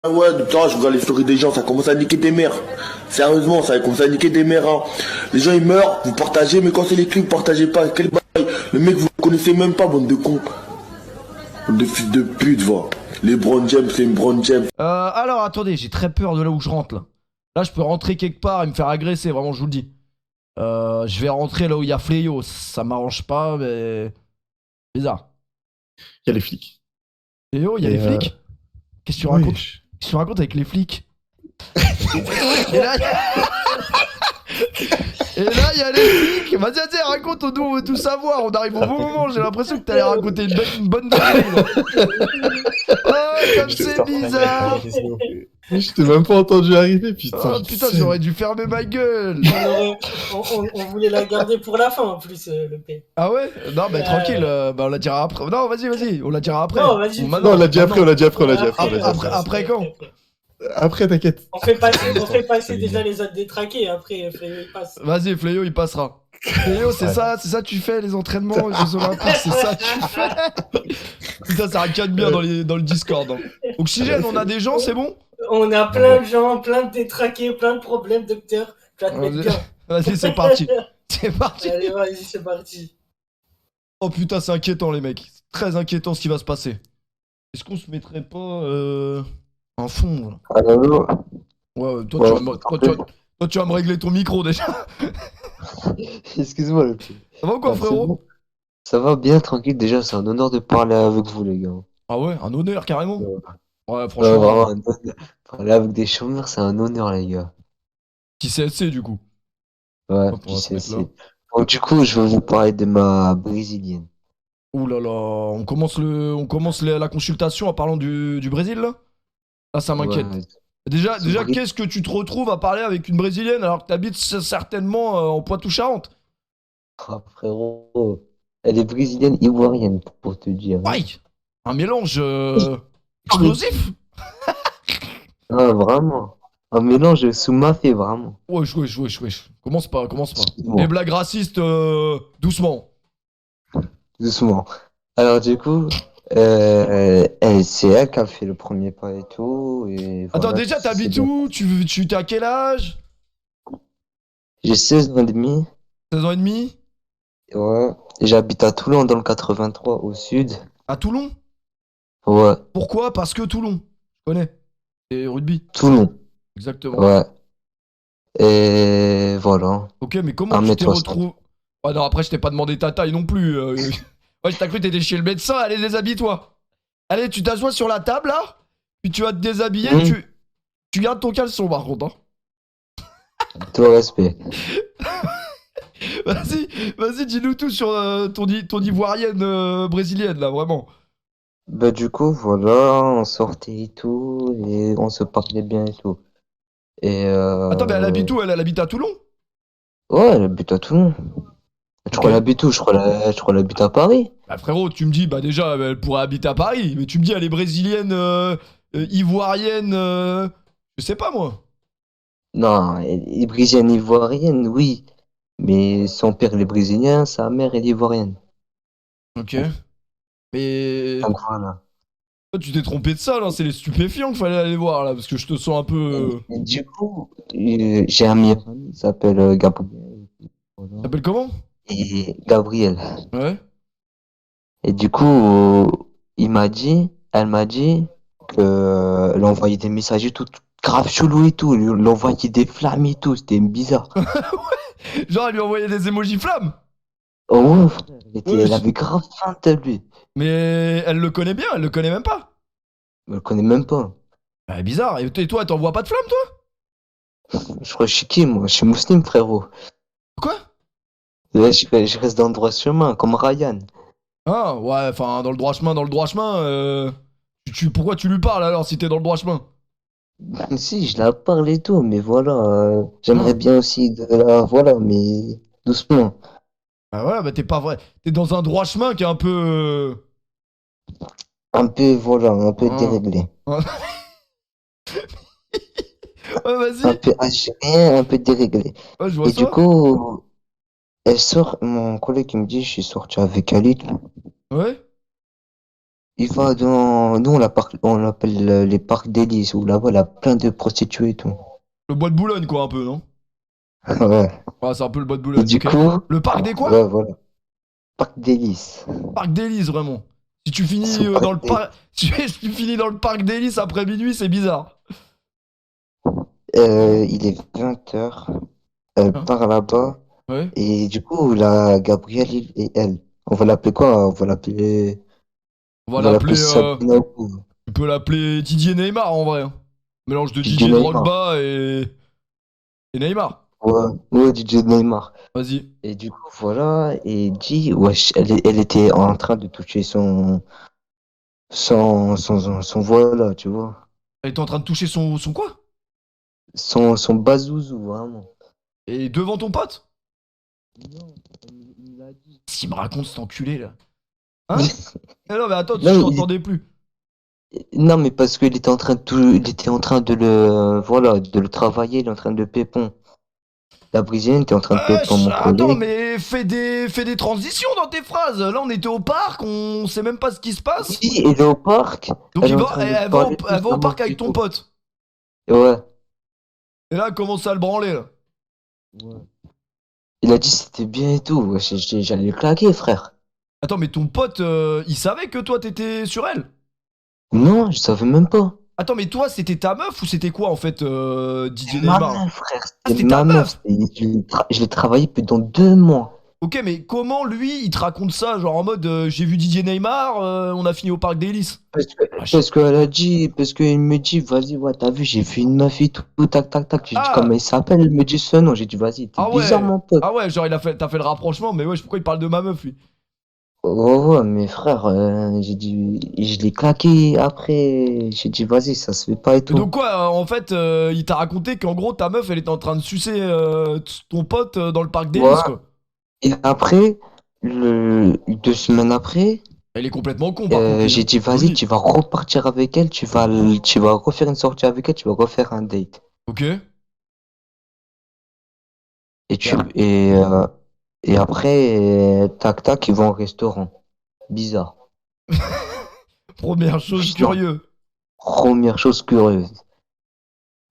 Ah ouais, putain, je regarde les stories des gens, ça commence à niquer des mères. Sérieusement, ça commence à niquer des mères, hein. Les gens ils meurent, vous partagez, mais quand c'est les clips, vous partagez pas. Quel bail. Le mec, vous le connaissez même pas, bande de cons. Bande de fils de pute, va. Les Brown James, c'est une Brown James. Alors, attendez, j'ai très peur de là où je rentre, là. Là, je peux rentrer quelque part et me faire agresser, vraiment, je vous le dis. Je vais rentrer là où il y a Fléau. Ça m'arrange pas, mais... Bizarre. Il y a les flics. Fléau, il y a Et les flics? Qu'est-ce que tu oui. racontes? Qu'est-ce que tu racontes avec les flics? Et là, il y a les flics. Vas-y, vas-y, raconte, on veut tout savoir. On arrive au bon moment. J'ai l'impression que t'allais raconter une bonne dinguerie, là. Oh, comme c'est bizarre. Je t'ai même pas entendu arriver, putain. Oh putain, j'aurais dû fermer ma gueule. On voulait la garder pour la fin en plus, le P. Ah ouais? Non, mais tranquille, bah on la dira après. Non, vas-y, on la dira après. Non, vas-y. Ou Non, maintenant. on l'a dit après, on l'a dit après, on l'a dit Après, après. Après quand? Après, t'inquiète. On fait passer déjà les autres détraqués, après Fléau il passe. Vas-y, Fléau, il passera. Fléau, c'est ça que tu fais, les entraînements, les Jeux Olympiques, c'est ça que tu fais. Putain, ça ricane bien dans le Discord. Hein. Oxygène, on a des gens, c'est bon? On a plein de gens, plein de détraqués, plein de problèmes, docteur. Tu vas te mettre bien. Vas-y, c'est parti. C'est parti. Allez, vas-y, c'est parti. Oh putain, c'est inquiétant, les mecs. C'est très inquiétant ce qui va se passer. Est-ce qu'on se mettrait pas un fond là? Allô? Ouais, toi, tu vas me régler ton micro déjà. Excuse-moi le petit. Ça va ou quoi, Ah, c'est frérot? bon. Ça va bien, tranquille. Déjà, c'est un honneur de parler avec vous, les gars. Ah ouais, un honneur carrément. Ouais, Ouais, franchement. vraiment, un honneur. Parler avec des chômeurs, c'est un honneur, les gars. Qui CSC du coup. Ouais, Hop, on puis va se mettre là. Donc, du coup, je vais vous parler de ma brésilienne. Ouh là là, on commence la consultation en parlant du Brésil là? Ah, ça m'inquiète. Ouais, Déjà, c'est vrai. qu'est-ce que tu te retrouves à parler avec une Brésilienne alors que t'habites certainement en Poitou-Charentes? Ah, frérot, elle est brésilienne ivoirienne, pour te dire. Ouais, un mélange explosif. Ah, vraiment. Un mélange sous ma fée, vraiment. Wesh. Commence pas. Excuse-moi. Les blagues racistes, doucement. Doucement. Alors, du coup, c'est elle qui a fait le premier pas et tout. Et Attends, voilà, déjà, tout s'est t'habites bien. où? T'es à quel âge? J'ai 16 ans et demi. 16 ans et demi? Ouais. Et j'habite à Toulon dans le 83 au sud. À Toulon? Ouais. Pourquoi? Parce que Toulon. Je connais. Et rugby. Toulon. Exactement. Ouais. Et voilà. Ok, mais comment Un tu mètre t'es soixante. retrouvé? Ouais, non, après, je t'ai pas demandé ta taille non plus. Ouais, t'as cru que t'étais chez le médecin. Allez, déshabille-toi. Allez, tu t'assois sur la table, là. Puis tu vas te déshabiller. Mmh. Tu gardes ton caleçon, par contre. Hein. Tout respect. Vas-y, dis-nous tout sur ton ivoirienne brésilienne, là, vraiment. Bah, du coup, voilà. On sortait et tout. Et on se parlait bien et tout. Et Attends, mais elle habite où? Elle habite à Toulon? ouais, elle habite à Toulon. Je Ok. crois qu'elle habite où? Je crois qu'elle habite à Paris. Bah, frérot, tu me dis, bah déjà, elle pourrait habiter à Paris. Mais tu me dis, elle est brésilienne, ivoirienne, je sais pas, moi. Non, elle est brésilienne ivoirienne, oui. Mais son père, il est brésilien, sa mère, elle est ivoirienne. Ok. Mais... Donc voilà. Toi, tu t'es trompé de ça, là. C'est les stupéfiants qu'il fallait aller voir, là. Parce que je te sens un peu... Et du coup, j'ai un meilleur ami, il s'appelle Gabriel. Voilà. T'appelles comment? Et Gabriel. Ouais. Et du coup, elle m'a dit que elle envoyait des messages et tout, grave chelou et tout. Elle envoyait des flammes et tout, c'était bizarre. Genre, elle lui envoyait des emojis flammes. Oh ouais, frère, Ouais, elle avait grave faim de lui. mais elle le connaît bien, elle le connaît même pas. Je le connais même pas. Bah, bizarre. Et toi, elle t'envoie pas de flammes, toi? Je crois que je suis qui, moi? Je suis musulman, frérot. Quoi? Là, je reste dans le droit chemin, comme Ryan. Ah, ouais, enfin, dans le droit chemin, pourquoi tu lui parles, alors, si t'es dans le droit chemin? Si, je la parle et tout, mais voilà, j'aimerais Ah. bien aussi de la, voilà, mais doucement. Bah voilà, bah t'es pas vrai. T'es dans un droit chemin qui est un peu... Un peu, voilà, un peu Ah. déréglé. Ouais, Un vas-y. peu algérien, un peu déréglé. Ouais, je vois Et du ça. coup, elle sort, mon collègue il me dit, je suis sorti avec elle et tout. Ouais. il va dans. Nous, on l'appelle les parcs d'Hélice, où là-bas, il y a plein de prostituées et tout. Le bois de Boulogne, quoi, un peu, non? Ouais. Ouais, c'est un peu le bois de Et Boulogne, du ok. coup, Le parc des quoi? ouais, voilà. Parc d'Hélice. Parc d'Hélice, vraiment. Si tu C'est finis au dans parc le d'Hélice. parc. Si tu finis dans le parc d'Hélice après minuit, c'est bizarre. Il est 20h. Hein? Par là-bas. Ouais. Et du coup, là, Gabrielle et elle. On va l'appeler quoi? On va On va l'appeler l'appeler. Sabrina ou Tu peux l'appeler Didier Neymar en vrai, hein. Mélange de DJ DJ Neymar. Drogba et Neymar. Ouais, ouais, DJ Neymar. Vas-y. Et du coup, voilà. Et dit, wesh, elle était en train de toucher son voilà, tu vois. Elle était en train de toucher son quoi? Son bazouzou, vraiment. Et devant ton pote? Non, il me l'a dit. S'il me raconte cet enculé là. Hein? Eh non, mais attends, Non, je t'entendais plus. non, mais parce qu'il était en train il était en train de voilà, de le travailler, il est en train de pépon. La Brésilienne était en train de pépon, mon Attends, collègue. mais fais des transitions dans tes phrases. Là, on était au parc, on sait même pas ce qui se passe. Oui, elle est au parc. Donc Elle est en train de parler tout elle va au simplement parc avec du ton tout. pote. Ouais. Et là, elle commence à le branler là. Ouais. Il a dit c'était bien et tout. Ouais, j'allais le claquer, frère. Attends, mais ton pote, il savait que toi t'étais sur elle? Non, je savais même pas. Attends, mais toi, c'était ta meuf ou c'était quoi en fait, Didier C'est ma Neymar? meuf, frère. Ah, C'était c'était ta ma meuf. meuf! Je l'ai travaillé pendant 2 mois. Ok, mais comment lui, il te raconte ça? Genre en mode, j'ai vu Didier Neymar, on a fini au parc d'Hélice. Wesh. Parce qu'elle a dit, parce qu'il me dit, vas-y, ouais, t'as vu, j'ai vu une meuf et tout, tac, tac, tac. J'ai dit, comment Ah! il s'appelle? Elle me dit ce nom. J'ai dit, vas-y, t'es Ah bizarre, ouais! mon pote. Ah ouais, genre t'as fait le rapprochement, mais wesh, pourquoi il parle de ma meuf lui? Ouais, ouais, mais frère, j'ai dit, je l'ai claqué après. J'ai dit, vas-y, ça se fait pas et Et tout. donc quoi, en fait, il t'a raconté qu'en gros, ta meuf, elle était en train de sucer ton pote dans le parc Ouais. d'Hélice, quoi. Et après, 2 semaines après, Elle est complètement con, par contre, lui, j'ai hein. dit, Je vous le vas-y, dis. tu vas repartir avec elle, tu vas refaire une sortie avec elle, tu vas refaire un date. Ok? Et Et ap- et après, tac, tac, ils vont au restaurant. Bizarre. Première chose Bizarre. curieuse. Première chose curieuse.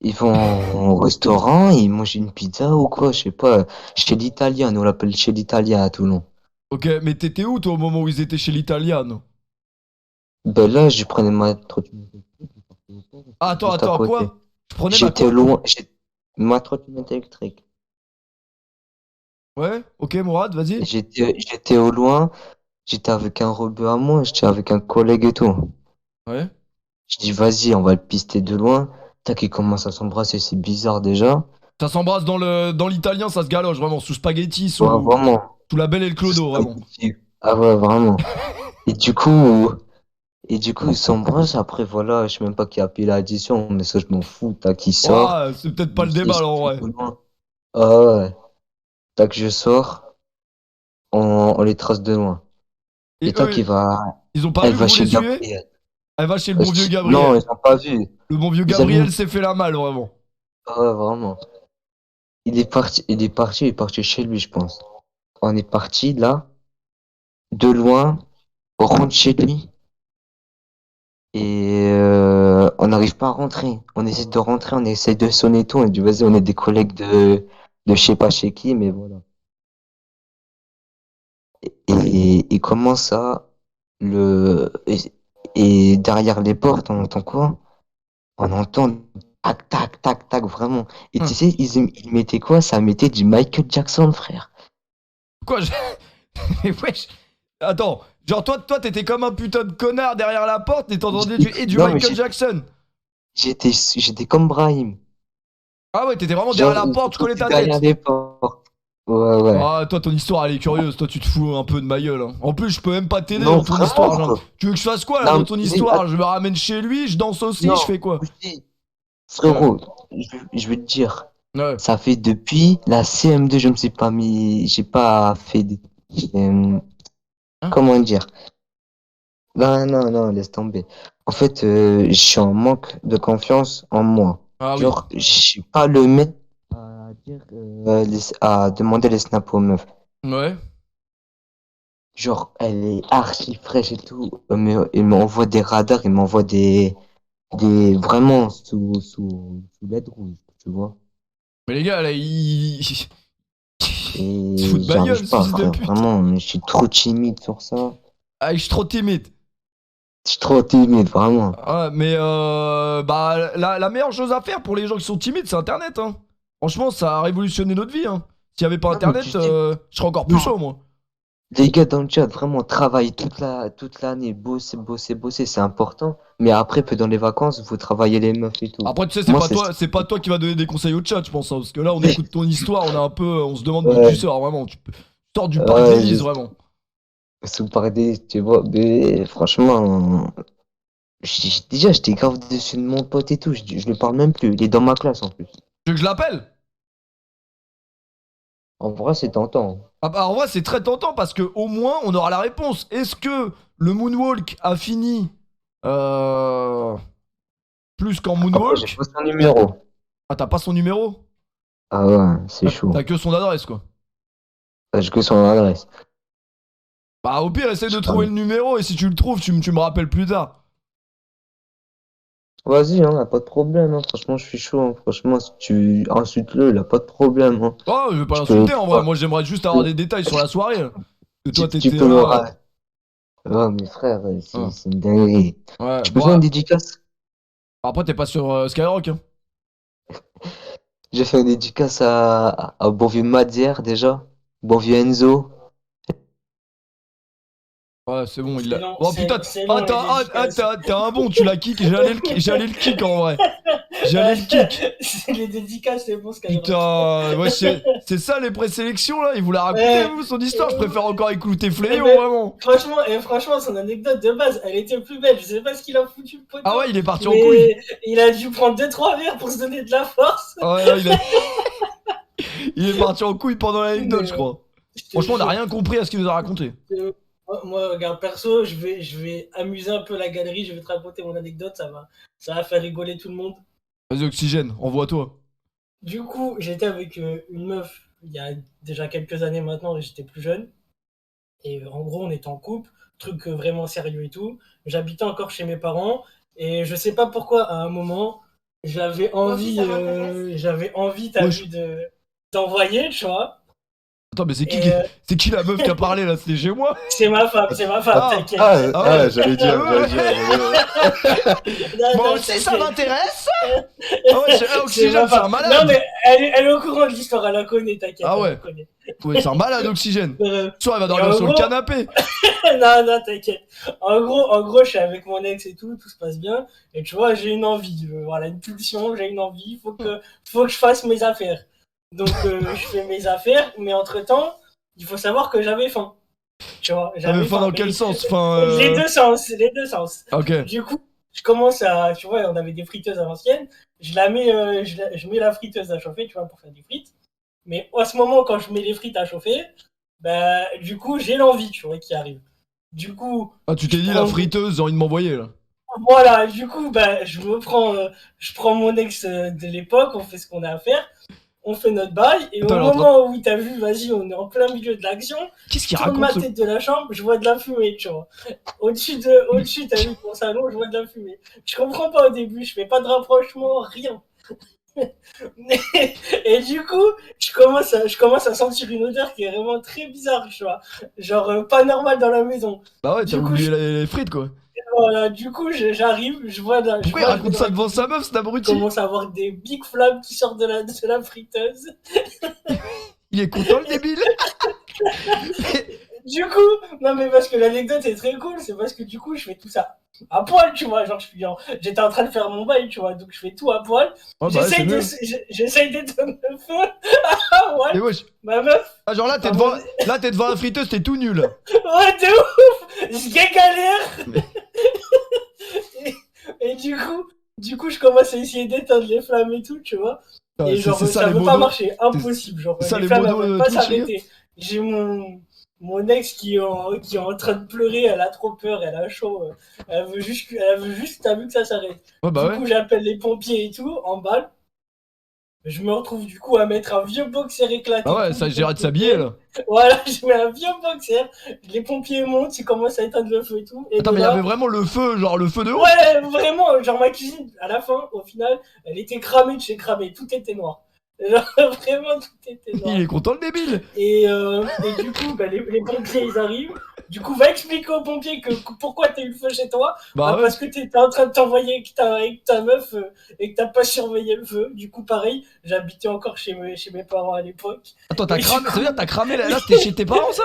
Ils vont au restaurant, ils mangent une pizza ou quoi, je sais pas. Chez l'Italien, nous on l'appelle chez l'Italien à Toulon. Ok, mais t'étais où, toi, au moment où ils étaient chez l'Italiano? Ben là, je prenais ma trottinette Ah, juste à attends, côté. quoi? Je prenais ma J'étais quoi? loin, ma trottinette électrique. Ouais? Ok, Mourad, vas-y. J'étais au loin, j'étais avec un rebeu à moi, j'étais avec un collègue et tout. Ouais? Je dis, vas-y, on va le pister de loin. Tac, il commence à s'embrasser, c'est bizarre déjà. Ça s'embrasse dans l'italien, ça se galoche, vraiment, sous spaghetti, Ouais, vraiment. sous la belle et le clodo, vraiment. Ah ouais, vraiment. Et du coup, ils s'embrassent. Après, voilà, je sais même pas qui a payé l'addition, mais ça, je m'en fous. Tac, il sort. Ouais, c'est peut-être pas Il le fait débat, alors, en vrai. Ah ouais. Tac, je sors. On les trace de loin. Et Et tac, eux, ils ont pas elle vu que va vous chez les suivez? Gabriel. Elle va chez le bon vieux Non, Gabriel. ils ont pas vu. Le bon vieux Ils avaient Gabriel s'est fait la malle, vraiment. Ah ouais, vraiment. Il est parti chez lui, je pense. On est parti là, de loin, on rentre chez lui et on n'arrive pas à rentrer. On essaie de rentrer, on essaie de sonner et tout. On dit vas-y, on est des collègues de je sais pas chez qui, mais voilà. Et il commence à et derrière les portes, on entend quoi? On entend tac tac tac tac vraiment. Et tu Hum. sais, ils mettaient quoi? Ça mettait du Michael Jackson, frère. Quoi, Mais wesh. Attends, genre toi t'étais comme un putain de connard derrière la porte et t'entendais du Non, mais Michael Jackson. j'étais comme Brahim. Ah ouais, t'étais vraiment Genre, derrière la porte, je connais ta derrière tête. les portes. Ouais, ouais. Ah, toi ton histoire elle est curieuse, toi tu te fous un peu de ma gueule, hein. En plus, je peux même pas t'aider Non, dans ton vraiment, histoire, genre. frère. Tu veux que je fasse quoi là Non, dans ton mais- histoire? Je me ramène chez lui, je danse aussi, Non, je fais quoi? aussi, frérot, je vais te dire, Ouais. ça fait depuis la CM2, je me suis pas j'ai pas fait euh, Hein? comment dire? Non, non, non, laisse tomber. En fait, je suis en manque de confiance en moi. Ah oui. Genre, je suis pas le mec à dire, à demander les snaps aux meufs. Ouais. Genre, elle est archi fraîche et tout. Il m'envoie des radars, il m'envoie vraiment sous LED rouge, tu vois. Mais les gars, là, ils se Et foutent de ma gueule, j'arrive ce pas, fils de frère. pute. Vraiment, je suis trop timide sur ça. Ah, je suis trop timide. Je suis trop timide, vraiment. Ouais, mais bah, la meilleure chose à faire pour les gens qui sont timides, c'est Internet, hein. Franchement, ça a révolutionné notre vie, hein. S'il y avait pas Non, mais tu Internet, sais, je serais encore plus non. chaud, moi. Les gars dans le chat, vraiment, travaillent toute l'année, bosser, c'est important. Mais après, dans les vacances, vous travaillez les meufs et tout. Après, tu sais, Moi, c'est c'est pas toi qui va donner des conseils au chat, je pense, hein, parce que là, on écoute ton histoire, on est un peu, on se demande d'où tu Ouais, sors, vraiment. Tu sors du parc d'Élysée, vraiment. sous paradis, tu vois. Mais franchement, déjà, j'étais grave dessus de mon pote et tout. Je lui parle même plus. Il est dans ma classe en plus. Tu veux que je l'appelle? En vrai, c'est tentant. Ah bah, en vrai, c'est très tentant parce que au moins, on aura la réponse. Est-ce que le Moonwalk a fini euh, plus qu'en Après, j'ai Moonwalk? pas son numéro. Ah, t'as pas son numéro? Ah ouais, c'est chaud. T'as que son adresse, quoi. J'ai que son adresse. Bah, au pire, essaye Je de sais pas. trouver le numéro et si tu le trouves, tu me rappelles plus tard. Vas-y, hein, y a pas de problème. Hein. Franchement, je suis chaud. Hein. Franchement, si tu insultes-le, il a pas de problème. Hein. Oh, je vais pas Tu peux, l'insulter en vrai. Moi, j'aimerais juste avoir des détails sur la soirée, là. Que toi, tu t'étais peux me là. ra- Ouais, mais frère, Ah, c'est une dinguerie. ouais, Tu peux bon, faire une dédicace? après, t'es pas sur Skyrock, hein. J'ai fait une dédicace à bon vieux Madière déjà. Bon vieux Enzo. Ouais, c'est bon, il C'est l'a. long, Oh putain, c'est long les dédicaces. t'es un bon, tu l'as kick. J'allais le kick en vrai. J'allais le kick. C'est les dédicaces, c'est bon, Skyrock. Putain, ouais, c'est ça les présélections là. Il vous l'a raconté, Ouais. vous, son histoire. Je préfère encore écouter Eh Fléau, ben, vraiment. franchement, son anecdote de base, elle était plus belle. Je sais pas ce qu'il a foutu le poteau. Ah ouais, il est parti en couille. Mais il a dû prendre 2-3 verres pour se donner de la force. Ah ouais, ouais, il est parti en couille pendant l'anecdote, je Mais, crois. je te Franchement, on n'a jure, rien compris à ce qu'il nous a raconté. moi, regarde, perso, je vais amuser un peu la galerie. Je vais te raconter mon anecdote. Ça va faire rigoler tout le monde. Vas-y, Oxygène, envoie-toi. Du coup, j'étais avec une meuf il y a déjà quelques années maintenant. J'étais plus jeune. Et en gros, on était en couple, truc vraiment sérieux et tout. J'habitais encore chez mes parents et je sais pas pourquoi à un moment j'avais envie, t'as Wesh. vu, d'envoyer, tu vois. Attends, mais Et c'est qui la meuf qui a parlé là? C'était chez moi? c'est ma femme, Ah. t'inquiète. Ah ouais. J'allais dire. Non, Moi non, aussi, ça t'inquiète. m'intéresse. Ah ouais, C'est Oxygène, ma c'est un femme. malade. Non mais elle est au courant de l'histoire, elle la connaît, t'inquiète, Ah elle ouais. la connaît. Ouais, c'est un malade, Oxygène. Ce soir, il va Et dormir en sur le gros, canapé. non, t'inquiète. En gros, je suis avec mon ex et tout se passe bien. Et tu vois, j'ai une envie, voilà, une pulsion, j'ai une envie, faut que je fasse mes affaires. Donc, je fais mes affaires, mais entre-temps, il faut savoir que j'avais faim. Tu vois, T'avais j'avais faim faim. dans quel sens? Enfin, Les deux sens, les deux sens. ok. Du coup, je commence à, tu vois, on avait des friteuses à l'ancienne. Je mets la friteuse à chauffer, tu vois, pour faire des frites. Mais à ce moment, quand je mets les frites à chauffer, bah, du coup, j'ai l'envie, tu vois, qui arrive. Du coup, Ah, tu t'es dit la friteuse, j'ai envie de m'envoyer là. voilà, du coup, bah, je prends mon ex de l'époque, on fait ce qu'on a à faire, on fait notre bail, et Attends, au elle est en train moment où t'as vu, vas-y, on est en plein milieu de l'action, Qu'est-ce je qu'il tourne ma raconte tête de la chambre, je vois de la fumée, tu vois. Au-dessus, t'as vu mon salon, je vois de la fumée. Je comprends pas au début, je fais pas de rapprochement, rien. Et du coup, je commence à sentir une odeur qui est vraiment très bizarre, tu vois. Genre, pas normale dans la maison. Bah ouais, t'as Du coup, oublié les frites quoi. voilà, du coup, j'arrive, je vois Pourquoi il raconte ça devant sa meuf, cet je abruti? commence à avoir des big flammes qui sortent de la friteuse. Il est content le débile. Du coup, non mais parce que l'anecdote est très cool, c'est parce que du coup, je fais tout ça à poil, tu vois. Genre, j'étais en train de faire mon bail, tu vois, donc je fais tout à poil. Oh bah ouais, c'est mieux. J'essaye d'éteindre le feu. Ah Mais ouais, wesh. ma meuf. Ah, genre là, t'es devant la friteuse, t'es tout nul. Ouais, t'es ouf. Je galère. Et du coup, je commence à essayer d'éteindre les flammes et tout, tu vois. Ah, Et genre, c'est ça ça les veut pas modos. marcher, impossible. Genre, c'est ça les les flammes, elles modos veulent de pas Twitch, les gars. s'arrêter. J'ai mon ex qui est en train de pleurer, elle a trop peur, elle a chaud. Elle veut juste, t'as vu que ça s'arrête. Ouais, bah Du ouais. coup, j'appelle les pompiers et tout, en balle. je me retrouve du coup à mettre un vieux boxer éclaté. Ah ouais, ça j'ai hâte de s'habiller là. Voilà, je mets un vieux boxer, les pompiers montent, ils commencent à éteindre le feu et tout. Et Attends, de mais il y là- avait vraiment le feu, genre le feu de ouf. Ouais, vraiment, genre ma cuisine, à la fin, au final, elle était cramée de chez cramé, tout était noir. Genre, vraiment, tout était noir. Il est content le débile. Et du coup, bah, les pompiers, ils arrivent. Du coup, va expliquer aux pompiers que pourquoi t'as eu le feu chez toi. Bah ouais. Parce que t'étais en train de t'envoyer avec ta meuf et que t'as pas surveillé le feu. Du coup, pareil, j'habitais encore chez mes parents à l'époque. Attends, t'as Et cramé, du ça veut dire que t'as cramé là, c'était chez tes parents ça?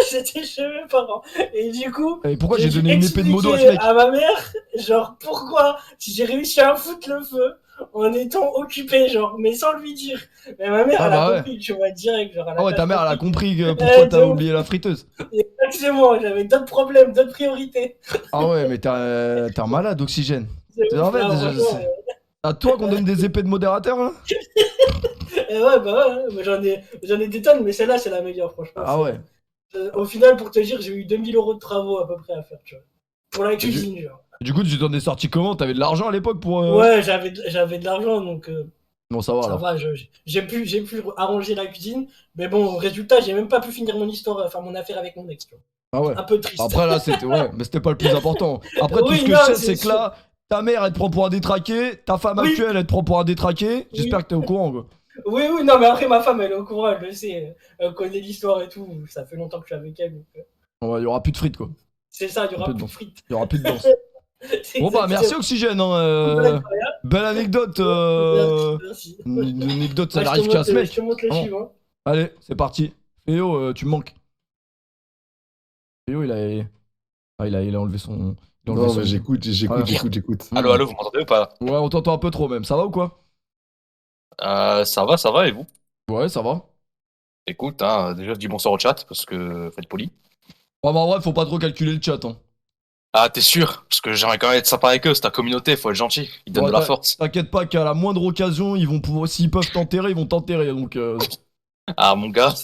C'était chez mes parents. Et du coup, Et pourquoi j'ai dû donné une épée de modo à ce expliquer mec? à ma mère, genre, pourquoi si j'ai réussi à foutre le feu en étant occupé, genre, mais sans lui dire. Mais ma mère, Ah elle bah a ouais. compris, tu vois, direct, genre, Ah ouais, ta mère elle a compris que pourquoi Ouais, t'as de ouf. oublié la friteuse. Exactement, j'avais d'autres problèmes, d'autres priorités. Ah ouais, mais t'es un malade d'oxygène. C'est C'est en ouf, fait, là, franchement, c'est à toi qu'on donne des épées de modérateur là? ouais, bah ouais, mais j'en ai des tonnes, mais celle-là, c'est la meilleure, franchement. Ah ouais. Au final, pour te dire, j'ai eu 2000 € de travaux à peu près à faire, tu vois. Pour la cuisine, genre. Du coup, tu t'en es sorti comment? T'avais de l'argent à l'époque pour. Ouais, j'avais de l'argent, donc Bon, ça va ça alors. va, j'ai pu arranger la cuisine. Mais bon, résultat, j'ai même pas pu finir mon histoire, enfin mon affaire avec mon ex, tu vois. Ah ouais. Un peu triste. Après là, c'était ouais, mais c'était pas le plus important. Après tout Oui, ce que non, je sais, c'est c'est que sûr. là, ta mère elle te prend pour un détraqué, ta femme Oui. actuelle elle te prend pour un détraqué. J'espère que t'es au courant quoi. Oui, non, mais après, ma femme, elle est au courant, elle le sait. Elle connaît l'histoire et tout. Ça fait longtemps que je suis avec elle. Donc, Il y aura plus de frites quoi. c'est ça, il y Un aura peu plus de de frites. Il y aura plus de danse. C'est Bon bah exactement- merci Oxygène hein. Belle anecdote. Merci. Une anecdote, ça Ouais, n'arrive qu'à ce je mec. te montre le Vraiment. suivant. Allez, c'est parti. Féo, tu me manques. Féo, il a enlevé son. Il a enlevé Non, son- mais j'écoute. Allô, allô, vous m'entendez ou pas? Ouais, on t'entend un peu trop même. Ça va ou quoi? Ça va, et vous? Ouais, ça va. Écoute, hein, déjà, je dis bonsoir au chat, parce que faut être poli. Ouais, bah en vrai, faut pas trop calculer le chat. Hein. Ah, t'es sûr? Parce que j'aimerais quand même être sympa avec eux, c'est ta communauté, faut être gentil. Ils donnent Ouais, de la force. T'inquiète pas qu'à la moindre occasion, ils vont pouvoir, s'ils peuvent t'enterrer, ils vont t'enterrer. Donc, Ah, mon gars.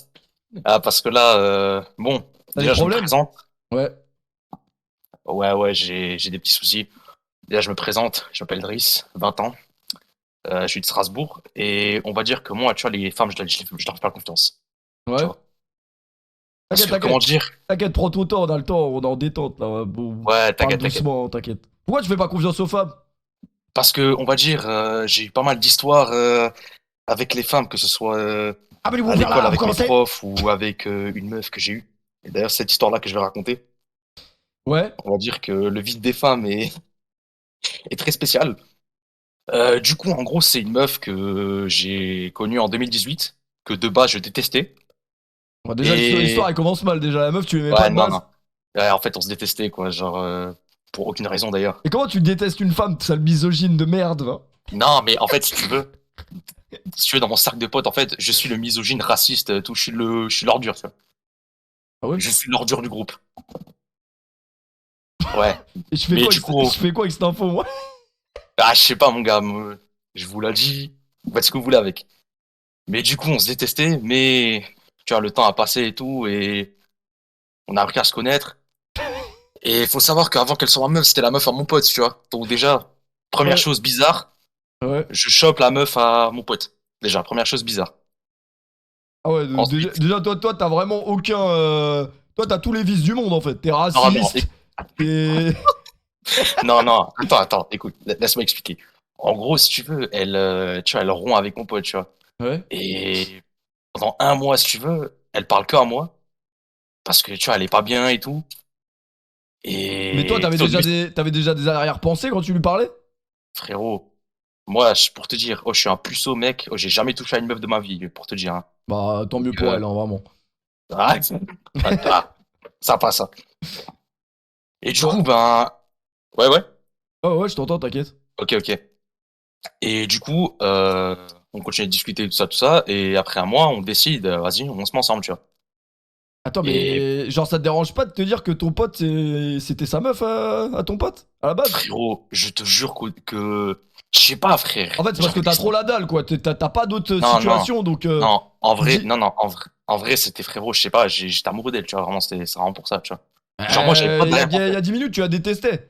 Ah, parce que là, bon, T'as déjà, des je me problèmes? présente. ouais. Ouais, j'ai des petits soucis. Déjà, je me présente, je m'appelle Driss, 20 ans. Je suis de Strasbourg, et on va dire que moi, tu vois, les femmes, je leur fais pas confiance. Ouais. Tu vois. Parce T'inquiète, que, comment t'inquiète. dire? T'inquiète, prends ton temps, on a le temps, on est en détente là. Bon, Ouais, parle t'inquiète. doucement, t'inquiète. Pourquoi tu fais pas confiance aux femmes? Parce que, on va dire, j'ai eu pas mal d'histoires avec les femmes, que ce soit Ah, mais ils vont à faire l'école la avec mes français. profs ou avec une meuf que j'ai eue. Et d'ailleurs, cette histoire-là que je vais raconter, Ouais. on va dire que le vide des femmes est très spécial. Du coup, en gros, c'est une meuf que j'ai connue en 2018, que de base je détestais. Bon, déjà, Et- l'histoire elle commence mal. Déjà, la meuf, tu l'aimais Ouais, pas de non, base. non. Ouais, en fait, on se détestait, quoi, genre, pour aucune raison d'ailleurs. Et comment tu détestes une femme, sale misogyne de merde, va? Non, mais en fait, si tu veux, dans mon cercle de potes, en fait, je suis le misogyne raciste, tout, je suis l'ordure, tu vois. Ah ouais? Je suis l'ordure du groupe. Ouais. Et je fais, Mais quoi, du avec, coup- je fais quoi avec cette info, moi? Ah, je sais pas, mon gars, je vous l'ai dit, vous faites ce que vous voulez avec. Mais du coup, on se détestait, mais tu vois, le temps a passé et tout, et on a appris à se connaître. Et il faut savoir qu'avant qu'elle soit ma meuf, c'était la meuf à mon pote, tu vois. Donc déjà, première Ouais. chose bizarre, Ouais. je chope la meuf à mon pote. Déjà, première chose bizarre. Ah ouais, Ensuite- déjà, toi, t'as vraiment aucun. Toi, t'as tous les vices du monde en fait. T'es Non, raciste. T'es. Non, attends, écoute, laisse-moi expliquer. En gros, si tu veux, tu vois, elle rompt avec mon pote, tu vois. Ouais. Et pendant 1 mois, si tu veux, elle parle que à moi. Parce que, tu vois, elle est pas bien et tout. Et... Mais toi, t'avais tu sais, au déjà, début, t'avais déjà des arrière-pensées quand tu lui parlais? frérot, moi, pour te dire, je suis un puceau, mec. J'ai jamais touché à une meuf de ma vie, pour te dire. Hein. Bah, tant mieux pour elle, hein, vraiment. Ah, ça passe, ça. Et du coup, ben... Ouais. Ah ouais, je t'entends, t'inquiète. Ok. Et du coup, on continue de discuter tout ça. Et après 1 mois, on décide, vas-y, on se met ensemble, tu vois. Attends, mais genre, ça te dérange pas de te dire que ton pote, c'était sa meuf à ton pote, à la base? Frérot, je te jure que... Je sais pas, frère. En fait, c'est parce que t'as trop la dalle, quoi. T'as pas d'autres Non, situations, donc. Non, en vrai, dis- non, en vrai, c'était frérot, je sais pas, j'étais amoureux d'elle, tu vois, vraiment, c'est vraiment pour ça, tu vois. Genre, moi, j'avais pas de Il y, rêve, a 10 minutes, tu as détesté.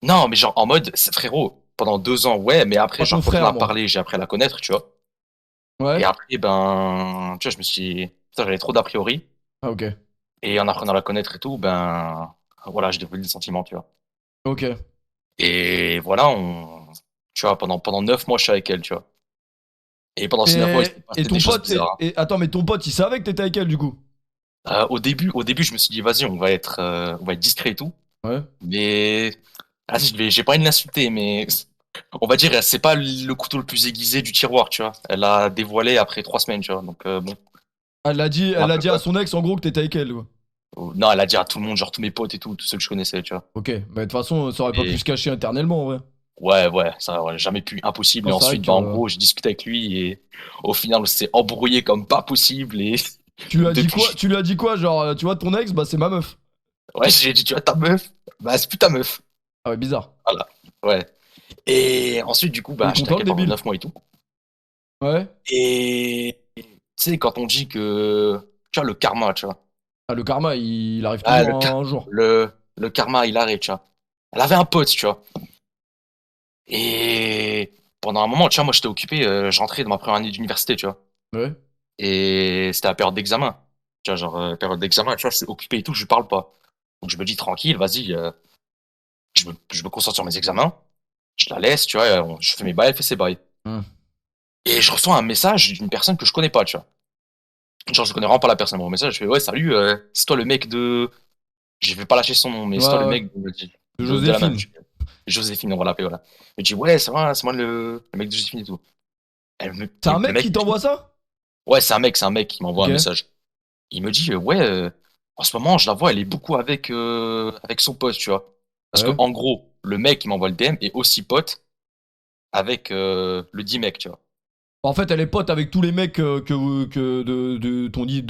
Non, mais genre, en mode, c'est frérot, pendant 2 ans, ouais, mais après, Pas genre, ton quand on frère, a moi. parlé, j'ai appris à la connaître, tu vois. Ouais. Et après, ben, tu vois, je me suis. Putain, j'avais trop d'a priori. Ah, ok. Et en apprenant à la connaître et tout, ben, voilà, j'ai développé des sentiments, tu vois. Ok. Et voilà, tu vois, pendant 9 mois, je suis avec elle, tu vois. Et pendant ces 9 mois, il s'est Et passé ton des choses pote, bizarres. attends, mais ton pote, il savait que t'étais avec elle du coup? Au début, je me suis dit, vas-y, on va être discret et tout. Ouais. Mais, vas-y, j'ai pas envie de l'insulter, mais on va dire, c'est pas le couteau le plus aiguisé du tiroir, tu vois. Elle a dévoilé après 3 semaines, tu vois. Donc, bon, Elle un a peu dit à peur. son ex en gros que t'étais avec elle, quoi. Non, elle a dit à tout le monde, genre tous mes potes et tout, tous ceux que je connaissais, tu vois. Ok. Mais de toute façon, ça aurait pas pu Et se cacher éternellement, ouais. ouais, ça aurait jamais pu, impossible. Non, Et c'est vrai ensuite, bah, en que. gros, j'ai discuté avec lui et au final, on s'est embrouillé comme pas possible. Et Tu lui as dit quoi? depuis, Tu lui as dit quoi? Genre, tu vois, ton ex, bah c'est ma meuf. ouais, j'ai dit, tu vois, ta meuf, bah, c'est plus ta meuf. Ah ouais, bizarre. Voilà, ouais. Et ensuite, du coup, Il bah, est j'étais content avec le elle pendant débile. 9 mois et tout. Ouais. Et tu sais, quand on dit que, tu vois, le karma, tu vois. Ah, le karma, il arrive Ah, toujours un jour. le karma, il arrive, tu vois. Elle avait un pote, tu vois. Et pendant un moment, tu vois, moi, j'étais occupé, je rentrais de ma première année d'université, tu vois. Ouais. Et c'était la période d'examen. Tu vois, genre, période d'examen, tu vois, je suis occupé et tout, je lui parle pas. Donc je me dis, tranquille, vas-y, je me concentre sur mes examens. Je la laisse, tu vois, je fais mes bails, elle fait ses bails. Hmm. Et je reçois un message d'une personne que je connais pas, tu vois. Genre, je connais vraiment pas la personne. Mon message, je fais, ouais, salut, c'est toi le mec de. Je vais pas lâcher son nom, mais Ouais, c'est toi le ouais. mec De de la Joséphine. meuf. Joséphine, on va l'appeler, voilà. Je dis, ouais, c'est moi le mec de Joséphine et tout. C'est un Le mec mec, qui t'envoie ça? ouais, c'est un mec qui m'envoie Ok. un message. Il me dit, ouais, en ce moment, je la vois, elle est beaucoup avec son pote, tu vois. Parce que, Ouais. en gros, le mec qui m'envoie le DM est aussi pote avec le dit mec, tu vois. En fait, elle est pote avec tous les mecs de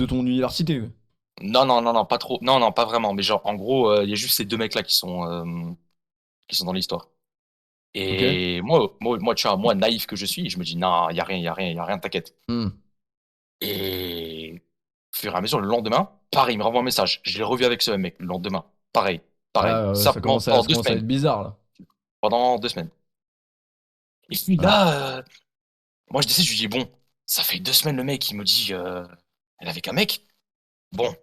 ton université. Non, non, non, non, pas trop. Non, non, pas vraiment. Mais genre, en gros, il y a juste ces deux mecs-là qui sont dans l'histoire. Ok. Et moi, tu vois, moi, naïf que je suis, je me dis, non, il y a rien, il y a rien, il y a rien, t'inquiète. Hmm. Et au fur et à mesure, le lendemain, pareil, il me renvoie un message. Je l'ai revu avec ce même mec, le lendemain. Pareil, pareil. Ah, ouais, Simplement pendant ça deux commence à semaines. être bizarre là. Pendant 2 semaines. Et puis Ouais. là, moi, je décide, je lui dis, bon, ça fait 2 semaines, le mec, il me dit, elle est avec un mec. Bon,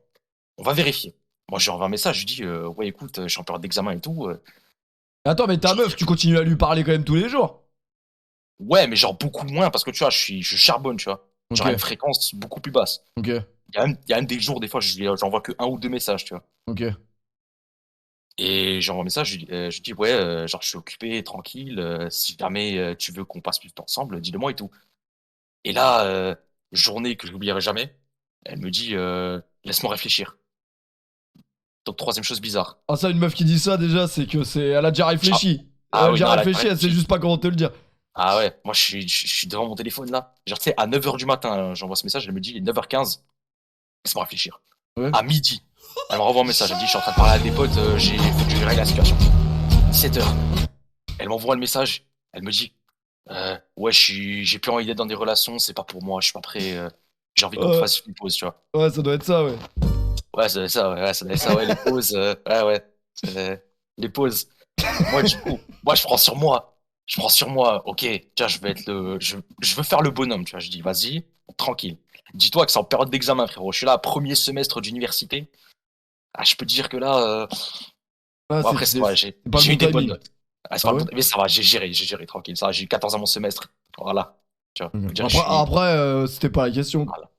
on va vérifier. Moi, je lui envoie un message, je lui dis, ouais, écoute, je suis en période d'examen et tout. Attends, mais ta meuf, tu continues à lui parler quand même tous les jours. Ouais, mais genre beaucoup moins parce que tu vois, je charbonne, tu vois. Ok. Genre à une fréquence beaucoup plus basse. Ok. Il y a même des jours, des fois, j'envoie que un ou deux messages, tu vois. Ok. Et j'envoie un message, je dis, ouais, genre, je suis occupé, tranquille. Si jamais tu veux qu'on passe plus de temps ensemble, dis-le-moi et tout. Et là, journée que je n'oublierai jamais, elle me dit, laisse-moi réfléchir. Donc, troisième chose bizarre. Ah, ça, une meuf qui dit ça déjà, c'est que c'est. Elle a déjà Ah, réfléchi. Elle ah a oui, déjà non, elle a réfléchi, elle sait réfléchi. juste pas comment te le dire. Ah ouais, moi, je suis devant mon téléphone là. Genre, tu sais, à 9h du matin, j'envoie ce message, elle me dit, 9h15, laisse-moi réfléchir. Ouais. À midi, elle me renvoie un message. Elle me dit, je suis en train de parler à des potes, faut que je règle la situation. 17h, elle m'envoie le message. Elle me dit, ouais, j'ai plus envie d'être dans des relations, c'est pas pour moi, je suis pas prêt. J'ai envie qu'on Ouais, fasse une pause, tu vois. ouais, ça doit être ça, ouais. Ouais, ça doit être ça, ouais, ça doit être ça, ouais, les pauses, ouais, ouais. Les pauses. Moi, du coup, moi, je prends sur moi. Je prends sur moi, ok, tiens, je vais être je veux faire le bonhomme, tu vois. Je dis, vas-y, tranquille. Dis-toi que c'est en période d'examen, frérot. Je suis là, premier semestre d'université. Ah, je peux te dire que là, Ah, bon, après, ça va, j'ai c'est pas le j'ai bon eu des bonnes timing. notes. Ah, c'est Ah pas le ouais? bon, mais ça va, j'ai géré, tranquille. Ça va, j'ai eu 14 à mon semestre. Voilà. Tu vois, Ok. faut dire, Après, c'était pas la question. voilà.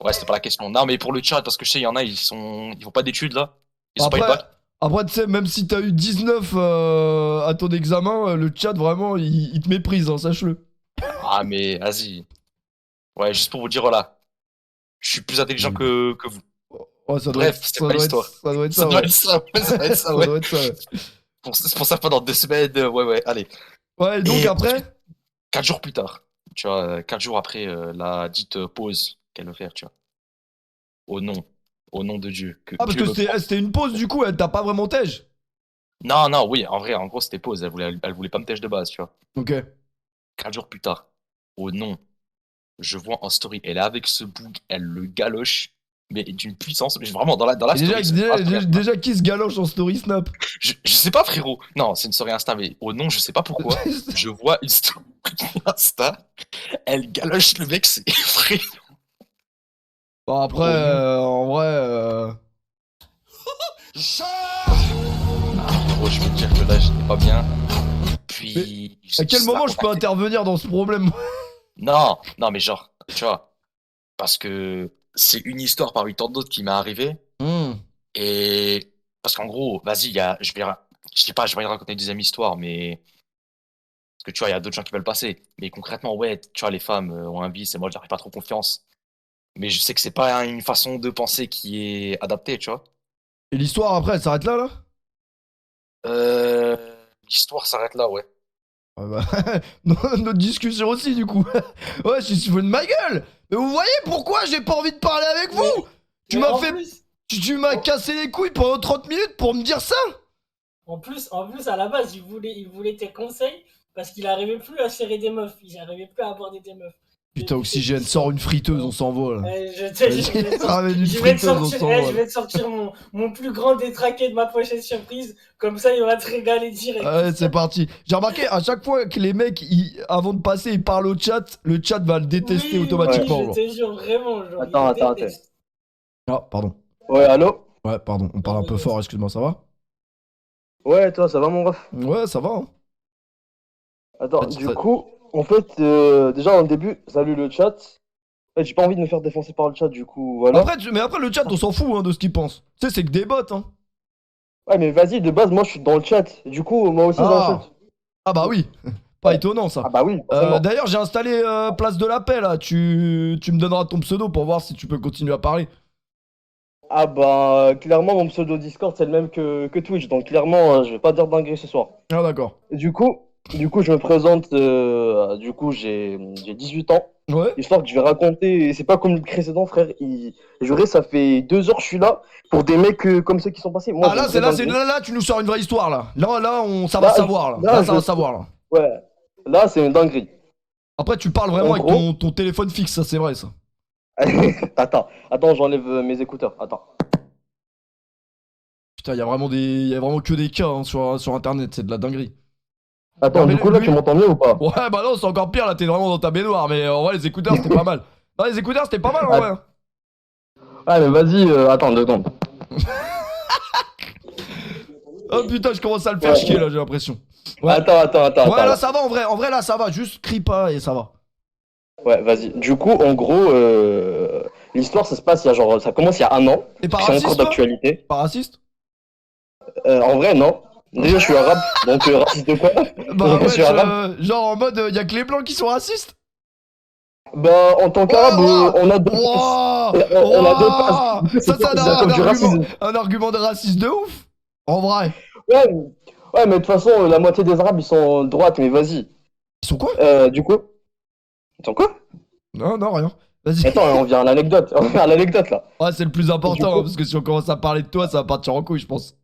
Ouais, c'était pas la question. Non, mais pour le chat, parce que je sais, il y en a, ils font pas d'études, là. Ils ont pas eu le Après, bac. après tu sais, même si t'as eu 19 à ton examen, le chat, vraiment, il te méprise, hein, sache-le. Ah, mais vas-y. Ouais, juste pour vous dire, voilà. Je suis plus intelligent que vous. Ouais, Bref, c'est pas l'histoire. ça doit être Ça ça, doit ouais. être ça, ouais, ça doit être ça, Ça ouais. doit être ça, ouais. C'est pour ça que pendant 2 semaines, ouais, ouais, allez. Ouais, et donc Et après? ensuite, 4 jours plus tard, tu vois, 4 jours après la dite pause qu'elle veut faire, tu vois. Au nom, au nom de Dieu, que Ah, parce Dieu que me prend. c'était une pause, du coup, elle t'a pas vraiment tège. Non, non, oui, en vrai, en gros, c'était pause. Elle voulait pas me têche de base, tu vois. Ok. 4 jours plus tard, au nom, je vois en story, elle est avec ce boug, elle le galoche, mais d'une puissance, mais vraiment dans la Et déjà, story, c'est pas la story Insta. déjà, qui se galoche en story snap? Je sais pas, frérot. Non, c'est une story Insta, mais au nom, je sais pas pourquoi. Je vois une story Insta. elle galoche le mec, c'est effrayant. Bon, après, en vrai. Gros, je veux dire que là, j'étais pas bien. Puis. À quel moment je peux intervenir dans ce problème? Non, non, mais genre, tu vois, parce que c'est une histoire parmi tant d'autres qui m'est arrivée. Et parce qu'en gros, vas-y, je sais pas, je vais raconter une deuxième histoire, mais parce que tu vois, il y a d'autres gens qui veulent passer. Mais concrètement, ouais, tu vois, les femmes ont un vice et moi, j'aurais pas trop confiance. Mais je sais que c'est pas une façon de penser qui est adaptée, tu vois. Et l'histoire après, elle s'arrête là? L'histoire s'arrête là, ouais. Ah bah, notre discussion aussi, du coup. Ouais, je suis de ma gueule. Mais vous voyez pourquoi j'ai pas envie de parler avec vous? Tu Mais m'as en fait. plus- Tu m'as cassé les couilles pendant 30 minutes pour me dire ça? En plus, à la base, il voulait tes conseils parce qu'il arrivait plus à serrer des meufs. Il arrivait plus à aborder des meufs. Putain, Oxygène, sors une friteuse, on s'envole. Ramène une Je vais friteuse, on s'envole. te sortir mon plus grand détraqué de ma prochaine surprise. Comme ça, il va te régaler direct. Ouais, c'est parti. J'ai remarqué, à chaque fois que les mecs, avant de passer, ils parlent au chat, le chat va le détester Oui, automatiquement. oui, genre. je te jure, vraiment. Genre, Attends, il le déteste. Ah, pardon. Ouais, allô? Ouais, pardon, on parle un peu fort, excuse-moi, ça va? Ouais, toi, ça va, mon ref? Ouais, ça va, hein. Attends, Ça- du ça- coup, en fait, déjà, en début, salut le chat. En fait, j'ai pas envie de me faire défoncer par le chat, du coup, voilà. Mais après, le chat, on s'en fout hein, de ce qu'ils pensent. Tu sais, c'est que des bots, hein. Ouais, mais vas-y, de base, moi, je suis dans le chat. Du coup, moi aussi, j'insulte. Ah bah oui, pas étonnant ça. Ah bah oui, forcément. D'ailleurs, j'ai installé Place de la Paix là. Tu me donneras ton pseudo pour voir si tu peux continuer à parler. Ah bah, clairement, mon pseudo Discord, c'est le même que Twitch. Donc, clairement, je vais pas dire dinguerie ce soir. Ah d'accord. Du coup, je me présente. Du coup, j'ai 18 ans. Ouais. Histoire que je vais raconter. C'est pas comme le précédent, frère. Juré, ça fait 2 heures que je suis là pour des mecs comme ceux qui sont passés. Moi, Ah là, j'ai une vraie dinguerie. là, tu nous sors une vraie histoire là. Là, ça va Là, savoir là. là, Là, ça va je- savoir là. Ouais. Là, c'est une dinguerie. Après, tu parles vraiment En avec gros- ton téléphone fixe, ça c'est vrai ça. Attends, j'enlève mes écouteurs. Attends. Putain, y a vraiment que des cas hein, sur internet, c'est de la dinguerie. Attends, Non, mais du coup, là, lui- tu m'entends mieux ou pas? Ouais, bah non, c'est encore pire là, t'es vraiment dans ta baignoire, mais en vrai, les écouteurs c'était pas mal. Non, les écouteurs c'était pas mal en vrai. hein. Ouais, mais vas-y, attends 2 secondes. Oh putain, je commence à le faire Ouais. chier là, j'ai l'impression. Ouais. Attends. Ouais, là ça va en vrai là ça va, juste crie pas et ça va. Ouais, vas-y. Du coup, en gros, l'histoire, ça se passe, ça commence il y a 1 an. T'es pas C'est en raciste cours toi? d'actualité. Pas raciste? En vrai, non. Déjà, je suis arabe, donc raciste de quoi? Bah Je ouais, suis arabe. genre en mode y a que les blancs qui sont racistes? Bah, en tant qu'arabe, on a deux faces. Wow, On a deux faces. Ça, c'est C'est à cause du racisme. un argument de raciste de ouf. En vrai. Ouais, mais de toute façon, la moitié des arabes, ils sont droite, mais vas-y. Ils sont quoi? Du coup. Ils sont quoi? Non, rien. Vas-y. Attends, on vient à l'anecdote. On vient à l'anecdote, là. Ouais, c'est le plus important, Du coup- hein, parce que si on commence à parler de toi, ça va partir en couille, je pense.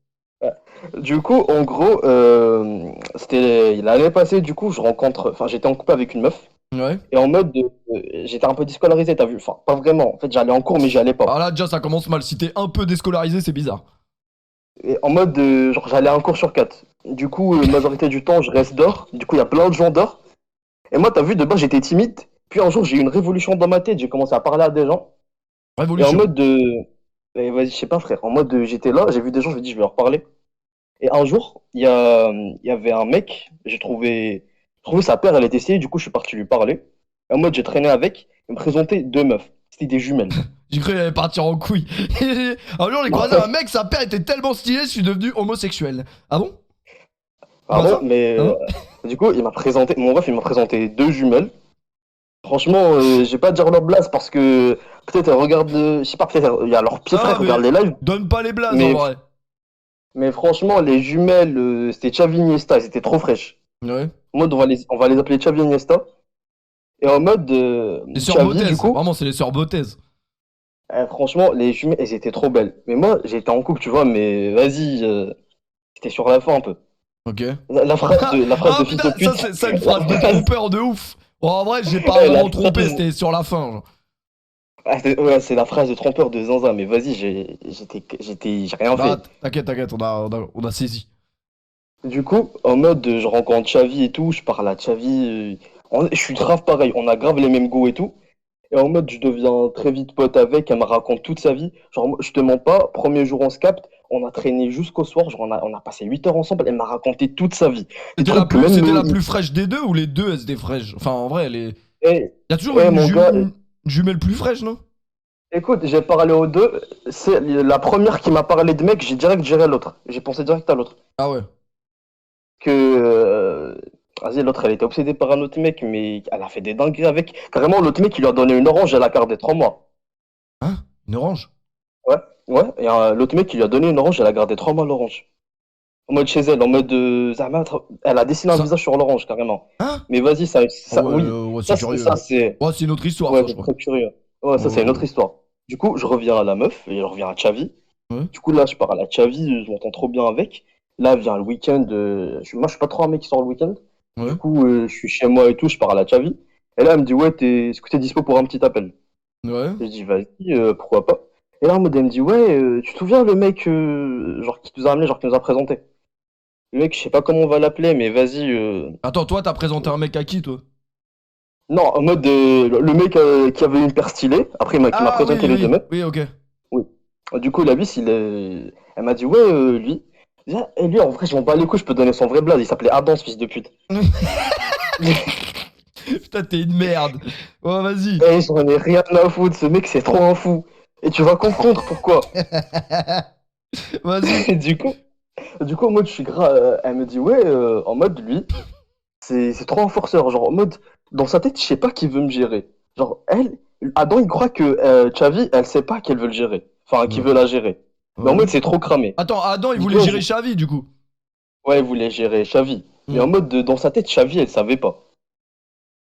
Du coup, en gros, c'était l'année passée, du coup, j'étais en couple avec une meuf. Ouais. Et en mode, j'étais un peu déscolarisé, t'as vu? Enfin, pas vraiment. En fait, j'allais en cours, mais j'y allais pas. Ah là, déjà, ça commence mal. Si t'es un peu déscolarisé, c'est bizarre. Et en mode, j'allais un cours sur 4. Du coup, majorité du temps, je reste dehors. Du coup, il y a plein de gens dehors. Et moi, t'as vu, de base, j'étais timide. Puis un jour, j'ai eu une révolution dans ma tête. J'ai commencé à parler à des gens. Et en Révolution. mode vas-y, je sais pas, frère. En mode, j'étais là, j'ai vu des gens, je me dis, je vais leur parler. Et un jour, il y avait un mec, j'ai trouvé sa paire, elle était stylée, du coup, je suis parti lui parler. Et en mode, j'ai traîné avec, il me présentait 2 meufs. C'était des jumelles. J'ai cru qu'il allait partir en couille. Un jour, j'ai croisé un mec, sa paire était tellement stylée, je suis devenu homosexuel. Ah bon? Pardon, ça mais Hein du coup, mon ref, il m'a présenté 2 jumelles. Franchement, je vais pas dire leur blase parce que peut-être elles regardent, je sais pas, peut-être il y a leur pied Ah, frère, mais- regarde les lives. Donne pas les blazes Mais- en vrai. Mais franchement, les jumelles, c'était Xavi Iniesta, elles étaient trop fraîches. Ouais. En mode, on va les appeler Xavi Iniesta. Et en mode, Les sœurs Xavi, Bottez. du coup, Vraiment, c'est les sœurs Bottez. franchement, les jumelles, elles étaient trop belles. Mais moi, j'étais en couple, tu vois, mais vas-y, c'était sur la fin un peu. Ok. La phrase Ah de fils putain, de pute. ça, c'est une phrase de trompeur de ouf. Bon, en vrai, j'ai pas Ouais, vraiment la trompé, phrase- c'était sur la fin. genre. Ouais, c'est la phrase de trompeur de Zanza, mais vas-y, j'ai rien Bah, fait. t'inquiète, on a saisi. Du coup, en mode, je rencontre Xavi et tout, je parle à Xavi. Je suis grave pareil, on a grave les mêmes goûts et tout. Et en mode, je deviens très vite pote avec, elle me raconte toute sa vie. Genre, je te mens pas, premier jour on se capte, on a traîné jusqu'au soir, genre on a passé 8 heures ensemble, elle m'a raconté toute sa vie. Des C'était la, trucs que même c'était la nous- plus fraîche des deux ou les deux elles étaient fraîches? Enfin, en vrai, les... Eh, y a toujours eh, une, mon gars, une jumelle plus fraîche, non? écoute, j'ai parlé aux deux, c'est la première qui m'a parlé de mec, j'ai direct géré l'autre. J'ai pensé direct à l'autre. Ah ouais. Que vas-y, l'autre elle était obsédée par un autre mec, mais elle a fait des dingueries avec. Carrément, l'autre mec il lui a donné une orange, elle a gardé 3 mois. Hein? Une orange? Ouais, et l'autre mec il lui a donné une orange, elle a gardé 3 mois l'orange. En mode chez elle, en mode Zama, elle a dessiné un Ça- visage sur l'orange carrément. Hein? Mais vas-y, ça, Ah ouais, oui, ouais, ça c'est curieux. c'est Ouais, c'est une autre histoire, ouais, ça, je c'est crois. très curieux. Ouais, ça c'est une autre histoire. Du coup, je reviens à la meuf et je reviens à Chavi. Ouais. Du coup là, je pars à la Chavi, je m'entends trop bien avec. Là vient le week-end. Moi, je suis pas trop un mec qui sort le week-end. Ouais. Du coup, je suis chez moi et tout, je pars à la Chavi. Et là, elle me dit, ouais, est-ce que t'es dispo pour un petit appel? Ouais. Je dis, vas-y, pourquoi pas. Et là, en mode, elle me dit, ouais, tu te souviens le mec genre qui nous a amené, genre qui nous a présenté? Le mec, je sais pas comment on va l'appeler, mais vas-y. Attends, toi, t'as présenté un mec à qui, toi? Non, en mode, le mec qui avait une paire stylée, après, qui m'a présenté oui, les oui. deux mecs. Oui, ok. Du coup, la vis, elle m'a dit, ouais, lui. Et lui, en vrai, je m'en bats les couilles, je peux donner son vrai blaze, il s'appelait Adam, ce fils de pute. Putain, t'es une merde. Ouais, vas-y. Et j'en ai rien à foutre, ce mec, c'est trop un fou. Et tu vas comprendre pourquoi. Vas-y. Et du coup, en mode, je suis elle me dit, ouais, en mode, lui, c'est trop un forceur. Genre, en mode, dans sa tête, je sais pas qui veut me gérer. Genre, Adam, il croit que Chavi, elle sait pas qu'elle veut le gérer. Enfin, qu'il veut la gérer. Mais en mode, c'est trop cramé. Attends, Adam, il Du voulait coup, gérer Xavi, du coup. Ouais, il voulait gérer Chavi. Mais Mm. en mode, dans sa tête, Chavi, elle savait pas.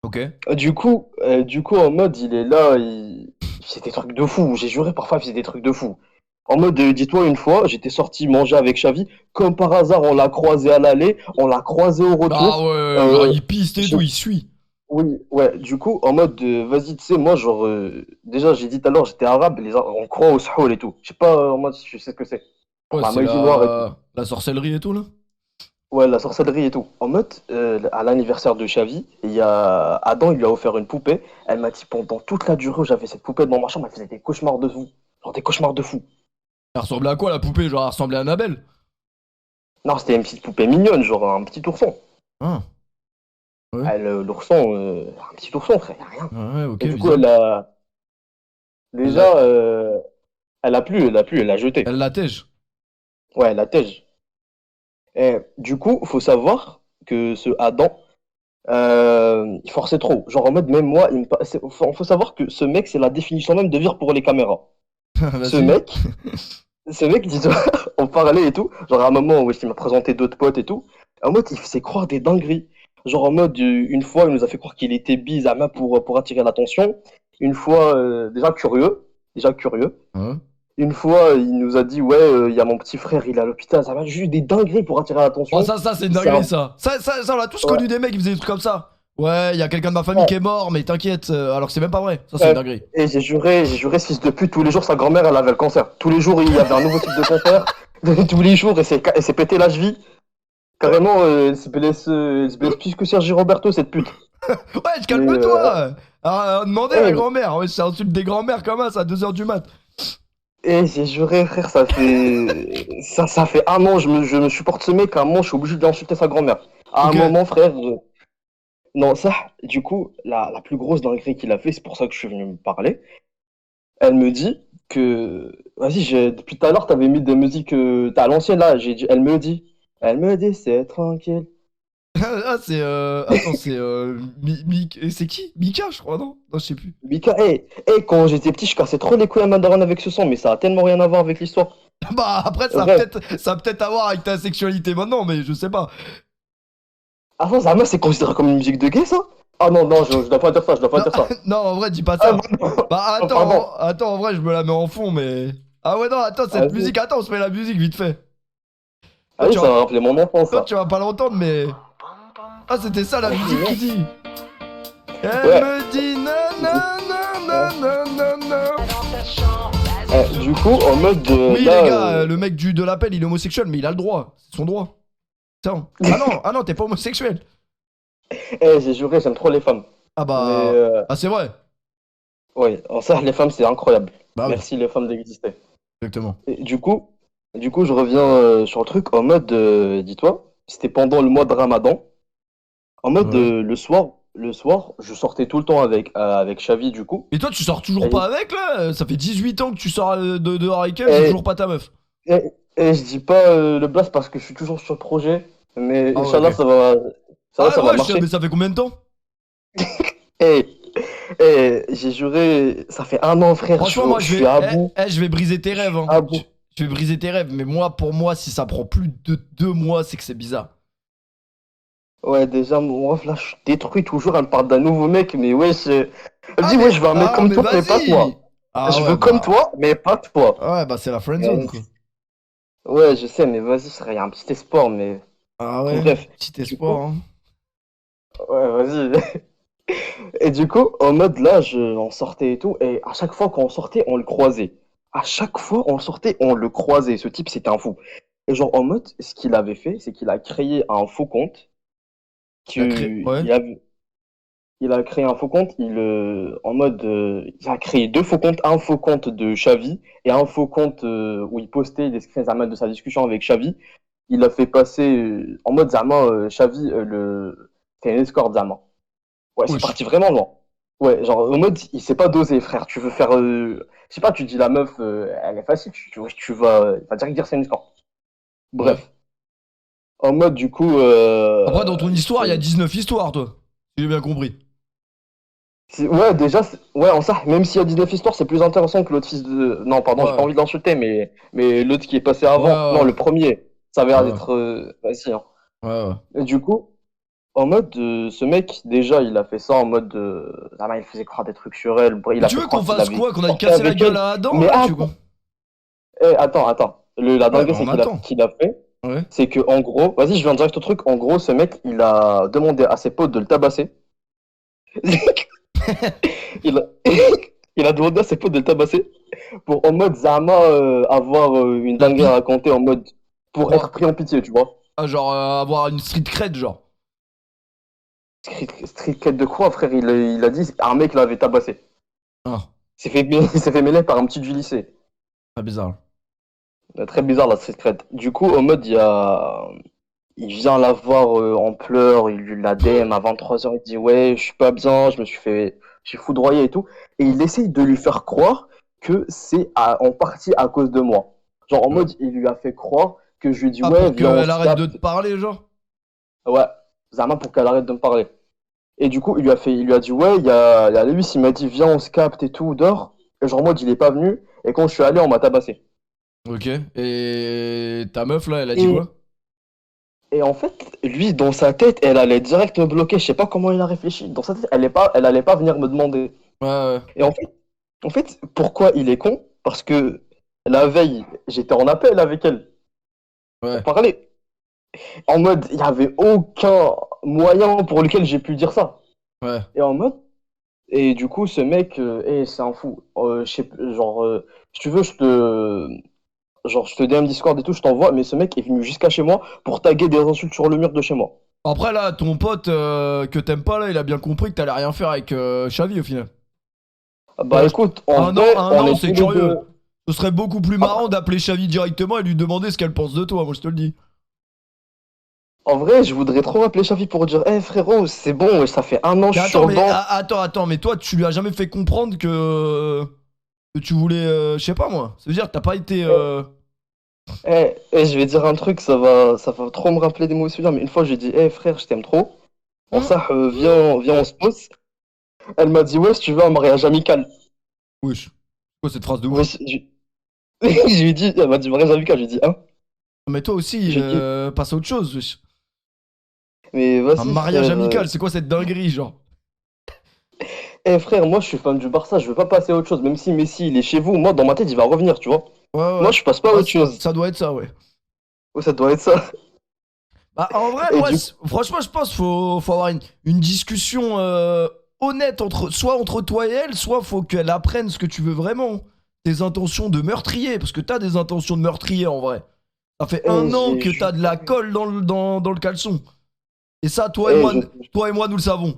Ok. Du coup, en mode, il est là, il fait des trucs de fou. J'ai juré, parfois, il faisait des trucs de fou. En mode, dis-toi, une fois, j'étais sorti manger avec Chavi. Comme par hasard, on l'a croisé à l'aller, on l'a croisé au retour. Ah ouais, genre, il piste et je- tout, il suit. Oui, ouais, du coup, en mode, vas-y, tu sais, moi, genre, déjà, j'ai dit tout à l'heure, j'étais arabe, on croit au sahol et tout. Je sais pas, en mode, je sais ce que c'est. Ouais, La c'est magie noire et tout. la sorcellerie et tout, là. Ouais, la sorcellerie et tout. En mode, à l'anniversaire de Chavi, il y a Adam, il lui a offert une poupée. Elle m'a dit, pendant toute la durée où j'avais cette poupée dans ma chambre, elle faisait des cauchemars de fou. Genre, des cauchemars de fou. Elle ressemblait à quoi, la poupée? Genre, elle ressemblait à Annabelle? Non, c'était une petite poupée mignonne, genre un petit ourson. Ah. Ouais. L'ourson, un petit ourson, frère, y a rien. Ouais, ok, Et du coup, bizarre. déjà, elle a jeté. Elle l'attège. Ouais, elle a tège. Et du coup, faut savoir que ce Adam, il forçait trop. Genre en mode, même moi, faut savoir que ce mec, c'est la définition même de vire pour les caméras. Ce Vas-y. mec, dis-toi, on parlait et tout. Genre à un moment où il m'a présenté d'autres potes et tout. En mode, il faisait croire des dingueries. Genre en mode, une fois, il nous a fait croire qu'il était bise à main pour attirer l'attention. Une fois, déjà curieux. Hein? Une fois, il nous a dit, ouais, il y a mon petit frère, il est à l'hôpital. Ça m'a juste des dingueries pour attirer l'attention. Oh, ça, c'est une dinguerie, ça. Ça, on a tous Ouais. connu des mecs qui faisaient des trucs comme ça. Ouais, il y a quelqu'un de ma famille Ouais. qui est mort, mais t'inquiète, alors que c'est même pas vrai. Ça, c'est une dinguerie. Et j'ai juré, ce fils de pute, tous les jours, sa grand-mère, elle avait le cancer. Tous les jours, il y avait un nouveau type de cancer. Tous les jours, elle s'est pété la cheville. Carrément, elle se blesse plus que Sergi Roberto, cette pute. Ouais, calme-toi. Demandez à la ouais. grand-mère. Ouais, c'est un truc des grand-mères comme ça, à 2h du mat. Et j'ai juré, frère, ça fait un an, je me supporte ce mec, à un moment, je suis obligé d'insulter sa grand-mère. À Ok. un moment, frère, non, ça, du coup, la plus grosse dinguerie qu'il a fait, c'est pour ça que je suis venu me parler. Elle me dit que, vas-y, depuis tout à l'heure, t'avais mis des musiques, t'as à l'ancienne, là, elle me dit, c'est tranquille. Ah, c'est. Attends, c'est. C'est qui? Mika, je crois, non? Non, je sais plus. Mika, quand j'étais petit, je cassais trop les couilles à Mandarin avec ce son, mais ça a tellement rien à voir avec l'histoire. Bah, après, ça a Ouais. peut-être à voir avec ta sexualité maintenant, mais je sais pas. Ah, ça, Zama, c'est considéré comme une musique de gay, ça? Ah non, je dois pas dire ça, Non, en vrai, dis pas Ah, ça. bon. Bah, Oh, pardon. attends, en vrai, je me la mets en fond, mais. Ah ouais, non, attends, cette Vas-y. musique, attends, on se met la musique vite fait. Ah oui, Tu ça vois- m'a rappelé mon enfance, Toi, ça. tu vas pas l'entendre, mais. Ah, c'était ça la musique qui dit. Elle Ouais. me dit nanana. Du coup, en mode. Oui, là, les gars, le mec de l'appel, il est homosexuel, mais il a le droit. C'est son droit. Tiens. Ah non, t'es pas homosexuel. J'ai juré, j'aime trop les femmes. Ah Mais bah. Ah, c'est vrai. ouais, en ça, les femmes, c'est incroyable. Bah oui, Merci les femmes d'exister. exactement. Et du coup, je reviens sur le truc en mode, dis-toi, c'était pendant le mois de Ramadan. En mode, Ouais. le soir, je sortais tout le temps avec Xavi, du coup. Et toi, tu sors toujours Et, pas avec là? Ça fait 18 ans que tu sors dehors avec elle, c'est et, toujours pas ta meuf. et je dis pas le blast parce que je suis toujours sur le projet, mais Ah ouais, Inch'Allah, ok. ça Ah va ouais, marcher. mais ça fait combien de temps? Et, j'ai juré, ça fait 1 an, frère, Franchement, moi, je suis à bout. je vais briser tes Je suis rêves. Hein. à bout. Je vais briser tes rêves, mais moi, pour moi, si ça prend plus de 2 mois, c'est que c'est bizarre. Ouais, déjà, mon ref, là, je suis détruit toujours. Elle me parle d'un nouveau mec, mais wesh. Elle me dit, ouais, je veux un mec comme toi, mais pas toi. Ah Je ouais, veux comme bah. toi, mais pas toi. Ouais, bah, c'est la friendzone, quoi. Ouais, je sais, mais vas-y, il y a un petit espoir, mais. Ah ouais, Bref. petit espoir, hein. Ouais, vas-y. Et du coup, en mode là, on sortait et tout, et à chaque fois qu'on sortait, on le croisait. À chaque fois, on sortait, on le croisait. Ce type, c'était un fou. Et genre, en mode, ce qu'il avait fait, c'est qu'il a créé un faux compte. Ouais. Il a créé un faux compte, en mode, il a créé 2 faux comptes, un faux compte de Xavi et un faux compte où il postait des screens Zama de sa discussion avec Xavi. Il a fait passer en mode Zama, Xavi, c'est une escort Zama. Ouais, c'est Wesh. parti vraiment loin. Ouais, genre en mode, il s'est pas dosé, frère. Tu veux faire, je sais pas, tu dis la meuf, elle est facile, tu vas, il va direct dire c'est une escort. Bref, en mode du coup. Après, dans ton histoire, il y a 19 histoires, toi. Si j'ai bien compris. Ouais, déjà, ouais, en ça, même s'il y a 19 histoires, c'est plus intéressant que l'autre fils de. Non, pardon, j'ai Ouais. pas envie de l'insulter, mais l'autre qui est passé Ouais, avant. ouais. Non, le premier. Ça avait l'air Ouais. d'être. Vas-y, hein. Ouais, ouais. Et du coup, en mode, ce mec, déjà, il a fait ça en mode. Il faisait croire des trucs sur elle. Il Mais a tu fait veux qu'on croire qu'il fasse avait quoi? Qu'on aille sorti casser la avec gueule elle. à Adam, Mais là? Tu veux quoi? attends. La Ouais, dinguerie, bah c'est on attend. qu'il a fait. Ouais. C'est que, en gros, vas-y, je viens direct au truc. En gros, ce mec, il a demandé à ses potes de le tabasser. il, a... il a demandé à ses potes de le tabasser pour en mode Zama avoir une La dinguerie à pi- raconter en mode pour Pour- être pris en pitié, tu vois. Ah, genre, avoir une street cred, genre. Street cred de quoi, frère? Il a dit un mec l'avait tabassé. Ah, Il s'est fait mêler par un petit du lycée. pas bizarre. Très bizarre la street cred. Du coup, en mode, il vient la voir en pleurs, il lui la DM à 23h, il dit ouais, je suis pas bien, je suis foudroyé et tout. Et il essaye de lui faire croire que c'est en partie à cause de moi. Genre en mode, il lui a fait croire que je lui ai dit Ah, ouais, pour viens, on qu'elle se arrête de capte. te parler, genre? Ouais, Zama pour qu'elle arrête de me parler. Et du coup, il lui a dit ouais, il y a Lewis, il m'a dit viens, on se capte et tout, dors. Et genre en mode, il est pas venu. Et quand je suis allé, on m'a tabassé. Ok. Et ta meuf, là, elle a dit Et, quoi? et en fait, lui, dans sa tête, elle allait direct me bloquer. Je sais pas comment il a réfléchi. Dans sa tête, elle allait pas venir me demander. Ouais, ouais. Et en fait, pourquoi il est con? Parce que la veille, j'étais en appel avec elle Ouais. pour parler. En mode, il y avait aucun moyen pour lequel j'ai pu dire ça. Ouais. Et en mode, et du coup, ce mec, c'est un fou. Genre, si tu veux, je te DM Discord et tout, je t'envoie, mais ce mec est venu jusqu'à chez moi pour taguer des insultes sur le mur de chez moi. Après, là, ton pote que t'aimes pas, là, il a bien compris que t'allais rien faire avec Xavi, au final. Bah Ouais, écoute, en un vrai, an, on est c'est tous les curieux. deux- Ce serait beaucoup plus marrant d'appeler Xavi directement et lui demander ce qu'elle pense de toi, moi, je te le dis. En vrai, je voudrais trop appeler Chafi pour dire, frérot, c'est bon, ouais, ça fait 1 an, je Mais suis sur le banc. attends, mais toi, tu lui as jamais fait comprendre que tu voulais, je sais pas moi. Ça veut dire que t'as pas été. Je vais dire un truc, ça va trop me rappeler des mauvais souvenirs, mais une fois, j'ai dit, frère, je t'aime trop. Bon, ça, viens, on se pose. Elle m'a dit, ouais, si tu veux un mariage amical. Wesh. C'est quoi cette phrase de ouf? Ouais, je lui ai dit, elle m'a dit mariage amical, je lui ai dit, hein. Mais toi aussi, J'ai dit, passe à autre chose, wesh. mais vas-y. Un mariage frère, amical, c'est quoi cette dinguerie, genre? frère, moi, je suis fan du Barça, je veux pas passer à autre chose. Même si Messi, il est chez vous, moi, dans ma tête, il va revenir, tu vois. Ouais, ouais. Moi, je passe pas à Ouais, autre chose. ça doit être ça, ouais. Ouais, ça doit être ça. Bah, en vrai, Et moi, du- franchement, je pense qu'il faut avoir une discussion honnête soit entre toi et elle, soit faut qu'elle apprenne ce que tu veux vraiment. Tes intentions de meurtrier, parce que t'as des intentions de meurtrier en vrai. Ça fait un an que t'as de la colle dans le caleçon. Et ça, Eh, toi et moi, nous le savons.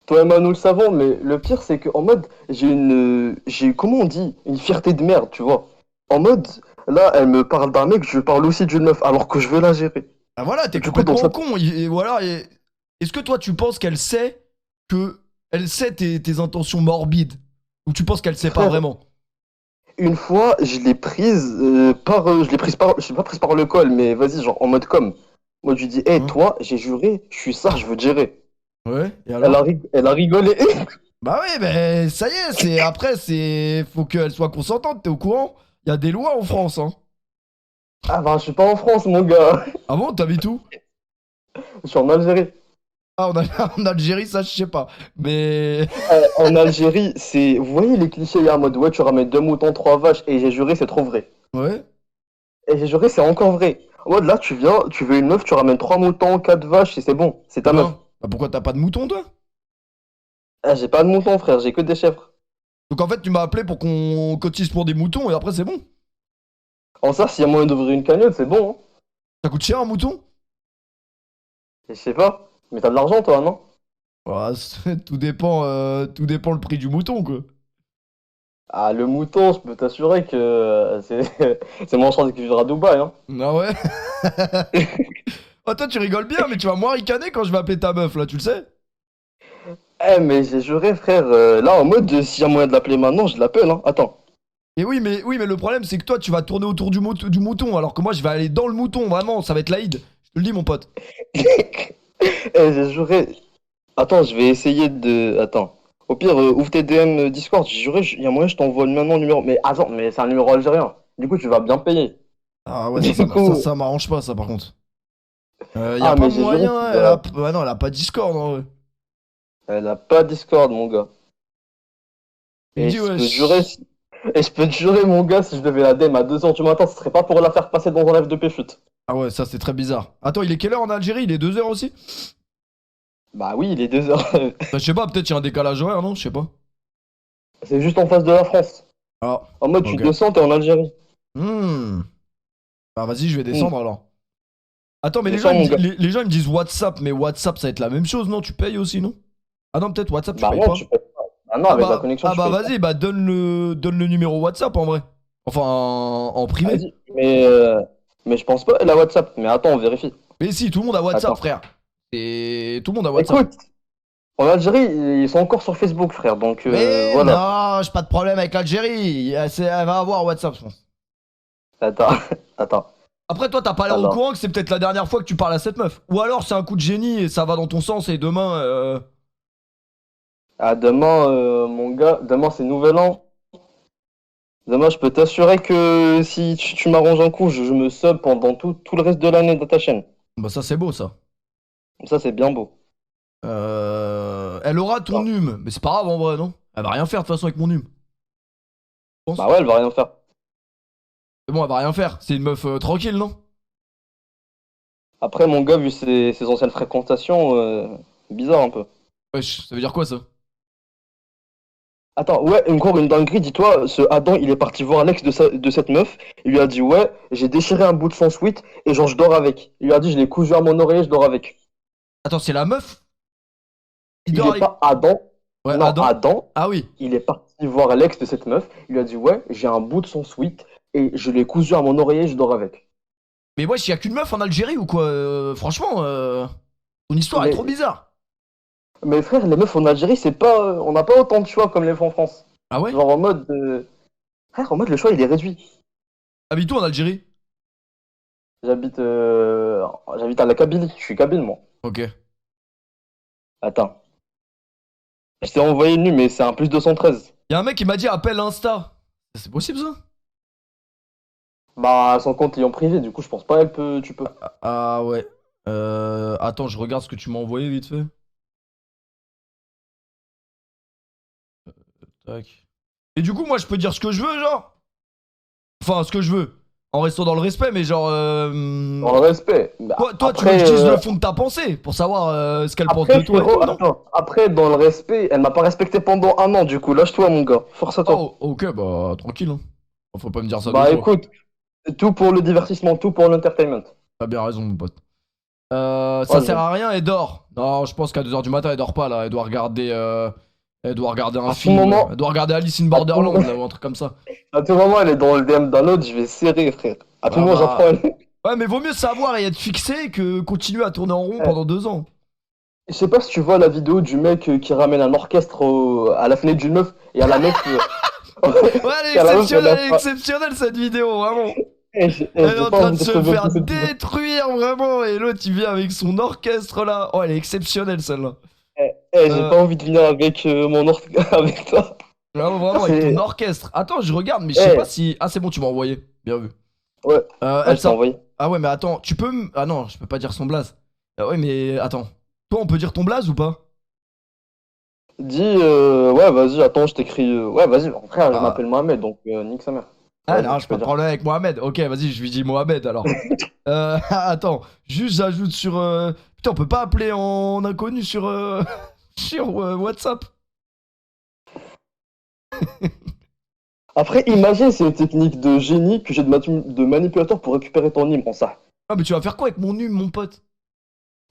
toi et moi, nous le savons, mais le pire, c'est qu'en mode, comment on dit, une fierté de merde, tu vois. En mode, là, elle me parle d'un mec, je parle aussi d'une meuf, alors que je veux la gérer. Ah voilà, t'es Du coup, dans complètement sa- con. Et voilà. Est-ce que toi, tu penses qu'elle sait tes intentions morbides? Ou tu penses qu'elle sait pas Frère, vraiment? une fois, je l'ai prise je l'ai pas prise par le col, mais vas-y, genre, en mode com. Moi, je lui dis, hé, Hein? toi, j'ai juré, je suis ça, je veux te gérer. Ouais, et alors? Elle a rigolé. Bah oui, mais ça y est, faut qu'elle soit consentante, t'es au courant? Il y a des lois en France, hein. Ah, bah, je suis pas en France, mon gars. Ah bon, t'habites où? Je suis en Algérie. Ah, en Algérie, ça, je sais pas. Mais. En Algérie, vous voyez les clichés, il y a en mode, ouais, tu ramènes 2 moutons, 3 vaches, et j'ai juré, c'est trop vrai. Ouais. Et j'ai juré, c'est encore vrai. En mode, là, tu viens, tu veux une meuf, tu ramènes 3 moutons, 4 vaches, et c'est bon, c'est ta meuf. Non. Bah pourquoi t'as pas de mouton, toi? Ah, j'ai pas de moutons, frère, j'ai que des chèvres. Donc en fait, tu m'as appelé pour qu'on cotise pour des moutons et après, c'est bon. En ça, s'il y a moyen d'ouvrir une cagnotte, c'est bon, hein. Ça coûte cher un mouton? Et je sais pas. Mais t'as de l'argent, toi, non? Ouais, tout dépend le prix du mouton, quoi. Ah, le mouton, je peux t'assurer que c'est moins cher que vivre à Dubaï, hein. Ah ouais? Oh, toi, tu rigoles bien, mais tu vas moins ricaner quand je vais appeler ta meuf, là, tu le sais? Eh, mais j'ai juré, frère, là, en mode, s'il y a moyen de l'appeler maintenant, je l'appelle, hein. Attends. Et oui, mais le problème, c'est que toi, tu vas tourner autour du mouton, alors que moi, je vais aller dans le mouton, vraiment, ça va être l'Aïd. Je te le dis, mon pote. Eh, j'ai juré. Attends, je vais essayer de. Attends. Au pire, ouvre tes DM Discord. J'ai juré, il y a moyen, je t'envoie maintenant le numéro. Mais attends, mais c'est un numéro algérien. Du coup, tu vas bien payer. Ah ouais, Du ça coup- m'arrange pas, ça, par contre. Y Ah, a pas mais j'ai juré moyen, que- ah non, elle a pas Discord, en vrai. Elle a pas Discord, mon gars. Il Et dit, je ouais, peux te jurer, et je peux te jurer, mon gars, si je devais la DM à 2h du matin, ce serait pas pour la faire passer dans un live de péchute. Ah ouais, ça, c'est très bizarre. Attends, il est quelle heure en Algérie? Il est 2 heures aussi? Bah oui, il est 2h. Bah, je sais pas, peut-être il y a un décalage horaire, non? Je sais pas. C'est juste en face de la France. Ah. En mode, Ok. tu descends, t'es en Algérie. Bah vas-y, je vais descendre alors. Attends, mais les gens, Descends, ils mon me, les gens ils me disent WhatsApp, mais WhatsApp ça va être la même chose, non? Tu payes aussi, non? Ah non, peut-être WhatsApp tu Bah payes non, pas. tu peux pas. Ah non, avec la connexion, ah tu bah payes pas. vas-y, bah donne le numéro WhatsApp en vrai. Enfin, en privé. Vas-y. Mais je pense pas, elle a WhatsApp. Mais attends, on vérifie. Mais si, tout le monde a WhatsApp, Attends. frère. Et tout le monde a WhatsApp. Écoute, en Algérie, ils sont encore sur Facebook, frère. Donc mais voilà. non, j'ai pas de problème avec l'Algérie. Elle va avoir WhatsApp, je pense. Attends, attends. Après, toi, t'as pas l'air au Alors. courant que c'est peut-être la dernière fois que tu parles à cette meuf. Ou alors c'est un coup de génie et ça va dans ton sens et demain. Ah, demain, mon gars, demain c'est Nouvel An. Demain, je peux t'assurer que si tu m'arranges un coup, je me sub pendant tout le reste de l'année de ta chaîne. Bah ça c'est beau ça. Ça, c'est bien beau. Elle aura ton Non. num, mais c'est pas grave en vrai, non? Elle va rien faire de toute façon avec mon num. Bah ouais, elle va rien faire. C'est bon, elle va rien faire. C'est une meuf tranquille, non? Après, mon gars, vu ses anciennes fréquentations, bizarre un peu. Wesh, ça veut dire quoi ça? Attends, ouais, encore une dinguerie, dis-toi, ce Adam, il est parti voir l'ex de cette meuf, il lui a dit, ouais, j'ai déchiré un bout de son sweat, et genre, je dors avec. Il lui a dit, je l'ai cousu à mon oreiller, je dors avec. Attends, c'est la meuf? Il dort est avec- pas Adam, Ouais, non, Adam. Adam, Ah oui. il est parti voir l'ex de cette meuf, il lui a dit, ouais, j'ai un bout de son sweat, et je l'ai cousu à mon oreiller, je dors avec. Mais wesh, y'a qu'une meuf en Algérie ou quoi? Franchement, ton histoire est Mais- trop bizarre. Mais frère, les meufs en Algérie, c'est pas, on n'a pas autant de choix comme les meufs en France. Ah ouais? Genre en mode, frère, en mode, le choix, il est réduit. Habites où en Algérie? J'habite à la Kabylie, je suis kabyle, moi. Ok. Attends. Je t'ai envoyé nu, mais c'est un plus 213. Y'a un mec qui m'a dit appelle Insta. C'est possible ça? Bah, son compte est en privé, du coup, je pense pas, tu peux. Ah ouais. Attends, je regarde ce que tu m'as envoyé vite fait. Tac. Et du coup, moi, je peux dire ce que je veux, genre? Enfin, ce que je veux. En restant dans le respect, mais genre. Dans le respect. Bah, Toi, tu veux après, que je dise le fond de ta pensée pour savoir ce qu'elle pense après, de toi et frérot, tout, non? attends. Après, dans le respect, elle m'a pas respecté pendant un an, du coup, lâche-toi, mon gars. Force à toi. Oh, ok, bah, tranquille. Hein. Faut pas me dire ça Bah, deux fois. écoute, tout pour le divertissement, tout pour l'entertainment. T'as bien raison, mon pote. Ça Ouais, sert à rien, elle dort. Non, je pense qu'à 2h du matin, elle dort pas là. Elle doit regarder un À tout film. moment- Elle doit regarder Alice in à tout Borderland moment- là, ou un truc comme ça. À tout moment, elle est dans le DM d'un autre, je vais serrer, frère. À tout Ah moment, bah. j'apprends elle. Ouais, mais vaut mieux savoir et être fixé que continuer à tourner en rond Ouais. pendant 2 ans. Je sais pas si tu vois la vidéo du mec qui ramène un orchestre à la fenêtre d'une meuf et à la meuf. Ouais, elle Et est à la meuf, exceptionnelle, elle elle a est pas- exceptionnelle cette vidéo, vraiment. J'ai Elle est en pas train envie de se sauver faire cette vidéo. détruire, vraiment. Et l'autre, il vient avec son orchestre là. Oh, elle est exceptionnelle celle-là. J'ai Euh. pas envie de venir avec mon orchestre avec toi. Ah, vraiment, C'est- avec ton orchestre. Attends, je regarde, mais je sais Eh. pas si. Ah, c'est bon, tu m'as envoyé. Bien vu. Ouais. Elle Je t'ai s'appelle. envoyé. Ah ouais, mais attends, tu peux me. Ah non, je peux pas dire son blaze. Ah ouais, mais attends. Toi, on peut dire ton blaze ou pas? Dis, ouais, vas-y, attends, je t'écris. Ouais, vas-y, frère, je Ah. m'appelle Mohamed, donc nique sa mère. Ah Vas-y, non, tu je peux peux dire. prendre avec Mohamed. Ok, vas-y, je lui dis Mohamed alors. Attends, juste j'ajoute sur. Putain, on peut pas appeler en inconnu sur, sur WhatsApp. Après, imagine, c'est une technique de génie que j'ai de manipulateur pour récupérer ton hymne en ça. Ah, mais tu vas faire quoi avec mon num, mon pote?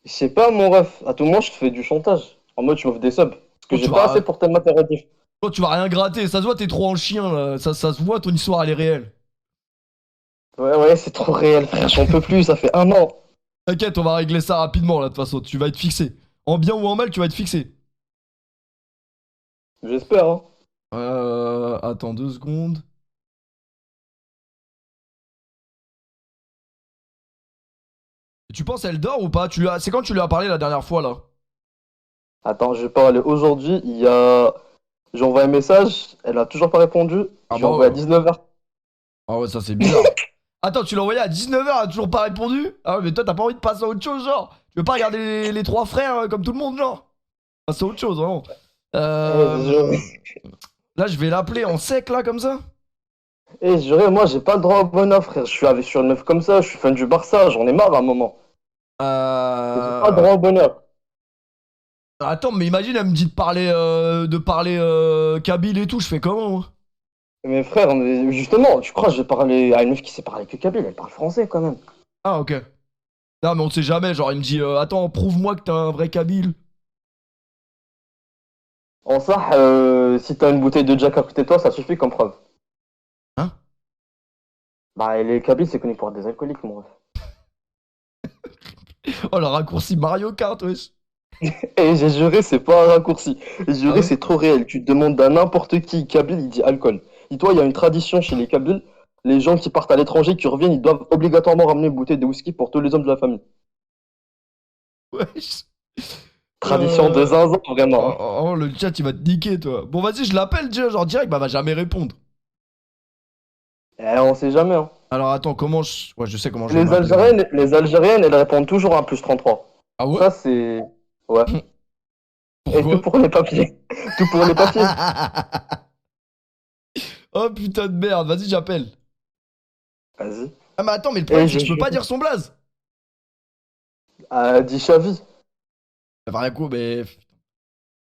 Je sais pas, mon ref. À tout moment, je te fais du chantage. En mode, tu m'offres des subs. Parce que Oh, j'ai tu pas vas- assez pour tel matériel. Oh, tu vas rien gratter, ça se voit, t'es trop en chien là. Ça se voit, ton histoire elle est réelle. Ouais, c'est trop réel, frère. J'en peux plus, ça fait 1 an. T'inquiète, on va régler ça rapidement là, de toute façon. Tu vas être fixé. En bien ou en mal, tu vas être fixé. J'espère, hein. Attends 2 secondes. Tu penses elle dort ou pas? C'est quand tu lui as parlé la dernière fois là? Attends, je vais parler aujourd'hui. J'ai envoyé un message, elle a toujours pas répondu. Ah J'ai bah envoyé ouais. à 19h. Ah ouais, ça c'est bizarre. Attends, tu l'as envoyé à 19h, elle a toujours pas répondu? Ah ouais, mais toi t'as pas envie de passer à autre chose, genre? Tu veux pas regarder les trois frères comme tout le monde, genre? Passer à autre chose, vraiment. Là, je vais l'appeler en sec, là, comme ça. Eh, juré, moi, j'ai pas le droit au bonheur, frère. Je suis avec sur une meuf comme ça, je suis fan du Barça, j'en ai marre à un moment. J'ai pas le droit au bonheur. Attends, mais imagine, elle me dit de parler kabyle et tout, je fais comment, moi? Mais frère, justement, tu crois que je vais parler à une meuf qui sait parler que kabyle, elle parle français quand même. Ah, ok. Non, mais on sait jamais, genre, il me dit, attends, prouve-moi que t'es un vrai kabyle. En ça, si t'as une bouteille de Jack à côté de toi, ça suffit comme preuve. Hein? Bah, les kabyles, c'est connu pour être des alcooliques, mon ref. Oh, le raccourci Mario Kart, wesh. Et j'ai juré, c'est pas un raccourci. J'ai juré, Ah ouais? c'est trop réel. Tu te demandes à n'importe qui, kabyle, il dit alcool. Dis-toi, il y a une tradition chez les kabyles. Les gens qui partent à l'étranger, qui reviennent, ils doivent obligatoirement ramener une bouteille de whisky pour tous les hommes de la famille. Wesh. Tradition de zinzin, Oh, vraiment. oh, le chat, il va te niquer, toi. Bon, vas-y, je l'appelle, déjà, genre, direct, bah, va jamais répondre. On sait jamais, hein. Alors, attends, comment je. Ouais, je sais comment je vais m'appeler. Les Algériennes, elles répondent toujours à un +33. Ah ouais? Ça, c'est. Ouais. Et Pourquoi? tout pour les papiers. Tout pour les papiers. Oh putain de merde, vas-y, j'appelle. Vas-y. Ah, mais attends, mais le problème, Et c'est que je je- peux pas dire son blaze. Dis Xavi. Ça va rien quoi, mais.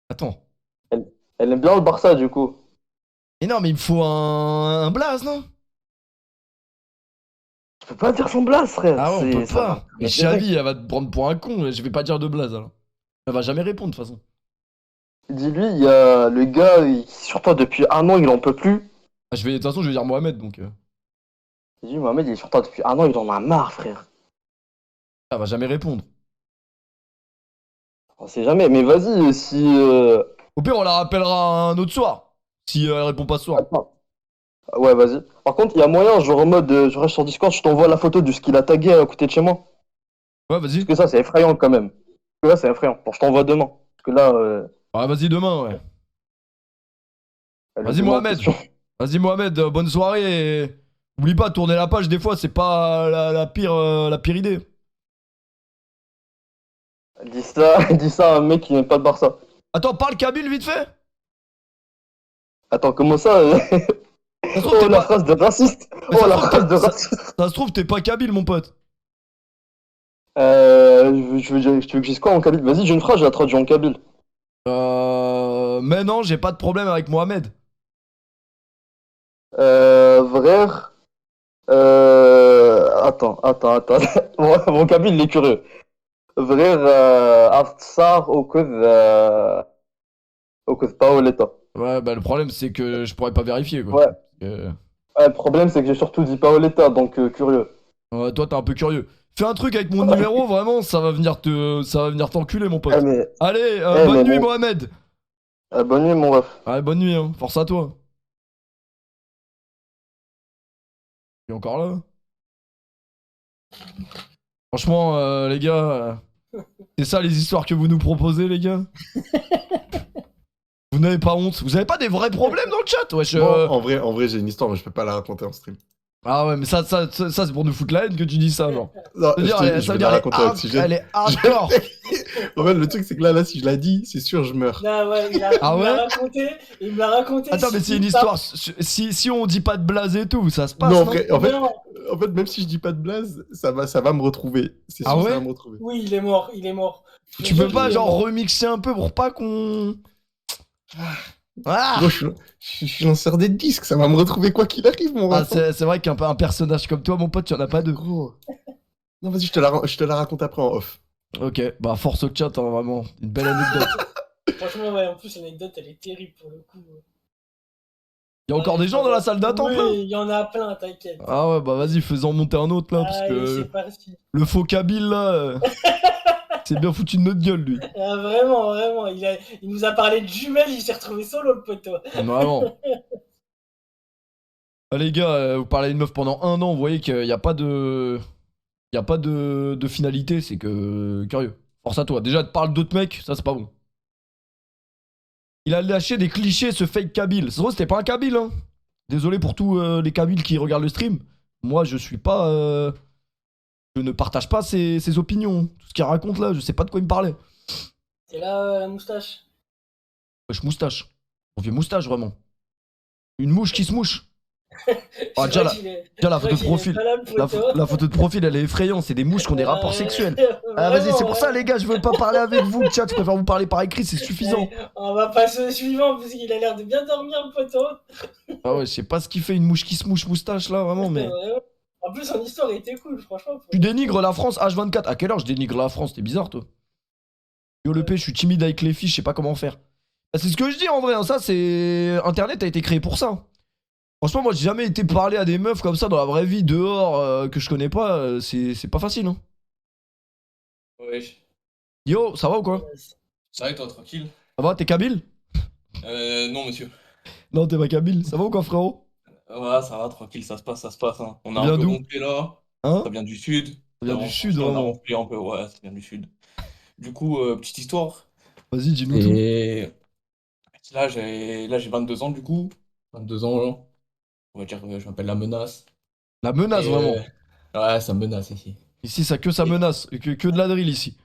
Attends. Elle aime bien le Barça, du coup. Mais non, mais il me faut un blaze, non? Je peux pas dire son blase, frère. Ah ouais, on peut ça pas. va. Mais Xavi, elle va te prendre pour un con, je vais pas dire de blaze alors. Elle va jamais répondre de toute façon. Dis-lui, il y a le gars, sur toi depuis 1 an, il en peut plus. Ah, de toute façon, je vais dire Mohamed donc. Dis-lui, Mohamed, il est sur toi depuis 1 an, il en a marre, frère. Elle va jamais répondre. On sait jamais, mais vas-y, si. Au pire, on la rappellera un autre soir. Si elle répond pas ce soir. Attends. Ouais, vas-y. Par contre, il y a moyen, genre en mode, je reste sur Discord, je t'envoie la photo de ce qu'il a tagué à côté de chez moi. Ouais, vas-y. Parce que ça, c'est effrayant quand même. Parce que là, c'est effrayant. Bon, je t'envoie demain. Parce que là. Ouais, vas-y demain, ouais. le Vas-y, document en Mohamed. question. Vas-y, Mohamed, bonne soirée. Et... Oublie pas, tourner la page, des fois, c'est pas la pire idée. Dis ça à un mec qui n'aime pas le Barça. Attends, parle Kabyle vite fait. Attends, comment ça Ça se trouve, Oh, t'es la pas... phrase de raciste. Mais Oh, ça la se trouve, phrase de ça- raciste. Ça se trouve, t'es pas Kabyle, mon pote. Tu veux que je dise quoi en kabyle? Vas-y, j'ai une phrase, je la traduis en kabyle. Mais non, j'ai pas de problème avec Mohamed. Frère. Attends. Mon kabyle, il est curieux. صغير أتصار وكذ باوليتا. Ouais, bah le problème c'est que je pourrais pas vérifier quoi. Ouais. Euh, Le problème, c'est que j'ai surtout dit Paoletta, donc curieux. ouais, toi t'es un peu curieux. Fais un truc avec mon numéro, vraiment, ça va venir t'enculer mon pote. Eh, mais, Allez, Eh, bonne mais nuit bon. Mohamed. Bonne nuit, mon ref. Allez, bonne nuit, hein. Force à toi. Il est encore là? Franchement, les gars, c'est ça les histoires que vous nous proposez, les gars? Vous n'avez pas honte? Vous avez pas des vrais problèmes dans le chat? Wesh, Moi, en vrai, j'ai une histoire, mais je peux pas la raconter en stream. Ah ouais, mais ça c'est pour nous foutre la haine que tu dis ça, genre. Non, Ça veut dire, je ça veut vais dire la elle, raconter à autre sujet. elle est hardcore. En fait, le truc, c'est que là, si je la dis, c'est sûr, je meurs. Là, ouais, Ah il me l'a ouais raconté. Il me l'a raconté. Attends, mais c'est une histoire. Si on dit pas de blaze et tout, ça se passe. Non, Non, en vrai, en fait, Non, en fait, même si je dis pas de blaze, ça va me retrouver. C'est Ah sûr, ouais ça va me retrouver. oui, il est mort, il est mort. Tu peux pas, genre, remixer un peu pour pas qu'on. Ah, Gros, je suis lanceur des disques, ça va me retrouver quoi qu'il arrive, mon ah ref. c'est vrai qu'un un personnage comme toi, mon pote, y'en a pas deux. Gros. Non, vas-y, je te la raconte après en off. Ok, bah force au chat, hein, vraiment. Une belle anecdote. Franchement, ouais, en plus, l'anecdote, elle est terrible pour le coup. Y'a encore des gens dans la salle d'attente là? Oui, il y en a plein, t'inquiète. Ah ouais, bah vas-y, faisons monter un autre là, parce Allez, que c'est parti. le faux Kabyle là, c'est bien foutu de notre gueule lui. Ah, vraiment, il nous a parlé de jumelles, il s'est retrouvé solo, le poteau. Vraiment. Ah, les gars, vous parlez d'une meuf pendant 1 an, vous voyez qu'il n'y a pas de. Il a pas de finalité, c'est que. Curieux. Force à toi. Déjà, te parle d'autres mecs, ça c'est pas bon. Il a lâché des clichés, ce fake Kabyle. C'est vrai, c'était pas un Kabyle, hein. Désolé pour tous les Kabyles qui regardent le stream. Moi, je suis pas. Je ne partage pas ses opinions. Tout ce qu'il raconte là, je sais pas de quoi il me parlait. C'est là, la moustache. Wesh, moustache. On fait moustache vraiment. Une mouche qui se mouche. Ah, déjà, la photo de profil. La photo de profil, elle est effrayante. C'est des mouches qui ont des rapports sexuels. Ah, vas-y, c'est pour ça, les gars, je veux pas parler avec vous, le chat. Je préfère vous parler par écrit, c'est suffisant. On va passer au suivant, parce qu'il a l'air de bien dormir, le poteau. Ah ouais, je sais pas ce qu'il fait, une mouche qui se mouche moustache là, vraiment, mais. En plus, son histoire était cool, franchement. Tu dénigres la France H24. À quelle heure je dénigre la France? T'es bizarre, toi. Yo, le P, je suis timide avec les filles, je sais pas comment faire. Bah, c'est ce que je dis en vrai, hein, ça, c'est. Internet a été créé pour ça. Franchement, moi, j'ai jamais été parler à des meufs comme ça dans la vraie vie, dehors, que je connais pas. C'est pas facile, hein. Wesh. Yo, ça va ou quoi? Ça va et toi, tranquille? Ça va, t'es Kabyle? Non, monsieur. Non, t'es pas Kabyle. Ça va ou quoi, frérot? Ouais, ça va, tranquille, ça se passe, hein. On a Ça vient un peu d'où? gonflé là. Hein? Ça vient du sud. Ça vient du sud, On a vraiment. gonflé un peu, ouais, ça vient du sud. Du coup, petite histoire. Vas-y, dis-nous tout. Et là, j'ai 22 ans, du coup. 22 ans, là. On va dire que je m'appelle La Menace. La menace, Et, vraiment. Ouais, ça menace ici. Ici, ça menace. Que de la drill ici.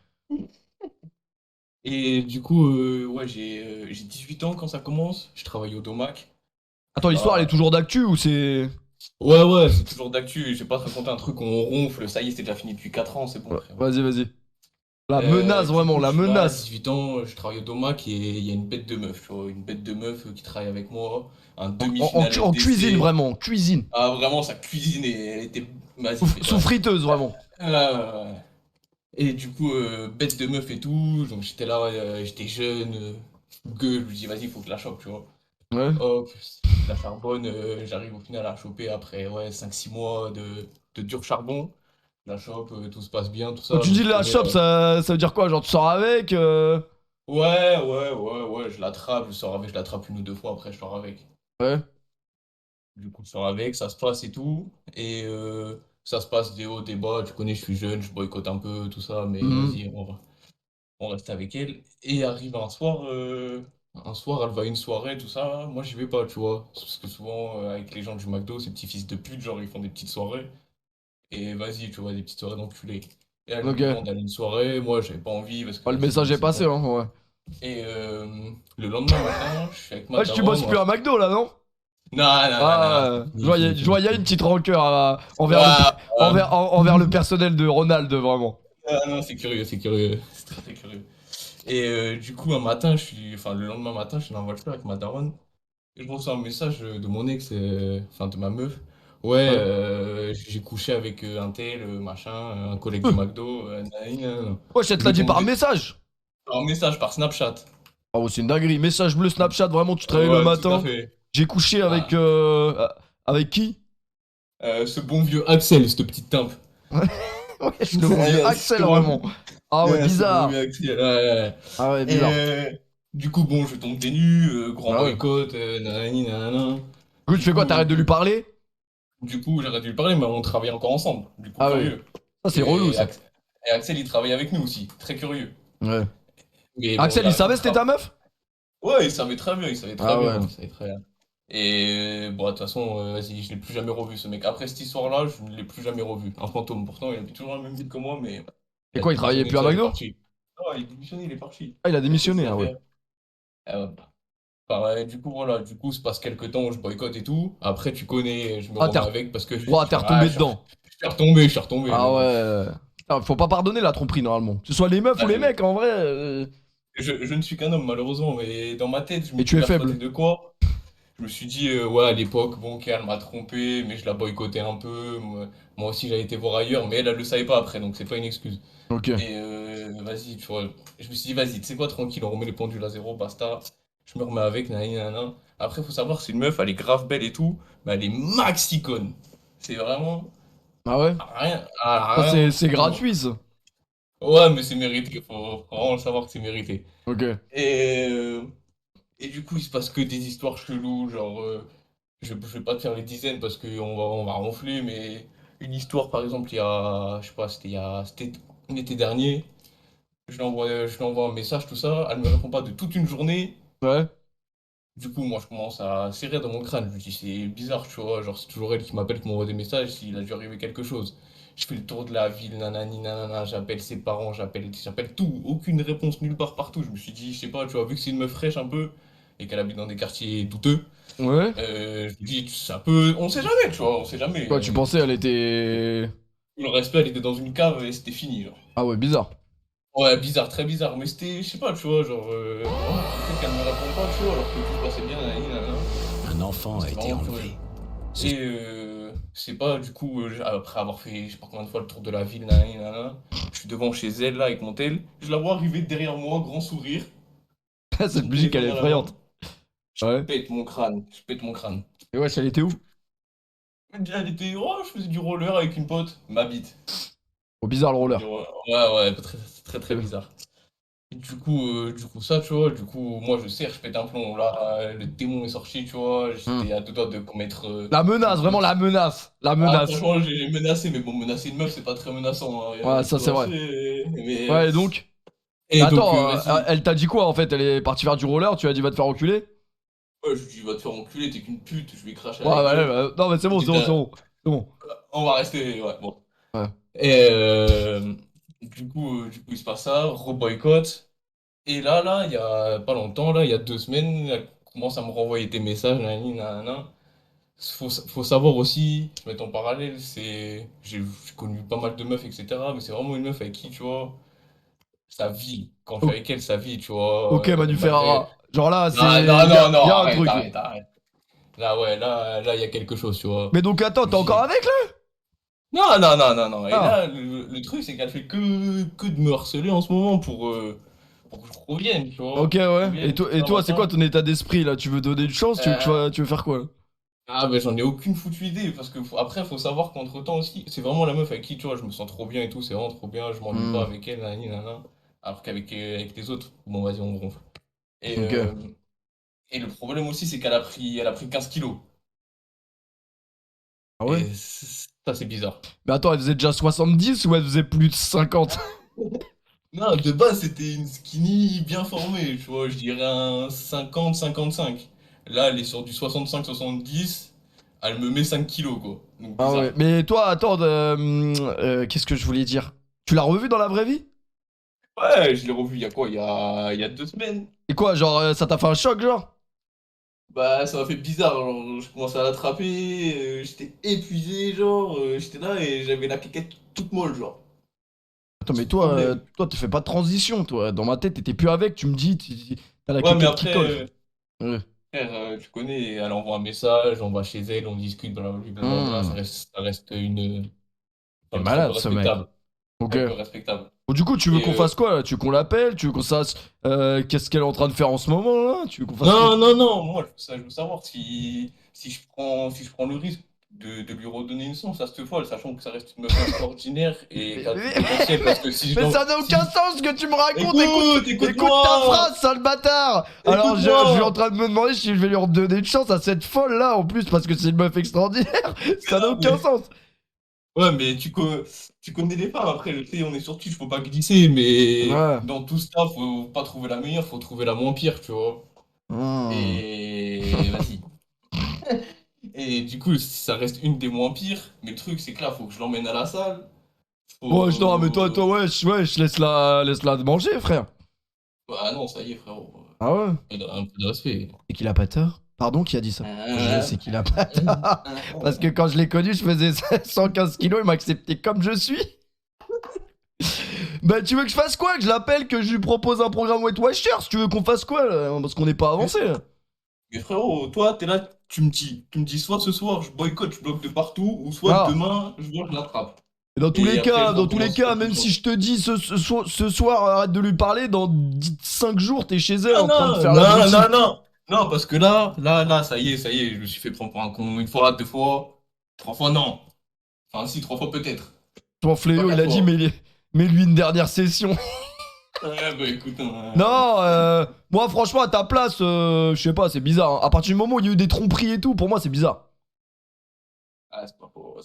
Et du coup, ouais, j'ai 18 ans quand ça commence. Je travaille au Domac. Attends, l'histoire, elle est toujours d'actu ou c'est. Ouais, c'est toujours d'actu. Je vais pas te raconter un truc, on ronfle. Ça y est, c'était déjà fini depuis 4 ans, c'est bon. Ouais, frère. vas-y. La Euh, menace, du vraiment, coup, la je suis là, menace. 18 ans, je travaille au Domac et il y a une bête de meuf, tu vois, une bête de meuf qui travaille avec moi, un demi-finale En LDC. cuisine, vraiment, cuisine. Ah, vraiment, sa cuisine, elle était... Vas-y, Sous friteuse, vraiment. ouais. Et du coup, bête de meuf et tout, donc j'étais là, j'étais jeune, gueule, je me dis, vas-y, faut que je la chope, tu vois. Ouais. Hop, la charbonne, j'arrive au final à la choper après, ouais, 5-6 mois de dur charbon. La chope, tout se passe bien, tout ça. Quand tu dis donc, la shop, ça veut dire quoi? Genre, tu sors avec Ouais, je l'attrape, je sors avec, je l'attrape 1 ou 2 fois, après je sors avec. Ouais. Du coup, je sors avec, ça se passe et tout, et ça se passe des hauts, des bas, tu connais, je suis jeune, je boycotte un peu, tout ça, mais Mhm. vas-y, on reste avec elle. Et arrive un soir, elle va à une soirée, tout ça, moi j'y vais pas, tu vois, parce que souvent, avec les gens du McDo, ces petits fils de pute, genre, ils font des petites soirées, et vas-y, tu vois, des petites soirées d'enculés. Et elle me Ok. demande d'aller à une soirée, moi j'avais pas envie, parce que... Oh, le vas-y, message est c'est passé, pas- hein, ouais. Et le lendemain matin, je suis avec ma Ouais, tu daronne, bosses plus à McDo là, non? Non, Ah, non. je vois, y a une petite rancœur envers, Ah, envers le personnel de Ronald, vraiment. non, c'est curieux. C'est très curieux. Et du coup, le lendemain matin, je suis dans la voiture avec ma daronne. Et je reçois un message de mon ex, enfin de ma meuf. Ouais, Ouais. j'ai couché avec un tel, machin, un collègue du McDo, nanani, nanana. Wesh, elle te Je l'a lui dit par demandais message. par message, par Snapchat. Ah ouais, c'est une dinguerie. Message bleu Snapchat, vraiment, tu te réveilles le Ouais, tout à matin. fait. J'ai couché avec. Ah. Avec qui? Ce bon vieux Axel, cette petite timpe. Wesh, le bon vieux Ouais, Axel, ce bon- vraiment. Ah ouais, Ouais, ce bon bizarre. vieux Axel, ouais. Ah ouais, Et bizarre. du coup, bon, je tombe des nues, grand Ah ouais. boycott, nanani, nanana. Du coup, tu fais quoi? T'arrêtes de lui parler? Du coup, j'arrête de lui parler, mais on travaille encore ensemble. Du coup, Ah ouais. curieux. Ça, c'est relou, ça. Et Axel, il travaille avec nous aussi. Très curieux. Ouais. Mais bon, Axel, il savait c'était ta meuf? Ouais, il savait très bien, il savait très Ah bien, ouais. il savait très bien. Et bon, de toute façon, vas-y, je l'ai plus jamais revu, ce mec. Après cette histoire-là, je ne l'ai plus jamais revu. Un fantôme, pourtant, il habite toujours dans la même ville que moi, mais Et il a quoi, il travaillait démissionné, plus à tout ça, il est McDo? parti. Non, il a démissionné, il est parti. Ah, il a Il a fait ses démissionné, ah ouais. affaires. Ah ouais. Pareil, du coup, voilà, du coup, se passe quelques temps, je boycotte et tout. Après, tu connais, je me Ah, remets avec parce que Ouah, t'es retombé dedans. je suis retombé, Ah mais bon. ouais. Putain, faut pas pardonner la tromperie, normalement. Que ce soit les meufs ou Ah, les mecs, en vrai. je ne suis qu'un homme, malheureusement, mais dans ma tête, je me Et dis tu es persuadé faible. de quoi? Je me suis dit, ouais, à l'époque, bon, ok, elle m'a trompé, mais je la boycottais un peu. Moi aussi, j'avais été voir ailleurs, mais elle le savait pas après, donc c'est pas une excuse. Ok. Et vas-y, tu vois. Je me suis dit, vas-y, tu sais quoi, tranquille, on remet les pendules à zéro, basta. Je me remets avec, nanani, nanana. Après, faut savoir, c'est une meuf, elle est grave belle et tout, mais elle est max icône. C'est vraiment Ah ouais? rien, Ça, rien en c'est dessous. gratuit, ça. Ouais, mais c'est mérité, faut vraiment le savoir que c'est mérité. Ok. Et, euh, et du coup, il se passe que des histoires cheloues, genre, je vais pas te faire les dizaines parce on va ronfler, mais une histoire, par exemple, il y a, je sais pas, c'était l'été dernier, je lui envoie un message, tout ça, elle me répond pas de toute une journée. Ouais. Du coup, moi, je commence à serrer dans mon crâne. Je me dis, c'est bizarre, tu vois, genre, c'est toujours elle qui m'appelle, qui m'envoie des messages, s'il a dû arriver quelque chose. Je fais le tour de la ville, nanani, nanana, j'appelle ses parents, j'appelle tout, aucune réponse nulle part partout. Je me suis dit, je sais pas, tu vois, vu que c'est une meuf fraîche un peu, et qu'elle habite dans des quartiers douteux, Ouais. je me dis, ça peut, on sait jamais, tu vois, on sait jamais. Quoi, tu pensais elle était. Le respect, elle était dans une cave et c'était fini, genre. Ah ouais, bizarre. Ouais, bizarre, très bizarre, mais c'était, je sais pas, tu vois, genre, vraiment, le fait qu'elle me répond pas, tu vois, alors que tout se passait bien, nanani, nanana. Un enfant a C'était été vraiment enlevé. curieux. Et c'est pas, du coup, après avoir fait, je sais pas combien de fois le tour de la ville, nanani, nanana, je suis devant chez elle, là, avec mon tel, je la vois arriver derrière moi, grand sourire, Cette son musique, elle est téléphone à la main, effrayante. Ouais. pète mon crâne, je pète mon crâne. Et wesh, elle était où? Elle était, oh, je faisais du roller avec une pote, ma bite. Oh, bizarre le roller. Ouais, ouais, très, très, très bizarre. Et du coup, ça, tu vois, du coup, moi, je serre, je pète un plomb. Là, le démon est sorti, tu vois, j'étais à deux doigts de commettre... La menace, vraiment la menace. La Ah, menace. franchement, j'ai menacé, mais bon, menacer une meuf, c'est pas très menaçant. Hein, Ouais, ça, tu c'est vois, vrai. mais... Ouais, et donc? Et donc, Attends, vas-y. elle t'a dit quoi en fait? Elle est partie faire du roller, tu lui as dit va te faire enculer? Ouais, je lui dis, va te faire enculer, t'es qu'une pute, je lui crache à Ouais, la ouais, gueule. ouais. Non, mais c'est bon, c'est bon, c'est bon. C'est bon. On va rester, ouais, bon. Ouais. Et du coup, il se passe ça, re-boycott. Et là, il y a pas longtemps, là, il y a 2 semaines, elle commence à me renvoyer des messages, nanani, nanana. Faut savoir aussi, je mets en parallèle, j'ai connu pas mal de meufs, etc. Mais c'est vraiment une meuf avec qui, tu vois, ça vit. Quand je suis O- avec elle, ça vit, tu vois. Ok, Manu Malgré... Ferrara. Genre là, Non, c'est. non, non, non, Y a un arrête, truc. arrête, arrête. Là, ouais, là, il y a quelque chose, tu vois. Mais donc attends, t'es encore avec là? Non, non, non, non, non. Et Ah. là, le truc, c'est qu'elle fait que de me harceler en ce moment pour que je revienne, tu vois. Ok, Je ouais. revienne, Et toi, c'est quoi machin. ton état d'esprit là? Tu veux donner une chance? Tu veux faire quoi là? Ah, ben j'en ai aucune foutue idée, parce que après, faut savoir qu'entre-temps aussi, c'est vraiment la meuf avec qui, tu vois, je me sens trop bien et tout, c'est vraiment trop bien, je m'ennuie pas avec elle, nanani, nanana. Alors qu'avec avec les autres, bon, vas-y, on ronfle. Et, Ok. et le problème aussi, c'est elle a pris 15 kilos. Ah ouais? Et ça, c'est bizarre. Mais attends, elle faisait déjà 70 ou elle faisait plus de 50? Non, de base, c'était une skinny bien formée, tu vois, je dirais un 50-55. Là, elle est sur du 65-70, elle me met 5 kilos, quoi. Donc, Ah bizarre. ouais. Mais toi, attends, qu'est-ce que je voulais dire? Tu l'as revu dans la vraie vie? Ouais, je l'ai revu il y a quoi? Il y a 2 semaines. Et quoi, genre, ça t'a fait un choc, genre? Bah, ça m'a fait bizarre, genre, je commençais à l'attraper, j'étais épuisé, genre, j'étais là et j'avais la cliquette toute molle, genre. Attends, mais C'est le problème. toi, tu fais pas de transition, toi. Dans ma tête, t'étais plus avec, tu me dis, t'as la Ouais, mais quéquette qui après, colle. Ouais. frère, tu connais, elle envoie un message, on va chez elle, on discute, blablabla, ça reste une. C'est Enfin, c'est un peu malade ce mec. respectable. Ok. Un peu respectable. Bon, du coup, tu veux Et qu'on fasse quoi là? Tu veux qu'on l'appelle? Tu veux qu'on sache qu'est-ce qu'elle est en train de faire en ce moment là? Tu veux qu'on fasse quoi? non, moi je veux savoir si je prends le risque de lui redonner une chance à cette folle, sachant que ça reste une meuf extraordinaire et qui a tout Mais- le potentiel, parce que si je Mais l'en- ça n'a si- aucun sens ce que tu me racontes! Écoute, Écoute écoute-moi. ta phrase, sale bâtard! Alors, Écoute-moi. je suis en train de me demander si je vais lui redonner une chance à cette folle là en plus parce que c'est une meuf extraordinaire! Ça n'a aucun mais- sens! Ouais, mais tu connais les femmes, après, tu sais, on est sur Twitch, faut pas glisser, mais Ouais. dans tout ça, faut pas trouver la meilleure, faut trouver la moins pire, tu vois. Et vas-y. Et du coup, ça reste une des moins pires, mais le truc, c'est que là, faut que je l'emmène à la salle. Ouais, non, mais toi, wesh, laisse-la manger, frère! Ah non, ça y est, frérot. Ah ouais? Un peu de respect. Et qu'il a pas tort? Pardon, qui a dit ça? Je sais qu'il a pas tort. Parce que quand je l'ai connu, je faisais 115 kilos, il m'a accepté comme je suis. Bah, tu veux que je fasse quoi? Que je l'appelle, que je lui propose un programme Weight Watchers? Tu veux qu'on fasse quoi là? Parce qu'on n'est pas avancé là. Mais frérot, toi, t'es là, tu me dis soit ce soir, je boycotte, je bloque de partout, ou soit Ah. demain, je l'attrape. Et dans tous Et les après, cas, je dans tous les recommence cas, la même discussion. si je te dis ce soir, arrête de lui parler, dans 5 jours, t'es chez elle Ah en train de non, faire la boutique. non, parce que là, ça y est, je me suis fait prendre pour un con une fois, 2 fois, 3 fois, non. Enfin, si, 3 fois peut-être. Ton fléau, Pas il a quatre dit, fois. mais lui une dernière session. Ouais, bah écoute, Non, moi franchement à ta place, je sais pas, c'est bizarre. Hein. À partir du moment où il y a eu des tromperies et tout, pour moi c'est bizarre. Ah, c'est pas faux.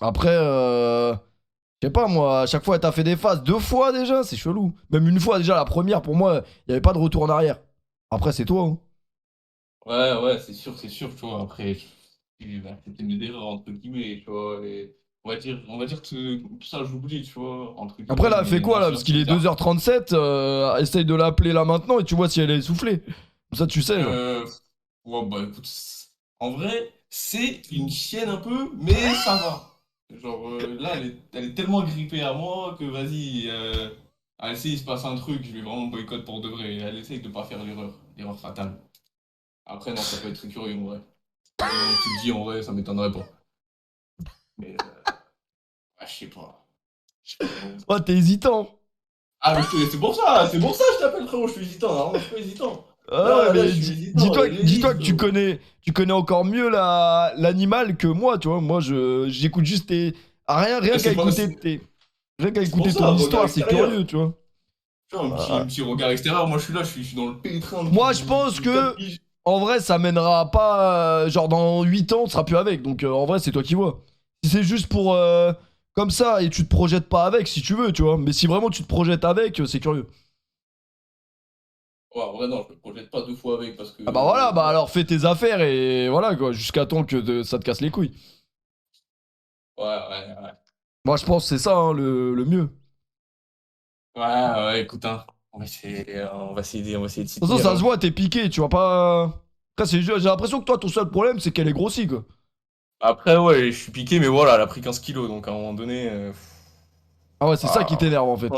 Après, je sais pas moi, à chaque fois elle t'a fait des phases 2 fois déjà, c'est chelou. Même une fois déjà, la première pour moi, il y avait pas de retour en arrière. Après c'est toi. Hein. Ouais, c'est sûr, tu vois. Après, j'ai accepté mes erreurs, entre guillemets, tu vois. Et on va dire que tout ça, j'oublie, tu vois. Entre guillemets, Après là, elle fait mais quoi là? moi, Parce qu'il est bizarre. 2h37, essaye de l'appeler là maintenant et tu vois si elle est essoufflée. Comme ça tu sais. Genre. Ouais, bah écoute, en vrai, c'est une chienne un peu, mais ça va. Genre, là, elle est tellement grippée à moi que vas-y, elle essaie, il se passe un truc, je vais vraiment boycott pour de vrai. Elle essaye de pas faire l'erreur fatale. Après, non, ça peut être très curieux en vrai. Tu te dis en vrai, ça m'étonnerait pas. Mais, je sais pas. Oh, t'es hésitant. Ah, mais c'est pour ça, que je t'appelle frérot, je suis hésitant, non, je suis pas hésitant. Ah, Là, mais je suis hésitant, dis-toi que j'hésite, tu connais encore mieux l'animal que moi, tu vois. Moi, j'écoute juste rien qu'à c'est pas- écouter rien qu'à c'est écouter pour ton ça, histoire, regard c'est extérieur. curieux, tu vois. Tu vois, un petit regard extérieur, moi je suis là, je suis dans le pétrin. Moi, je pense que en vrai, ça mènera pas genre dans 8 ans, on sera plus avec. Donc en vrai, c'est toi qui vois. Si c'est juste pour comme ça et tu te projettes pas avec si tu veux, tu vois. Mais si vraiment tu te projettes avec, c'est curieux. Ouais, en vrai, non, je me projette pas 2 fois avec parce que. Ah bah voilà, bah alors fais tes affaires et voilà quoi, jusqu'à temps que ça te casse les couilles. Ouais. Moi, je pense que c'est ça hein, le mieux. Ouais, écoute, hein. On va essayer de s'y De toute façon, tenir, ça hein. se voit, t'es piqué, tu vois pas. Après, j'ai l'impression que toi, ton seul problème, c'est qu'elle est grossie, quoi. Après, ouais, je suis piqué, mais voilà, elle a pris 15 kilos, donc à un moment donné. Ah ouais, c'est ça qui t'énerve en fait.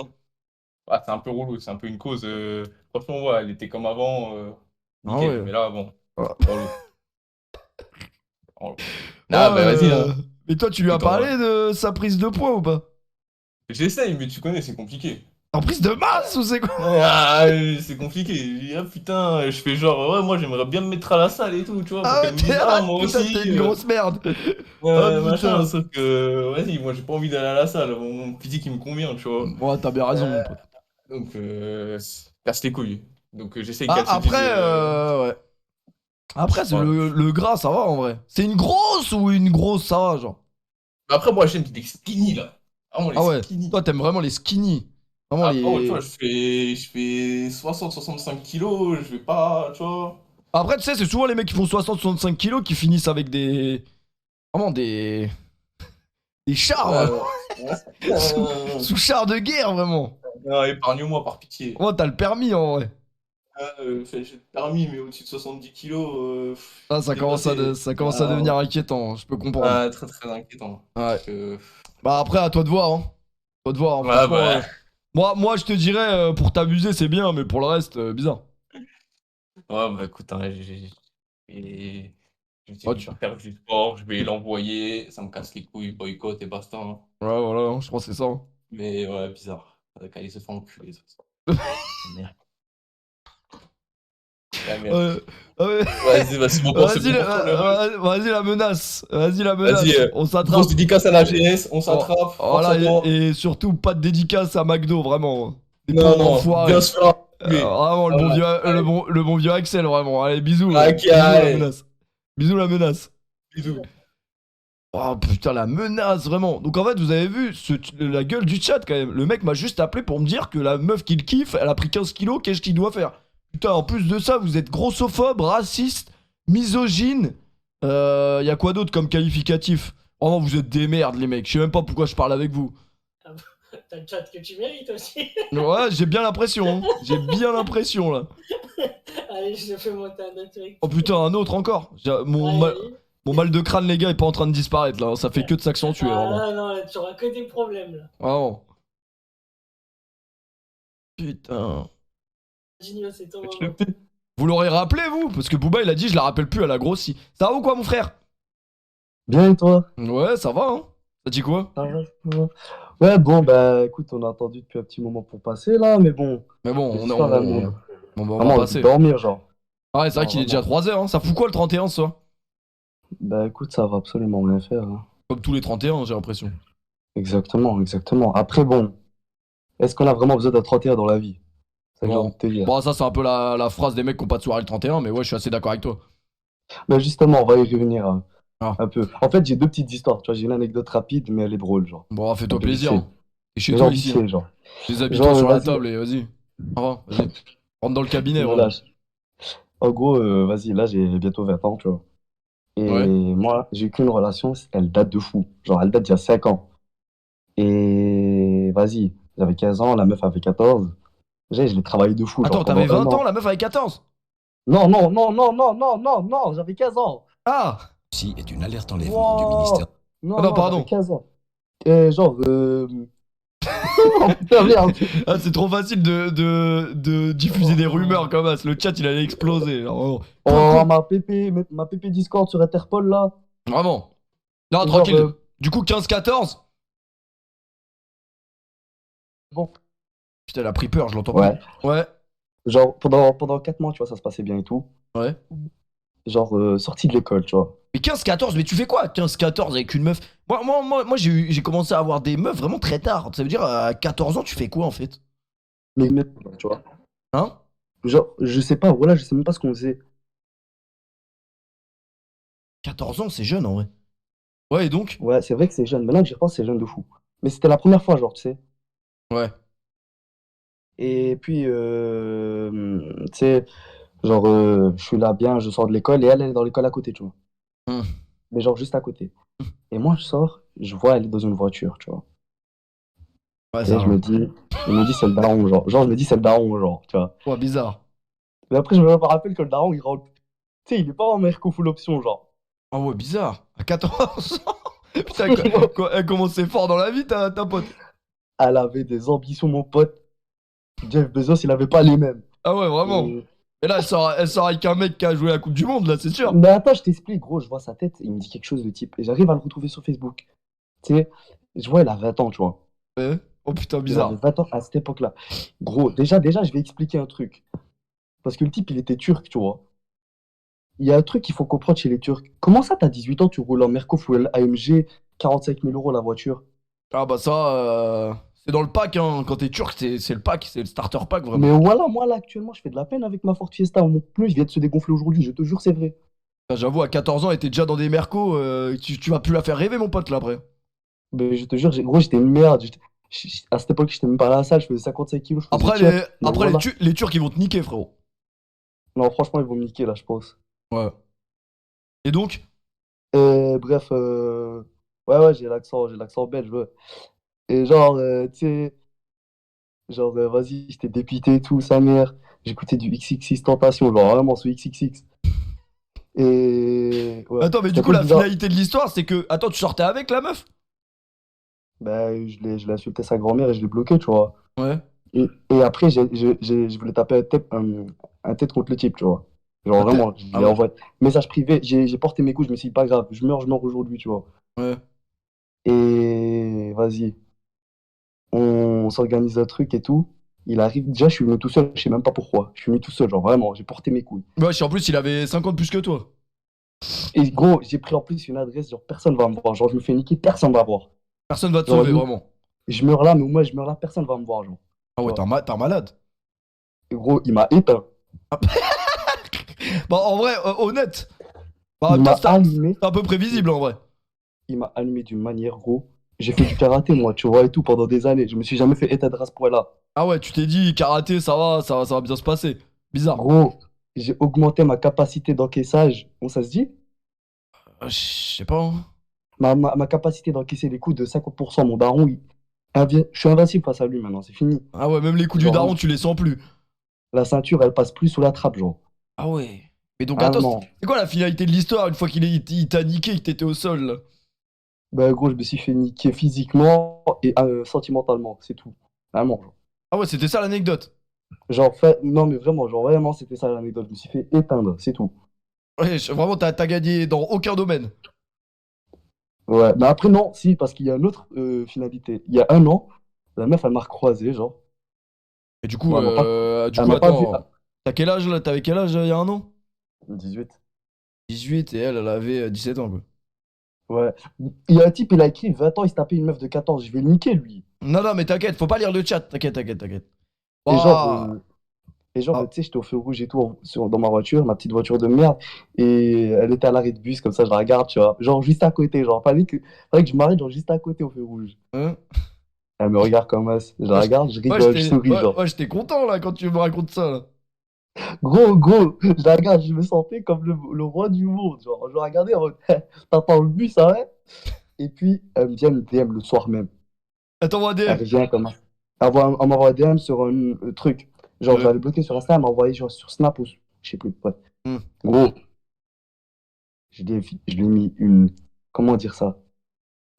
Ah, c'est un peu relou, c'est un peu une cause. Franchement, ouais, elle était comme avant. Ah Nickel, ouais. mais là, bon. Ah. Relou. Ah, bah vas-y, hein. Mais toi, tu lui as Putain, parlé de sa prise de poids ou pas? J'essaye, mais tu connais, c'est compliqué. En prise de masse ou c'est quoi? Ah, c'est compliqué. Je dis, ah putain, je fais genre, ouais, moi j'aimerais bien me mettre à la salle et tout, tu vois, pour Ah qu'elle ouais, me dise, ah, moi putain, aussi. t'es une grosse merde. Ouais, Oh, machin, putain. sauf que, vas-y, moi j'ai pas envie d'aller à la salle, mon physique il me convient, tu vois. Ouais, t'as bien raison, mon pote. Donc, casse les couilles. Donc, j'essaye qu'elle se Après, dise, ouais. Après, c'est Ouais. le gras, ça va en vrai. C'est une grosse ou une grosse, ça va, genre. Après, moi j'aime des skinny là. Vraiment, les Ah ouais, skinny. toi, t'aimes vraiment les skinny. Vraiment Ah, les. oh, tu vois, je fais 60-65 kilos, je vais pas, tu vois. Après, tu sais, c'est souvent les mecs qui font 60-65 kilos qui finissent avec des. Vraiment des. Des chars, sous chars de guerre, vraiment. Non, épargne-moi par pitié. Moi, t'as le permis en vrai. J'ai le permis, mais au-dessus de 70 kilos, Ah, ça commence à devenir inquiétant, je peux comprendre. Ah, très très inquiétant. Ouais. Euh, Bah, après, à toi de voir, hein. À toi de voir, hein. Ouais, Franchement, bah. moi, je te dirais, pour t'amuser, c'est bien, mais pour le reste, bizarre. Ouais, bah écoute, hein, et je Oh, vais pas faire du sport, je vais l'envoyer, ça me casse les couilles, boycott et basta, hein. Ouais, voilà, hein, je pense que c'est ça, hein. Mais ouais, bizarre. Quand ils se font enculer, ça. Merde. La merde. Ouais, ouais. Vas-y, c'est bon Vas-y, pour toi, le rêve. vas-y la menace. Vas-y la Vas-y, menace. On s'attrape. grosse dédicace à la GS, on Oh, s'attrape, voilà, forcément. et surtout pas de dédicace à McDo, vraiment. Des Non, pauvres non, enfoirés. bien sûr. Mais, Vraiment, allez, le bon vieux Axel, vraiment. Allez, bisous. ok, Bisous la allez. menace. Bisous la menace. Bisous. Oh putain, la menace, vraiment. Donc en fait, vous avez vu la gueule du chat quand même. Le mec m'a juste appelé pour me dire que la meuf qu'il kiffe, elle a pris 15 kilos, qu'est-ce qu'il doit faire? Putain, en plus de ça, vous êtes grossophobe, raciste, misogyne. Y a quoi d'autre comme qualificatif? Oh, vous êtes des merdes, les mecs. Je sais même pas pourquoi je parle avec vous. T'as le chat que tu mérites aussi. Ouais, j'ai bien l'impression. Hein. J'ai bien l'impression là. Allez, je te fais monter un autre truc. Oh putain, un autre encore. Mon mal de crâne, les gars, est pas en train de disparaître là. Ça fait que de s'accentuer. Ah Vraiment. non, là, tu auras que des problèmes là. Vraiment. Putain. Gino, c'est ton Je le moment. fais. Vous l'aurez rappelé, vous? Parce que Booba, il a dit, je la rappelle plus, elle a grossi. Ça va ou quoi, mon frère? Bien, et toi? Ouais, ça va, hein? Ça dit quoi? Ça va, ça va. Ouais, bon, bah écoute, on a attendu depuis un petit moment pour passer là, mais bon, Mais bon, les on, histoires d'amour, on va vraiment, on veut passer. dormir, genre. Ah ouais, c'est vrai Non, qu'il est déjà vraiment. 3h, hein. Ça fout quoi le 31 ce soir? Bah écoute, ça va absolument rien faire, hein. Comme tous les 31, j'ai l'impression. Exactement, exactement. Après, bon, est-ce qu'on a vraiment besoin d'un 31 dans la vie? C'est ça que j'ai envie Bon, de te dire. bon ça, c'est un peu la phrase des mecs qui ont pas de soirée le 31, mais ouais, je suis assez d'accord avec toi. Mais justement, on va y revenir Ah. un peu. En fait, j'ai deux petites histoires, tu vois, j'ai une anecdote rapide, mais elle est drôle, genre. Bon, fais-toi Un peu vite plaisir. fait. Hein. T'es chez Mais toi genre vite ici. fait, Hein. genre. Déshabille-toi Genre, sur la vas-y. table et vas-y. Ah, vas-y. Rentre dans le cabinet, Voilà. vraiment. En gros, vas-y, là, j'ai bientôt 20 ans, tu vois. Et Ouais. moi, j'ai eu qu'une relation, elle date de fou. Genre, elle date d'il y a 5 ans. Et vas-y, j'avais 15 ans, la meuf avait 14. Je l'ai travaillé de fou, Attends, genre pendant t'avais 20 un ans, an. la meuf avait 14? Non, non, non, non, non, non, non, non, j'avais 15 ans. Ah! Ceci est une alerte enlèvement du ministère. Non, Ah non, non, pardon. j'avais 15 ans. Genre, oh putain, merde. Ah, c'est trop facile de diffuser des rumeurs comme ça. Le chat, il allait exploser. Genre, Oh, ma pépé Discord sur Interpol, là. vraiment. Non, Genre, tranquille. Du coup, 15-14? Bon. Putain, elle a pris peur, je l'entends Ouais. plus. Ouais. Genre, pendant 4 mois, tu vois, ça se passait bien et tout. Ouais. Genre, sorti de l'école, tu vois. Mais 15-14, mais tu fais quoi 15-14 avec une meuf? Moi j'ai commencé à avoir des meufs vraiment très tard. Ça veut dire, à 14 ans, tu fais quoi en fait? Mais, tu vois. Hein? Genre, je sais pas, voilà, je sais même pas ce qu'on faisait. 14 ans, c'est jeune en vrai. Ouais, et donc? Ouais, c'est vrai que c'est jeune. Maintenant que j'y repense, c'est jeune de fou. Mais c'était la première fois, genre, tu sais. Ouais. Et puis, tu sais, genre, je suis là bien, je sors de l'école et elle est dans l'école à côté, tu vois. Hum. Mais genre, juste à côté. Et moi, je sors, je vois, elle est dans une voiture, tu vois. Ouais, Et ça. je me dis, c'est le daron, genre. Genre, je me dis, c'est le daron, genre, tu vois. Ouais, bizarre. Mais après, je me rappelle que le daron, il rentre. Tu sais, il est pas en Merco full option, genre. Ah ouais, bizarre. À 14 ans? Putain, elle commençait fort dans la vie, ta pote. Elle avait des ambitions, mon pote. Jeff Bezos, il avait pas les mêmes. Ah ouais, vraiment. Et- Et là, elle sort avec un mec qui a joué la Coupe du Monde, là, c'est sûr. Mais attends, je t'explique, gros, je vois sa tête, il me dit quelque chose de type. Et j'arrive à le retrouver sur Facebook. Tu sais, je vois, il a 20 ans, tu vois. Ouais. Oh putain, Il bizarre. avait 20 ans à cette époque-là. Gros, déjà, je vais expliquer un truc. Parce que le type, il était turc, tu vois. Il y a un truc qu'il faut comprendre chez les Turcs. Comment ça, t'as 18 ans, tu roules en Merco full AMG, 45 000 euros la voiture? Ah bah ça, c'est dans le pack, hein. Quand t'es turc, c'est le pack, c'est le starter pack, vraiment. Mais voilà, moi, là, actuellement, je fais de la peine avec ma Ford Fiesta. Mon pneu, il vient de se dégonfler aujourd'hui, je te jure, c'est vrai. J'avoue, à 14 ans, elle était déjà dans des mercos, tu vas plus la faire rêver, mon pote, là, après. Mais je te jure, gros, j'étais une merde. À cette époque, j'étais même pas à la salle, je faisais 55 kilos, je faisais Après, chef. Mais après voilà. les Turcs, ils vont te niquer, frérot. Non, franchement, ils vont me niquer, là, je pense. Ouais. Et donc? Bref, ouais, j'ai l'accent belge, ouais. Et genre, tu sais, genre, vas-y, j'étais dépité et tout, sa mère. J'écoutais du XXX Tentation, genre vraiment sous XXX. Et ouais, Attends, mais c'était du coup, un peu la bizarre. finalité de l'histoire, c'est que. Attends, tu sortais avec la meuf? Bah, je l'ai insulté sa grand-mère et je l'ai bloqué, tu vois. Ouais. Et après, je voulais taper un tête contre le type, tu vois. Genre Ah, vraiment, je lui ah ai ouais. envoyé message privé, j'ai porté mes coups, je me suis dit pas grave, je meurs aujourd'hui, tu vois. Ouais. Et vas-y, on s'organise un truc et tout. Il arrive, déjà je suis venu tout seul, je sais même pas pourquoi. Je suis venu tout seul, genre vraiment, j'ai porté mes couilles. Ouais, en plus, il avait 50 plus que toi. Et gros, j'ai pris en plus une adresse, genre personne va me voir. Genre je me fais niquer, personne va voir. Personne va te Genre sauver, vraiment. je meurs là, mais moi je meurs là, personne va me voir, genre. Ah Tu ouais, vois. t'es un malade. Et gros, il m'a éteint. Bah, en vrai, honnête. Bah, en Il même temps, m'a allumé. c'est un peu prévisible, en vrai. Il m'a allumé d'une manière, gros. J'ai fait du karaté, moi, tu vois, et tout, pendant des années. Je me suis jamais fait éteindre à ce point-là. Ah ouais, tu t'es dit, karaté, ça va bien se passer. Bizarre. Gros, j'ai augmenté ma capacité d'encaissage. Bon, ça se dit? Je sais pas, hein. Ma capacité d'encaisser les coups de 50%. Mon daron, je suis invincible face à lui maintenant, c'est fini. Ah ouais, même les coups du Genre, daron, tu les sens plus. la ceinture, elle passe plus sous la trappe, genre. Ah ouais. Mais donc, Ah attends, non. c'est quoi la finalité de l'histoire une fois il t'a niqué et que t'étais au sol, là? Ben, gros, je me suis fait niquer physiquement et sentimentalement, c'est tout. Vraiment. Ah ouais, c'était ça l'anecdote. Non, mais vraiment, genre, vraiment, c'était ça l'anecdote. Je me suis fait éteindre, c'est tout. Ouais, vraiment, t'as gagné dans aucun domaine. Ouais, mais après, non, si, parce qu'il y a une autre finalité. Il y a un an, la meuf, elle m'a recroisé, genre. Et du coup, Bon, elle m'a pas vu. attends. T'as quel âge, là? T'avais quel âge il y a un an? 18. 18 et elle avait 17 ans, quoi. Ouais. Il y a un type, il a écrit 20 ans, il se tapait une meuf de 14. Je vais le niquer, lui. Non, non, mais t'inquiète, faut pas lire le chat. T'inquiète. Et genre, Ouah. Et genre, Ah. tu sais, j'étais au feu rouge et tout dans ma voiture, ma petite voiture de merde. Et elle était à l'arrêt de bus, comme ça, je la regarde, tu vois. Genre, juste à côté, genre, fallait que je m'arrête, genre, juste à côté au feu rouge. Hein? Elle me regarde comme ça, je la regarde, je rigole, je souris, genre. Ouais, j'étais content, là, quand tu me racontes ça, là. Gros, je la regarde, je me sentais comme le roi du monde, genre. Je la regardais en mode, t'attends le bus, ça ouais? Et puis, elle me vient me DM le soir même. Elle t'envoie des... Elle revient comme ça. Elle m'envoie un DM sur un truc. Genre, Ouais. je l'avais bloqué sur Insta, elle m'a envoyé genre, sur Snap ou je sais plus. Ouais. Hmm. Gros, je lui ai mis une. Comment dire ça?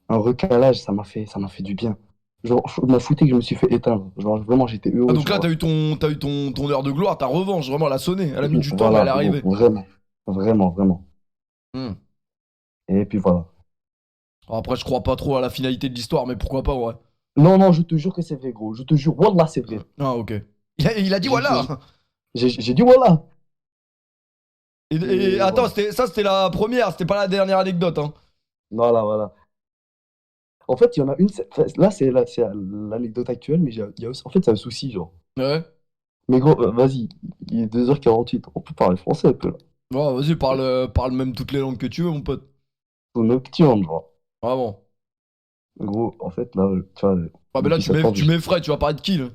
Un recalage, ça m'a fait du bien. Genre, je m'en foutais que je me suis fait éteindre. Genre, vraiment, j'étais heureux. Ah, donc tu là, vois. t'as eu ton heure de gloire, ta revanche, vraiment, elle a sonné. Elle a mis du temps, mais Voilà, elle est arrivée. vraiment. Hmm. Et puis voilà. Après, je crois pas trop à la finalité de l'histoire, mais pourquoi pas, ouais. Non, je te jure que c'est vrai, gros. Je te jure, Wallah, c'est vrai. Ah, ok. Il a dit J'ai- voilà. J'ai dit Wallah. Et attends, Voilà. c'était la première, c'était pas la dernière anecdote, hein. Voilà. En fait, il y en a une. Là, c'est l'anecdote actuelle, mais en fait, c'est un souci, genre. Ouais. Mais gros, vas-y, il est 2h48. On peut parler français un peu, là. Ouais, vas-y, parle même toutes les langues que tu veux, mon pote. C'est nocturne, genre. Vraiment. Gros, en fait, là, tu vois, Ah, mais là, depuis septembre, tu m'effraies, tu vas parler de qui, là?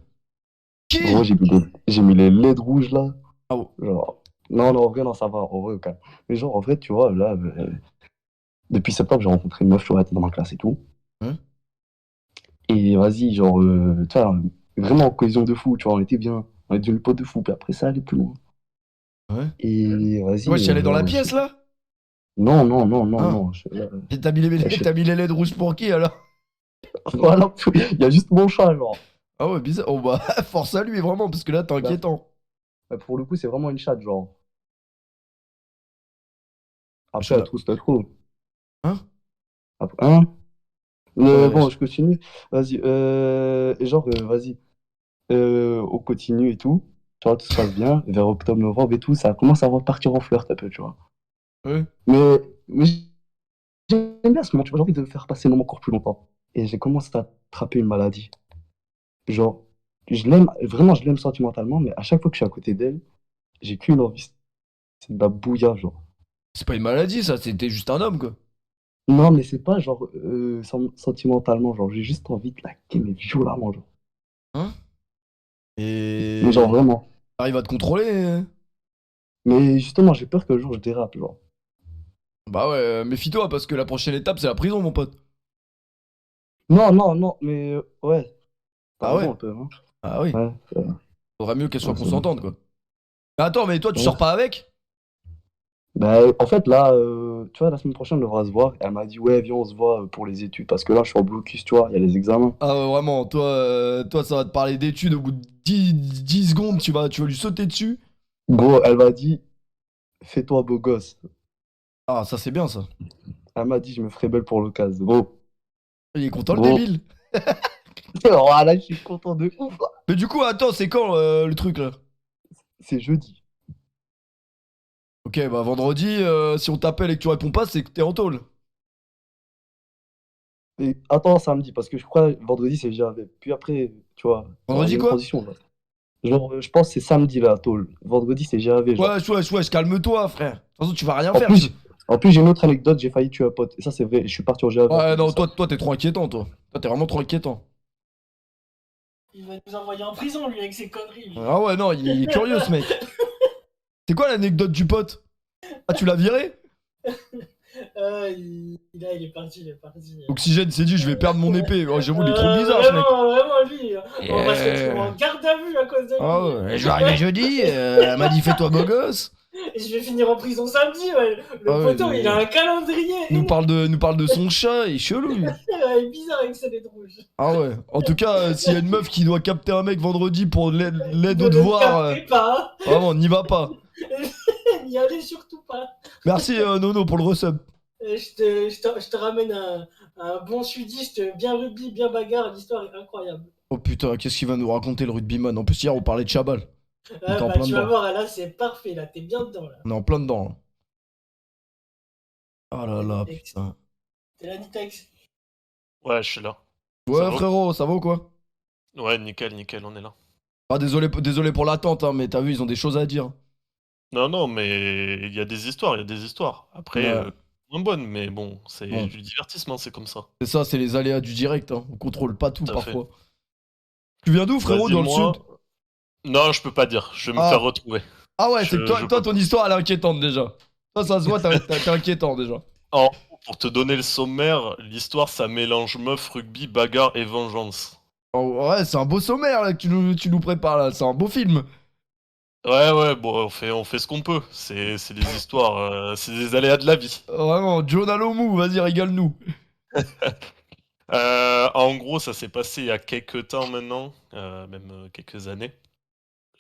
Qui? gros, j'ai mis les LED rouges, là. Ah bon. Genre, non, en vrai, non, ça va, en vrai, au calme. Mais genre, en vrai, tu vois, là, depuis septembre, j'ai rencontré une meuf, tu vois, elle était dans ma classe et tout. Hein? Et vas-y, genre, tu vois, vraiment en cohésion de fou, tu vois, on était bien. On est devenu potes de fou, puis après, ça allait plus loin. Ouais. Et vas-y. Ouais, je suis allé dans la genre, pièce, là? Non. Ah. Et t'as mis les LED rouges pour qui, alors? Voilà, il y a juste mon chat, genre. Ah ouais, bizarre. Oh bah, force à lui, vraiment, parce que là, t'es inquiétant. Pour le coup, c'est vraiment une chatte, genre. Après, Je- elle trouve ce qu'elle trouve. Hein? Hein? Ouais, Bon, je continue. Vas-y. Et genre, vas-y. On continue et tout. Tu vois, tout se passe bien. Vers octobre, novembre et tout, ça commence à repartir en flirt un peu, tu vois. ouais. Mais j'aime bien ce moment, tu vois, j'ai envie de faire passer le moment encore plus longtemps. Et j'ai commencé à attraper une maladie. Genre, je l'aime, vraiment, je l'aime sentimentalement, mais à chaque fois que je suis à côté d'elle, j'ai qu'une envie, c'est de la bouilla, genre. C'est pas une maladie, ça, c'était juste un homme, quoi. Non, mais c'est pas genre sentimentalement, genre, j'ai juste envie de la mais violemment, genre. Hein? Mais Et... genre, vraiment. T'arrives à te contrôler? Mais justement, j'ai peur qu'un jour je dérape, genre. Bah ouais, méfie-toi, parce que la prochaine étape, c'est la prison, mon pote. Non, mais ouais, t'as Ah raison ouais? un peu, hein. Ah oui. Ouais, Faudrait mieux qu'elle soit ouais, c'est vrai. consentante, quoi. Mais attends, mais toi, tu Ouais. sors pas avec? Bah, en fait, là, tu vois, la semaine prochaine, on devra se voir. Et elle m'a dit, ouais, viens, on se voit pour les études. Parce que là, je suis en blocus, tu vois, il y a les examens. Ah ouais, vraiment, toi, ça va te parler d'études, au bout de 10 secondes, tu vas lui sauter dessus. Gros, elle m'a dit, Fais-toi beau gosse. Ah, ça c'est bien ça. Elle m'a dit, je me ferais belle pour l'occasion. Gros. Il est content le Gros. débile. Oh, là, je suis content de ouf. Là. Mais du coup, attends, c'est quand le truc là? C'est jeudi. Ok, bah vendredi, si on t'appelle et que tu réponds pas, c'est que t'es en tôle. Et attends, samedi, parce que je crois vendredi, c'est GAV. Puis après, tu vois, Vendredi, il y a une quoi? transition là. Genre, je pense que c'est samedi là, tôle. Vendredi, c'est GAV. Genre. Wesh, calme-toi, frère. De toute façon, tu vas rien En faire. plus, en plus j'ai une autre anecdote, j'ai failli tuer un pote. Et ça, c'est vrai, je suis parti en GAV. à Ouais, cause de non, ça. toi, t'es trop inquiétant, toi. Toi, t'es vraiment trop inquiétant. Il va nous envoyer en prison, lui, avec ses conneries. Lui. Ah ouais, non, il est curieux, ce mec. C'est quoi l'anecdote du pote? Ah, tu l'as viré? Il est parti, il est parti. Oxygène s'est dit, je vais perdre mon épée. Oh, j'avoue, il est trop bizarre, ce mec. Vraiment, lui, on va se retrouver en garde à vue à cause de lui. Ah ouais, je vais arriver jeudi, elle m'a dit, fais-toi beau gosse. Et je vais finir en prison samedi, ouais. Le Ah ouais, poteau, il a un calendrier. Il nous parle de son chat, il est chelou, lui. Il est bizarre avec ses lettres rouges. Ah ouais. En tout cas, s'il y a une meuf qui doit capter un mec vendredi pour l'aide Ne au le devoir, captez pas. vraiment, n'y va pas. N'y allez surtout pas. Merci Nono pour le resub. Je te ramène un bon sudiste, bien rugby, bien bagarre. L'histoire est incroyable. Oh putain, qu'est-ce qu'il va nous raconter le rugbyman? En plus, hier, on parlait de Chabal. On est en Bah, plein tu vas dedans. voir, là, c'est parfait. Là, t'es bien dedans. Là. On est en plein dedans. Là. Oh là là, Nitex. putain. T'es là, Nitex. Ouais, je suis là. Ouais, Ça va frérot, ça va ou quoi? Ouais, nickel, on est là. Ah, désolé pour l'attente, hein, mais t'as vu, ils ont des choses à dire. Non, non, mais il y a des histoires. Après, Ouais. moins bonnes, mais bon, c'est Bon. du divertissement, c'est comme ça. C'est ça, c'est les aléas du direct. Hein. On contrôle pas tout Tout à fait. parfois. Tu viens d'où, frérot, Vas-y, dans le moi. sud? Non, je peux pas dire, je vais me Ah. faire retrouver. Ah ouais, c'est que Je toi, peux ton histoire, elle est inquiétante déjà. Toi, ça se voit, t'es inquiétant déjà. En gros, pour te donner le sommaire, l'histoire, ça mélange meuf, rugby, bagarre et vengeance. Oh, ouais, c'est un beau sommaire là, que tu nous prépares là, c'est un beau film. Ouais, bon, on fait ce qu'on peut. C'est des histoires, c'est des aléas de la vie. Vraiment, John Alomou, vas-y, régale-nous. En gros, ça s'est passé il y a quelques temps maintenant, même quelques années.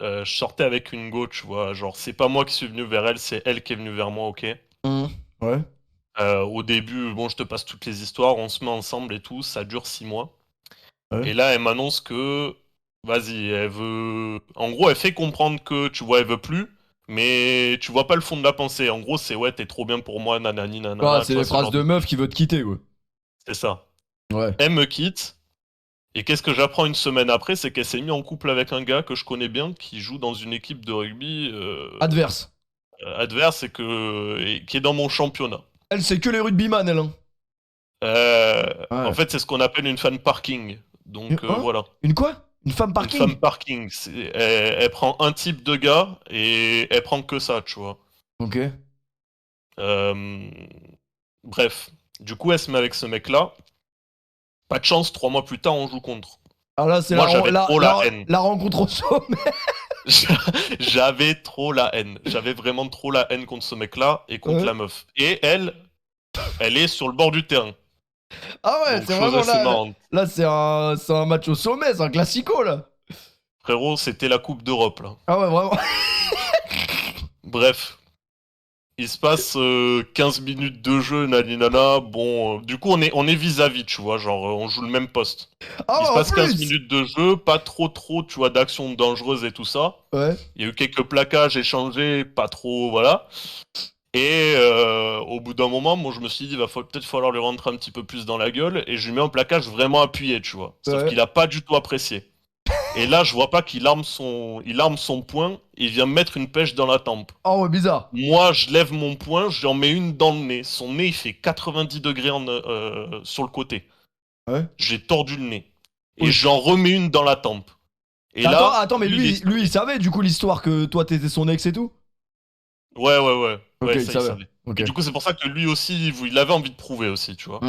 Je sortais avec une go, tu vois, genre c'est pas moi qui suis venu vers elle, c'est elle qui est venue vers moi, ok. Ouais. Au début, bon, je te passe toutes les histoires, on se met ensemble et tout, ça dure 6 mois. Ouais. Et là, elle m'annonce que, vas-y, elle veut... En gros, elle fait comprendre que, tu vois, elle veut plus, mais tu vois pas le fond de la pensée. En gros, c'est ouais, t'es trop bien pour moi, nanani, nanana. Ah, tu c'est vois, les ce phrases genre de meuf qui veut te quitter, quoi. C'est ça. Ouais. Elle me quitte. Et qu'est-ce que j'apprends une semaine après, c'est qu'elle s'est mise en couple avec un gars que je connais bien, qui joue dans une équipe de rugby Adverse. adverse et qui est dans mon championnat. Elle, c'est que les rugbyman, elle, hein. Ouais. En fait, c'est ce qu'on appelle une fan parking. Donc Hein voilà. Une quoi? Une femme parking? Une femme parking. Elle prend un type de gars et elle prend que ça, tu vois. Ok. Bref. Du coup, elle se met avec ce mec-là. Pas de chance, 3 mois plus tard, on joue contre. Ah là, c'est Moi, j'avais trop la haine. la rencontre au sommet. J'avais trop la haine. J'avais vraiment trop la haine contre ce mec-là et contre Ouais. la meuf. Et elle est sur le bord du terrain. Ah ouais, Donc, c'est chose vraiment assez là. marrante. Là, c'est un match au sommet, c'est un classico, là. Frérot, c'était la Coupe d'Europe, là. Ah ouais, vraiment. Bref. Il se passe 15 minutes de jeu, naninana. Bon, du coup, on est vis-à-vis, tu vois. Genre, on joue le même poste. Ah Il ouais, se en passe 15 plus. minutes de jeu, pas trop, tu vois, d'actions dangereuses et tout ça. Ouais. Il y a eu quelques plaquages échangés, pas trop, voilà. Et au bout d'un moment, moi, je me suis dit, il va peut-être falloir lui rentrer un petit peu plus dans la gueule. Et je lui mets un plaquage vraiment appuyé, tu vois. Sauf Ouais. qu'il a pas du tout apprécié. Et là, je vois pas qu'il arme son poing et il vient me mettre une pêche dans la tempe. Oh ouais, bizarre. Moi, je lève mon poing, j'en mets une dans le nez. Son nez, il fait 90 degrés sur le côté. Ouais. J'ai tordu le nez. Et Oui. j'en remets une dans la tempe. Et Attends, mais lui, lui, il savait du coup l'histoire que toi t'étais son ex et tout? Ouais. Ok, Ouais, il ça, il savait. savait. Ok. Et du coup, c'est pour ça que lui aussi, il avait envie de prouver aussi, tu vois.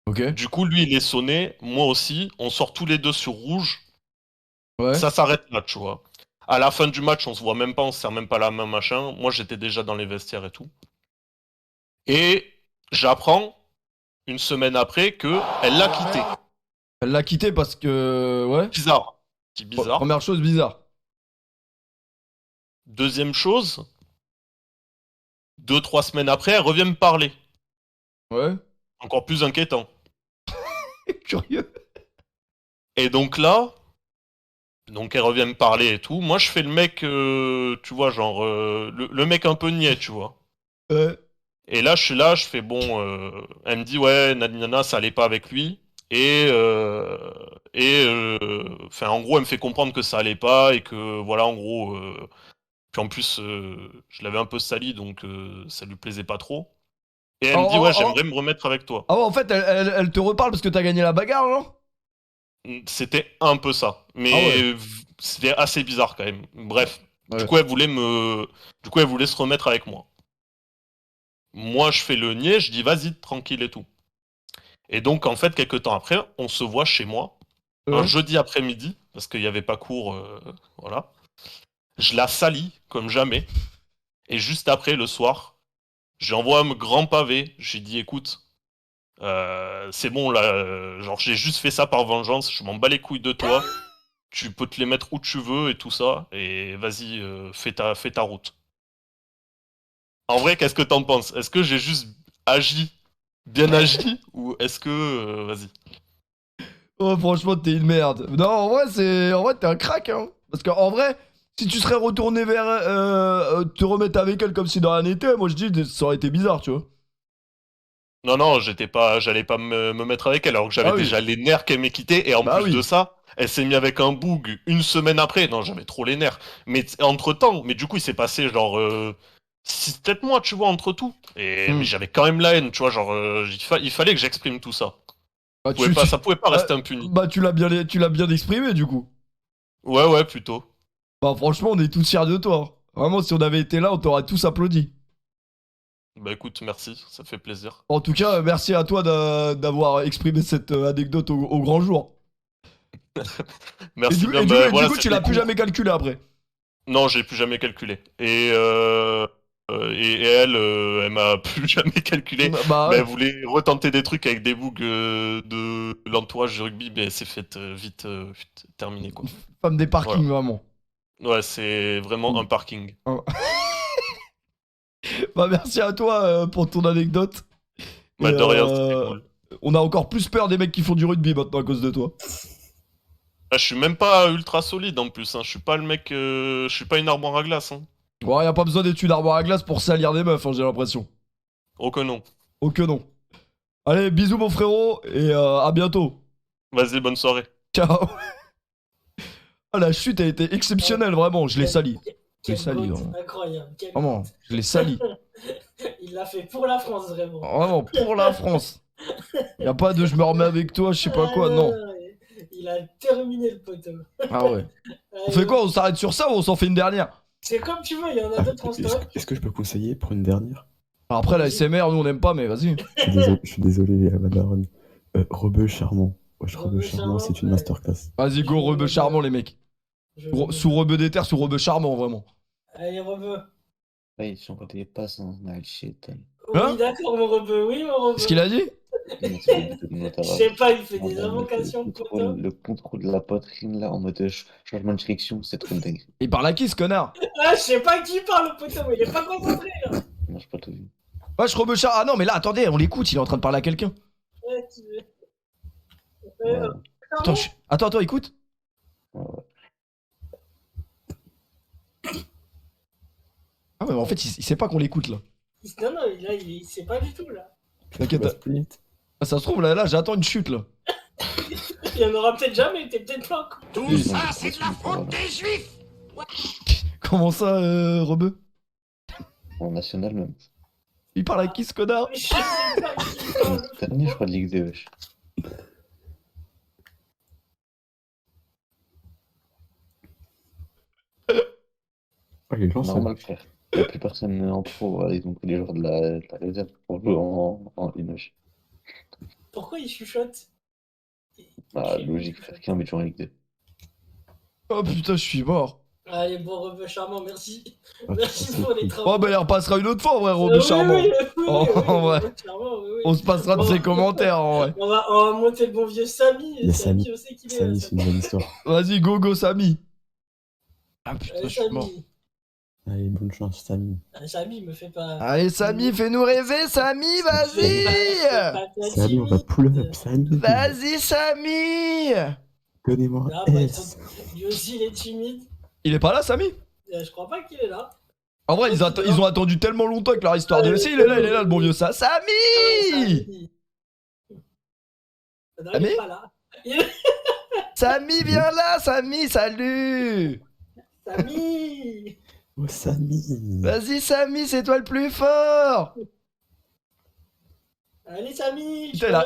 Ok. Du coup, lui, il est sonné, moi aussi. On sort tous les deux sur rouge. Ouais. Ça s'arrête là, tu vois. À la fin du match, on se voit même pas, on se serre même pas la main, machin. Moi, j'étais déjà dans les vestiaires et tout. Et j'apprends, une semaine après, que elle l'a quitté. Elle l'a quitté parce que. Ouais. Bizarre. C'est bizarre. Première chose bizarre. Deuxième chose, 2-3 semaines après, elle revient me parler. Ouais. Encore plus inquiétant. Curieux. Et donc là, elle revient me parler et tout. Moi, je fais le mec, tu vois, genre, le mec un peu niais, tu vois. Ouais. Et là, je suis là, je fais bon. Elle me dit, ouais, nana, ça allait pas avec lui. Enfin, en gros, elle me fait comprendre que ça allait pas et que, voilà, en gros. Puis en plus, je l'avais un peu sali, donc ça lui plaisait pas trop. Et elle me dit, ouais, j'aimerais me remettre avec toi. Ah ouais, en fait, elle te reparle parce que t'as gagné la bagarre, genre? C'était un peu ça. Mais Ah ouais. c'était assez bizarre quand même. Bref. Ouais. Du coup, elle voulait se remettre avec moi. Moi, je fais le niais, je dis vas-y, tranquille et tout. Et donc, en fait, quelques temps après, on se voit chez moi, un jeudi après-midi, parce qu'il n'y avait pas cours, voilà. Je la salis comme jamais. Et juste après, le soir, j'envoie un grand pavé. J'ai dit, écoute, c'est bon là, genre j'ai juste fait ça par vengeance, je m'en bats les couilles de toi. Tu peux te les mettre où tu veux et tout ça. Et vas-y, fais ta route. En vrai, qu'est-ce que t'en penses? Est-ce que j'ai juste bien agi, ou est-ce que... vas-y. Oh, franchement, t'es une merde. Non, en vrai, t'es un crack, hein. Parce qu'en vrai, si tu serais retourné vers te remettre avec elle comme si de rien n'était, moi je dis, ça aurait été bizarre, tu vois. Non, j'allais pas me mettre avec elle, alors que j'avais déjà les nerfs qu'elle m'ait quitté, et en plus de ça, elle s'est mise avec un boug une semaine après. Non, j'avais trop les nerfs. Mais entre-temps, du coup, il s'est passé genre 6-7 mois, tu vois, entre tout. Mais j'avais quand même la haine, tu vois, genre, il fallait que j'exprime tout ça. Ça pouvait pas rester impuni. Bah, tu l'as bien exprimé, du coup. Ouais, plutôt. Bah, franchement, on est tous fiers de toi. Vraiment, si on avait été là, on t'aurait tous applaudi. Bah écoute, merci, ça fait plaisir. En tout cas, merci à toi d'avoir exprimé cette anecdote au grand jour. Merci bien. Et du coup, tu l'as plus jamais calculé après. Non, j'ai plus jamais calculé. Et elle m'a plus jamais calculé. Bah, mais elle voulait retenter des trucs avec des bougs de l'entourage du rugby, mais elle s'est faite vite terminée, quoi. Femme des parkings, vraiment. Ouais, c'est vraiment un parking. Bah, merci à toi pour ton anecdote. Bah, de rien, c'était cool. On a encore plus peur des mecs qui font du rugby maintenant à cause de toi. Ah, je suis même pas ultra solide en plus, hein. Je suis pas le mec. Je suis pas une armoire à glace, hein. Ouais, y a pas besoin d'études armoire à glace pour salir des meufs, hein, j'ai l'impression. Oh que non. Oh que non. Allez, bisous mon frérot et à bientôt. Vas-y, bonne soirée. Ciao. Ah, la chute a été exceptionnelle, vraiment. Je l'ai sali. Je l'ai sali, vraiment. Incroyable. Vraiment, je l'ai sali. Il l'a fait pour la France, vraiment. Vraiment, pour la France. Y a pas de je me remets avec toi, je sais pas quoi, non. Il a terminé le poteau. Ah ouais. On fait quoi? On s'arrête sur ça ou on s'en fait une dernière? C'est comme tu veux, il y en a d'autres en stock. Est-ce que je peux conseiller pour une dernière? Alors après, la SMR, nous on aime pas, mais vas-y. Je suis désolé, ma daronne. Rebeu charmant. Wesh, Rebeu charmant, c'est une masterclass. Vas-y, go, rebeu charmant, les mecs. Sous rebeu des terres, sous rebeu charmant, vraiment. Allez, rebeu. Oui, j'en connais pas son shit. Oui, d'accord, mon rebeu, oui, mon rebeu. Qu'est-ce qu'il a dit? Je sais pas, il fait des invocations, poteau. Le contrôle de la poitrine, là, en mode changement de direction, c'est trop dingue. Il parle à qui, ce connard? Ah, je sais pas qui parle, le poteau, mais il est pas concentré, là. Non, j'ai pas tout vu. Wesh, rebeu charmant. Ah non, mais là, attendez, on l'écoute, il est en train de parler à quelqu'un. Ouais, tu veux. Attends, écoute. Ah ouais, mais en fait, il sait pas qu'on l'écoute, là. Non, là, il sait pas du tout, là. T'inquiète. Ah, ça se trouve, là, j'attends une chute, là. Il y en aura peut-être jamais, t'es peut-être pas. Tout ça, c'est de la faute des juifs. Comment ça, rebeu? En national, même. Il parle à qui, ce connard? Je sais pas qui parle. Dernier, je crois, de Ligue 2, wesh. Normal, frère. Il n'y a plus personne en pro, ils ont pris les joueurs de la réserve pour jouer en Inoche. Pourquoi il chuchote? Bah, logique, frère, qui a envie de jouer en Ligue 2? Oh putain, je suis mort. Allez, bon, rebeu charmant, merci. Merci pour les travaux. Oh, bah, il repassera une autre fois, en vrai, rebeu charmant. En vrai. On se passera de ses commentaires, en vrai. On va monter le bon vieux Samy. Il y a Samy. je sais qu'il Samy, c'est une bonne histoire. Vas-y, go, Samy. Ah putain, je suis mort. Allez, bonne chance, Samy. Samy, me fais pas. Allez, Samy, fais-nous rêver, Samy, vas-y. Samy, on va pull up, Samy. Vas-y, Samy. Donnez-moi Ah, un bah, S. lui aussi, il est timide. Il est pas là, Samy? Je crois pas qu'il est là. En vrai, ils ont attendu tellement longtemps avec leur histoire de... Si, il est là, le bon vieux ça. Samy. Non, il est pas là. Samy, viens là, Samy, salut. Samy. Oh, Samy. Vas-y, Samy, c'est toi le plus fort. Allez, Samy. Putain,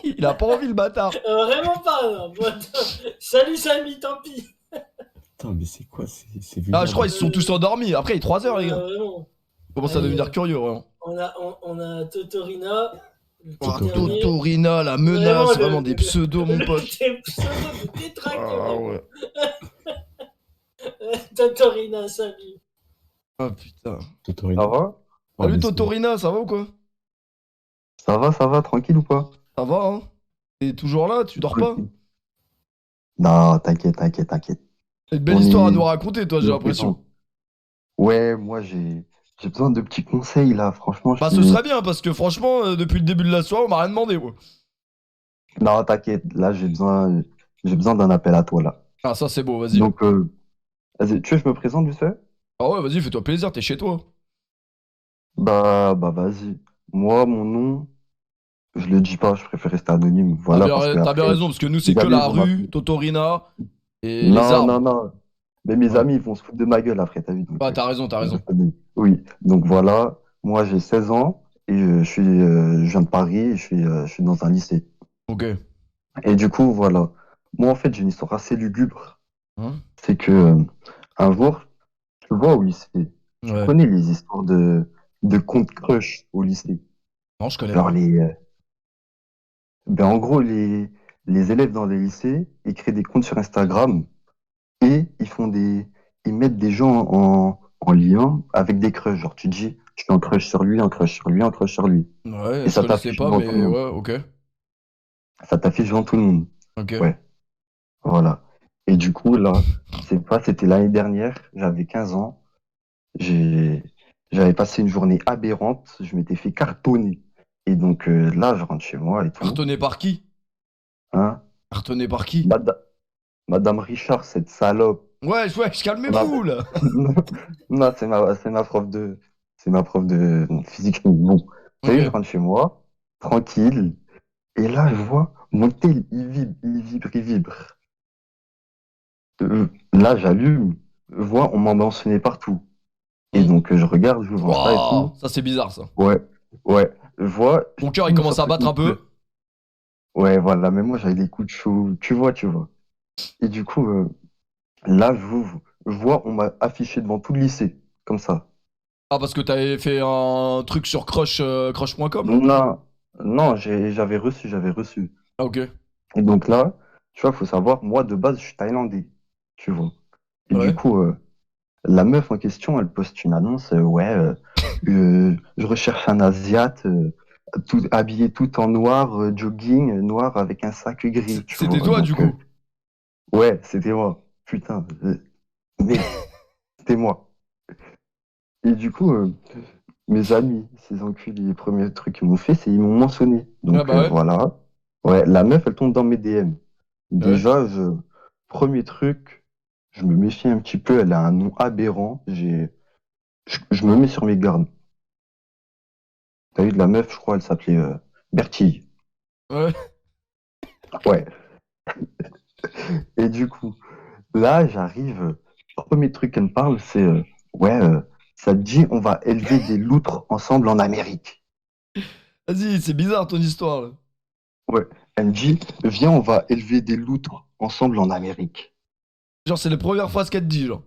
il a pas envie, le bâtard. Vraiment pas. Non. Bon, attends. Salut, Samy, tant pis. Attends, mais c'est quoi? C'est Ah, je crois qu'ils se sont tous endormis. Après, il est 3h, les gars. Vraiment. Commence à devenir curieux, vraiment. On a Totorina. Oh, Totorina, la menace, vraiment des pseudos, mon pote. Des pseudos de détraqués. Ah ouais. Totorina, Samy. Oh putain. Totorina. Ça va? Salut Totorina, ça va ou quoi? Ça va, tranquille ou pas? Ça va, hein? T'es toujours là, tu dors pas? Non, t'inquiète. T'as une belle histoire à nous raconter, toi, j'ai l'impression. Ouais, moi j'ai besoin de petits conseils là, franchement. Bah, ce serait bien, parce que franchement, depuis le début de la soirée, on m'a rien demandé, moi. Non, t'inquiète, là j'ai besoin d'un appel à toi là. Ah, ça c'est beau, vas-y. Donc, vas-y, tu veux que je me présente vite fait? Ah ouais, vas-y, fais-toi plaisir, t'es chez toi. Bah, vas-y. Moi, mon nom, je le dis pas, je préfère rester anonyme. Voilà, T'as bien raison, parce que nous, c'est que la rue, Totorina et les Non, arbres. non. Mais mes amis, ils vont se foutre de ma gueule après, t'as vu? Donc, Ah, t'as raison. oui, donc voilà, moi j'ai 16 ans et je viens de Paris et je suis dans un lycée. Ok. Et du coup, voilà. Moi, en fait, j'ai une histoire assez lugubre. Hein? C'est que un jour, tu vois, au lycée, tu connais les histoires de comptes crush au lycée. Non, je connais Genre pas. Ben, en gros, les élèves dans les lycées, ils créent des comptes sur Instagram et ils mettent des gens en lien avec des crushs. Genre, tu te dis, je suis un crush sur lui, un crush sur lui, un crush sur lui. Ouais, Et je connaissais t'affiche pas, devant mais tout le monde. ouais, ok. Ça t'affiche devant tout le monde. Ok. Ouais, voilà. Et du coup, là, c'était l'année dernière, j'avais 15 ans. J'avais passé une journée aberrante, je m'étais fait cartonner. Et donc là, je rentre chez moi et tout. Cartonné par qui? Hein? Cartonné par qui? Madame Richard, cette salope. Ouais, calmez-vous, là. Non, c'est ma prof de physique. Bon, Ok. je rentre chez moi, tranquille. Et là, je vois mon tel, il vibre. Là, j'allume, je vois, on m'a mentionné partout. Et donc, je regarde, je vois ça et Wow, tout. ça c'est bizarre, ça. Ouais, je vois. Ton cœur, il commence à battre un peu. Ouais, voilà, mais moi, j'avais des coups de chaud, tu vois. Et du coup, là, je vois, on m'a affiché devant tout le lycée, comme ça. Ah, parce que t'avais fait un truc sur crush.com, là? Non, j'avais reçu. Ah, ok. Et donc là, tu vois, faut savoir, moi, de base, je suis thaïlandais, tu vois. Et Ouais. du coup, la meuf en question, elle poste une annonce, je recherche un Asiate, habillé tout en noir, jogging, noir avec un sac gris. Tu C'était vois. toi, Donc, du coup. ouais, c'était moi. Putain, mais c'était moi. Et du coup, mes amis, ces enculés, les premiers trucs qu'ils m'ont fait, c'est ils m'ont mentionné. Donc Ah bah ouais. voilà. Ouais, la meuf, elle tombe dans mes DM. Déjà, premier truc, je me méfie un petit peu, elle a un nom aberrant. Je me mets sur mes gardes. T'as vu de la meuf, je crois, elle s'appelait Bertille. Ouais. Ouais. Et du coup, là, j'arrive. Premier truc qu'elle me parle, c'est ça te dit, on va élever des loutres ensemble en Amérique. Vas-y, c'est bizarre ton histoire, là. Ouais. Elle me dit, viens, on va élever des loutres ensemble en Amérique. Genre, c'est la première phrase qu'elle te dit, genre.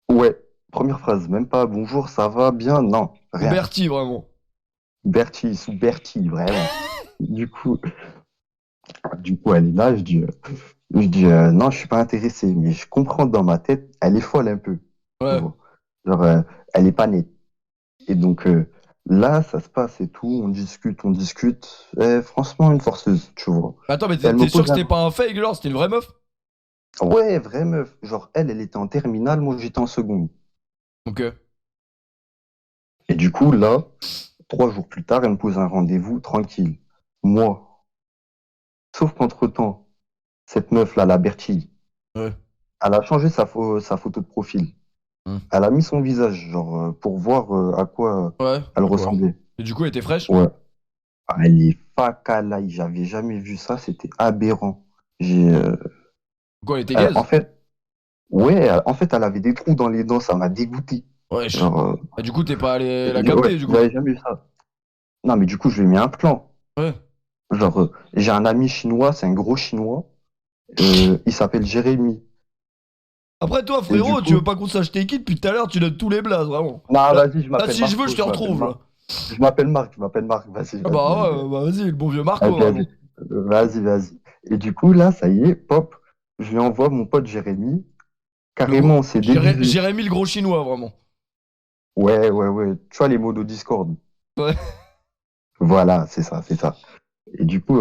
Ouais. Première phrase, même pas bonjour, ça va bien, non. Rien. Bertie, vraiment. Bertie, sous Bertie, vraiment. Du coup, elle est là, je dis non, je suis pas intéressé, mais je comprends dans ma tête, elle est folle un peu. Ouais. Genre, elle est pas nette. Et donc, là, ça se passe et tout, on discute. Franchement, une forceuse, tu vois. Attends, mais Elle me t'es sûr pose que c'était pas un fake, genre, c'était une vraie meuf? Ouais, vraie meuf. Genre, elle était en terminale, moi, j'étais en seconde. Ok. Et du coup, là, 3 jours plus tard, elle me pose un rendez-vous tranquille. Moi, sauf qu'entre-temps, cette meuf-là, la Bertie, Ouais. elle a changé sa photo de profil. Elle a mis son visage, genre, pour voir à quoi Ouais. elle Quoi. ressemblait. Et du coup, elle était fraîche? Ouais. Ah, elle est facalaï, j'avais jamais vu ça, c'était aberrant. J'ai, Quoi, elle était gaze? en fait, ouais, en fait, elle avait des trous dans les dents, ça m'a dégoûté. Wesh. Genre, Ah, du coup, t'es pas allé la ouais, capter, du coup? j'avais jamais vu ça. Non, mais du coup, je lui ai mis un plan. Ouais. Genre, j'ai un ami chinois, c'est un gros chinois, il s'appelle Jérémy. Après, toi, Et du frérot, tu coup, veux pas qu'on sache t'es qui depuis tout à l'heure, tu donnes tous les blazes, vraiment. non, Là, vas-y, je là, m'appelle si je veux, Marco, je te retrouve, là. je m'appelle Marc, vas-y, Ah vas-y, bah vas-y. ouais, bah vas-y, le bon vieux Marco, Vas-y, vraiment. vas-y, vas-y. Et du coup, là, ça y est, pop, je lui envoie mon pote Jérémy. Carrément, on s'est déguisé. Jérémy le gros chinois, vraiment. Ouais, ouais, ouais. Tu vois les mots de Discord. Ouais. Voilà, c'est ça, c'est ça. Et du coup,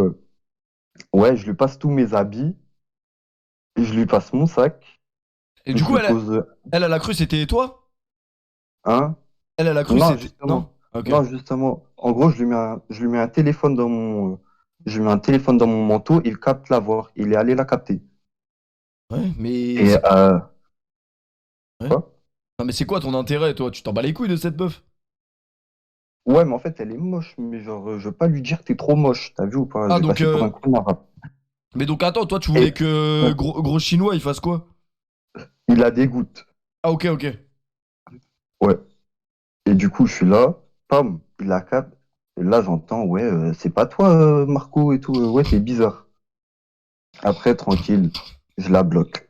ouais, je lui passe tous mes habits, je lui passe mon sac, Et du je coup, lui pose, elle a cru c'était toi? hein? Elle a cru Non, c'était... Non? justement. Ok. Non, justement. En gros, je lui mets un téléphone dans je lui mets un téléphone dans mon manteau, il capte la voix. Il est allé la capter. Ouais, mais... Et, Ouais. quoi? Non, mais c'est quoi ton intérêt, toi? Tu t'en bats les couilles de cette meuf? Ouais, mais en fait, elle est moche, mais genre, je veux pas lui dire t'es trop moche, t'as vu ou pas? Ah, Je vais donc... passer pour un connard. Mais donc, attends, toi, tu Et, voulais que gros chinois, il fasse quoi? il la dégoûte. Ah, ok, ok. Ouais. Et du coup, je suis là, pam, il la capte. Et là, j'entends, ouais, c'est pas toi, Marco et tout. Ouais, t'es bizarre. Après, tranquille, je la bloque.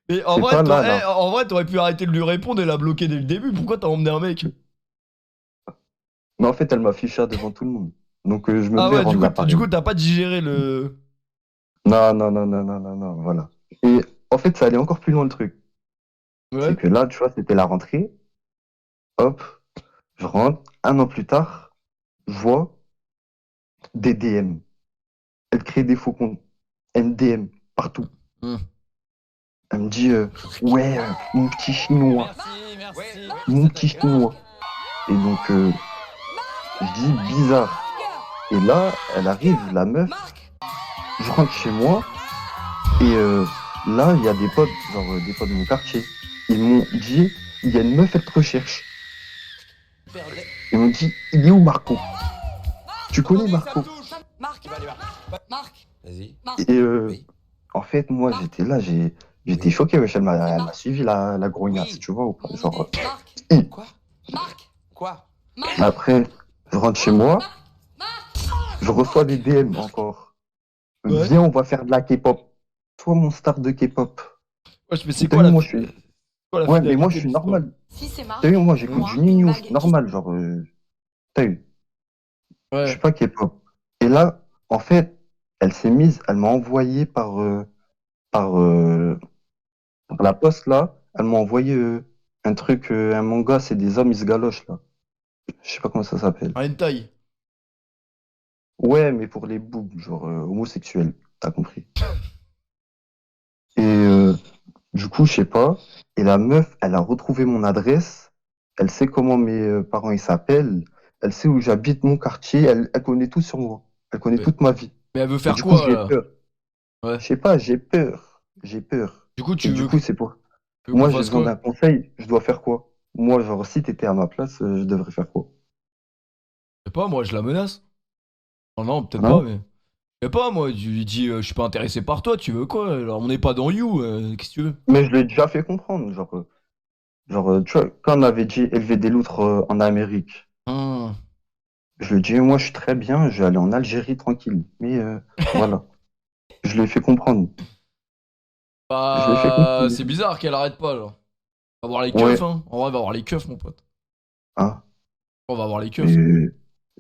Mais en C'est vrai, pas toi, là, là. en vrai, t'aurais pu arrêter de lui répondre et la bloquer dès le début. Pourquoi t'as emmené un mec? Mais en fait, elle m'a fiché devant tout le monde. Donc, je me Ah devais ouais, rendre du l'appareil. coup, t'as pas digéré le... Non, non, non, non, non, non, non, voilà. Et en fait, ça allait encore plus loin le truc. Ouais. C'est que là, tu vois, c'était la rentrée. Hop, je rentre. 1 an plus tard, je vois des DM. Elle crée des faux comptes. MDM, partout. Elle me dit, ouais, mon petit chinois. Mon petit chinois. Et donc, je dis bizarre. Et là, elle arrive, la meuf. Je rentre chez moi. Et là, il y a des potes, genre des potes de mon quartier. Ils m'ont dit, il y a une meuf, elle te recherche. Ils m'ont dit, il est où Marco? Tu connais Marco? Marc, vas-y. Et en fait, moi, j'étais là, j'étais choqué, wesh, elle m'a suivi la grognasse, tu vois, ou pas? Genre, Quoi? après, je rentre chez moi, je reçois des DM encore. Viens, on va faire de la K-pop. Toi, mon star de K-pop. Ouais, mais c'est T'as quoi vu, la... moi, je suis... quoi, la Ouais, mais finalité moi, je de suis l'histoire? normal. Si c'est Marc, T'as vu, moi, j'écoute moi, du Nino, malgré c'est normal, genre, t'as vu. Je Ouais. suis pas K-pop. Et là, en fait, elle s'est mise, elle m'a envoyé par, par la poste, là, elle m'a envoyé un truc, un manga, c'est des hommes, ils se galochent, là. Je sais pas comment ça s'appelle. Un hentai. Ouais, mais pour les boobs, genre homosexuels, t'as compris. Et du coup, je sais pas. Et la meuf, elle a retrouvé mon adresse. Elle sait comment mes parents ils s'appellent. Elle sait où j'habite, mon quartier. Elle connaît tout sur moi. Elle connaît toute ma vie. Mais elle veut Et faire du coup, quoi, j'ai là? peur. Ouais. Je sais pas, j'ai peur. J'ai peur. Du coup, Et du coup, c'est pour. tu veux qu'on Moi, j'ai fasse besoin quoi? d'un conseil. Je dois faire quoi? Moi, genre, si t'étais à ma place, je devrais faire quoi? Je sais pas, moi, je la menace. Oh non, peut-être Hein? pas, mais... Je sais pas, moi, tu lui dis, je suis pas intéressé par toi, tu veux quoi? Alors, on n'est pas dans You, qu'est-ce que tu veux? Mais je l'ai déjà fait comprendre. Genre, tu vois, quand on avait dit élever des loutres en Amérique, je lui ai dit, moi, je suis très bien, je vais aller en Algérie tranquille. Mais voilà, je lui ai fait comprendre. Je l'ai fait Bah, comprendre. c'est bizarre qu'elle arrête pas, genre. On va voir les Ouais. keufs, hein. En vrai, on va voir les keufs, mon pote. Hein? On va voir les Mais keufs. je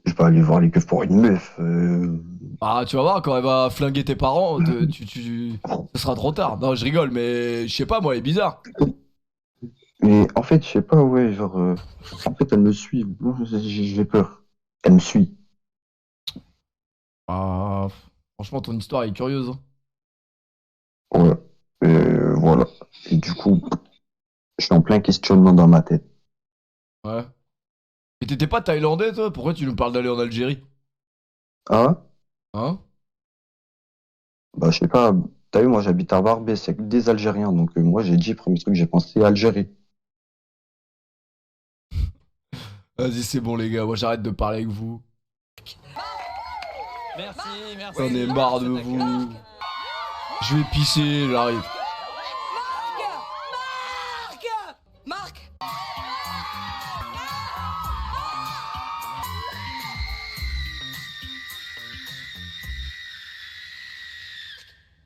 vais pas aller voir les keufs pour une meuf. Ah, tu vas voir, quand elle va flinguer tes parents, ce sera trop tard. Non, je rigole, mais je sais pas, moi, elle est bizarre. Mais en fait, je sais pas, ouais, genre, en fait, elle me suit. J'ai peur. Elle me suit. Ah, franchement, ton histoire est curieuse, hein. Ouais. Voilà. Et du coup, je suis en plein questionnement dans ma tête. Ouais. Et t'étais pas thaïlandais, toi? Pourquoi tu nous parles d'aller en Algérie? Hein? Hein? Bah, je sais pas. T'as vu, moi, j'habite à Barbès, c'est que des Algériens. Donc, moi, j'ai dit, premier truc, j'ai pensé Algérie. Vas-y, c'est bon, les gars. Moi, j'arrête de parler avec vous. Merci, merci. J'en ai marre de vous. Je vais pisser, j'arrive. Marc.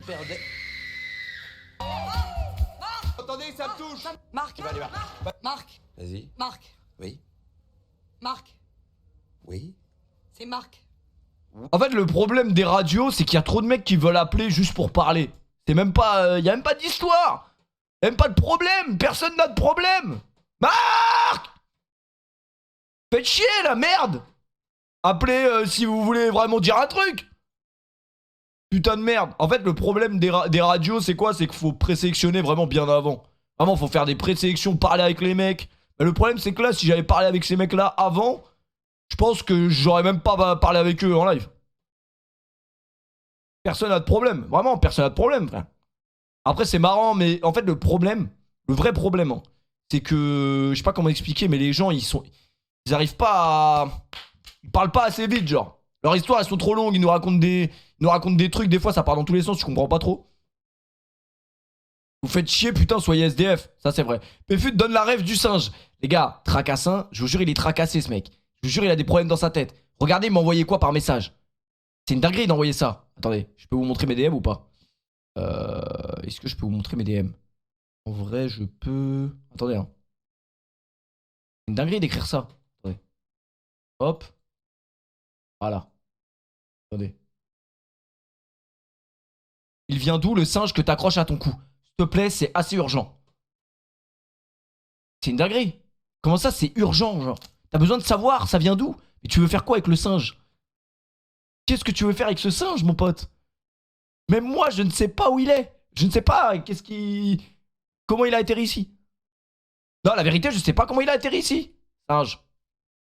Perdez. Attendez, ça me touche. Marc. Marc. Vas-y. Marc. Oui. Marc. Oui. C'est Marc. En fait, le problème des radios, c'est qu'il y a trop de mecs qui veulent appeler juste pour parler. C'est même pas... y a même pas d'histoire. Même pas de problème. Personne n'a de problème. Marc! Faites chier, la merde! Appelez si vous voulez vraiment dire un truc. Putain de merde. En fait, le problème des radios, c'est quoi? C'est qu'il faut présélectionner vraiment bien avant. Vraiment, faut faire des présélections, parler avec les mecs. Mais le problème, c'est que là, si j'avais parlé avec ces mecs-là avant, je pense que j'aurais même pas parlé avec eux en live. Personne n'a de problème. Vraiment, personne n'a de problème, frère. Après, c'est marrant, mais en fait, le problème, le vrai problème, hein, c'est que... Je sais pas comment expliquer, mais les gens, ils arrivent pas à... Ils parlent pas assez vite, genre. Leurs histoires, elles sont trop longues, ils nous racontent des trucs, des fois, ça part dans tous les sens, je comprends pas trop. Vous faites chier, putain, soyez SDF. Ça, c'est vrai. Péfut donne la rêve du singe. Les gars, tracassin, je vous jure, il est tracassé, ce mec. Je vous jure, il a des problèmes dans sa tête. Regardez, il m'a envoyé quoi par message? C'est une dinguerie d'envoyer ça. Attendez, je peux vous montrer mes DM ou pas? Est-ce que je peux vous montrer mes DM? En vrai, je peux... Attendez, hein. C'est une dinguerie d'écrire ça. Attendez. Hop. Voilà. Attendez. Il vient d'où le singe que t'accroches à ton cou? S'il te plaît, c'est assez urgent. C'est une dinguerie. Comment ça, c'est urgent, genre? T'as besoin de savoir, ça vient d'où? Mais tu veux faire quoi avec le singe? Qu'est-ce que tu veux faire avec ce singe, mon pote? Même moi, je ne sais pas où il est. Je ne sais pas comment il a atterri ici. Non, la vérité, je sais pas comment il a atterri ici. Singe.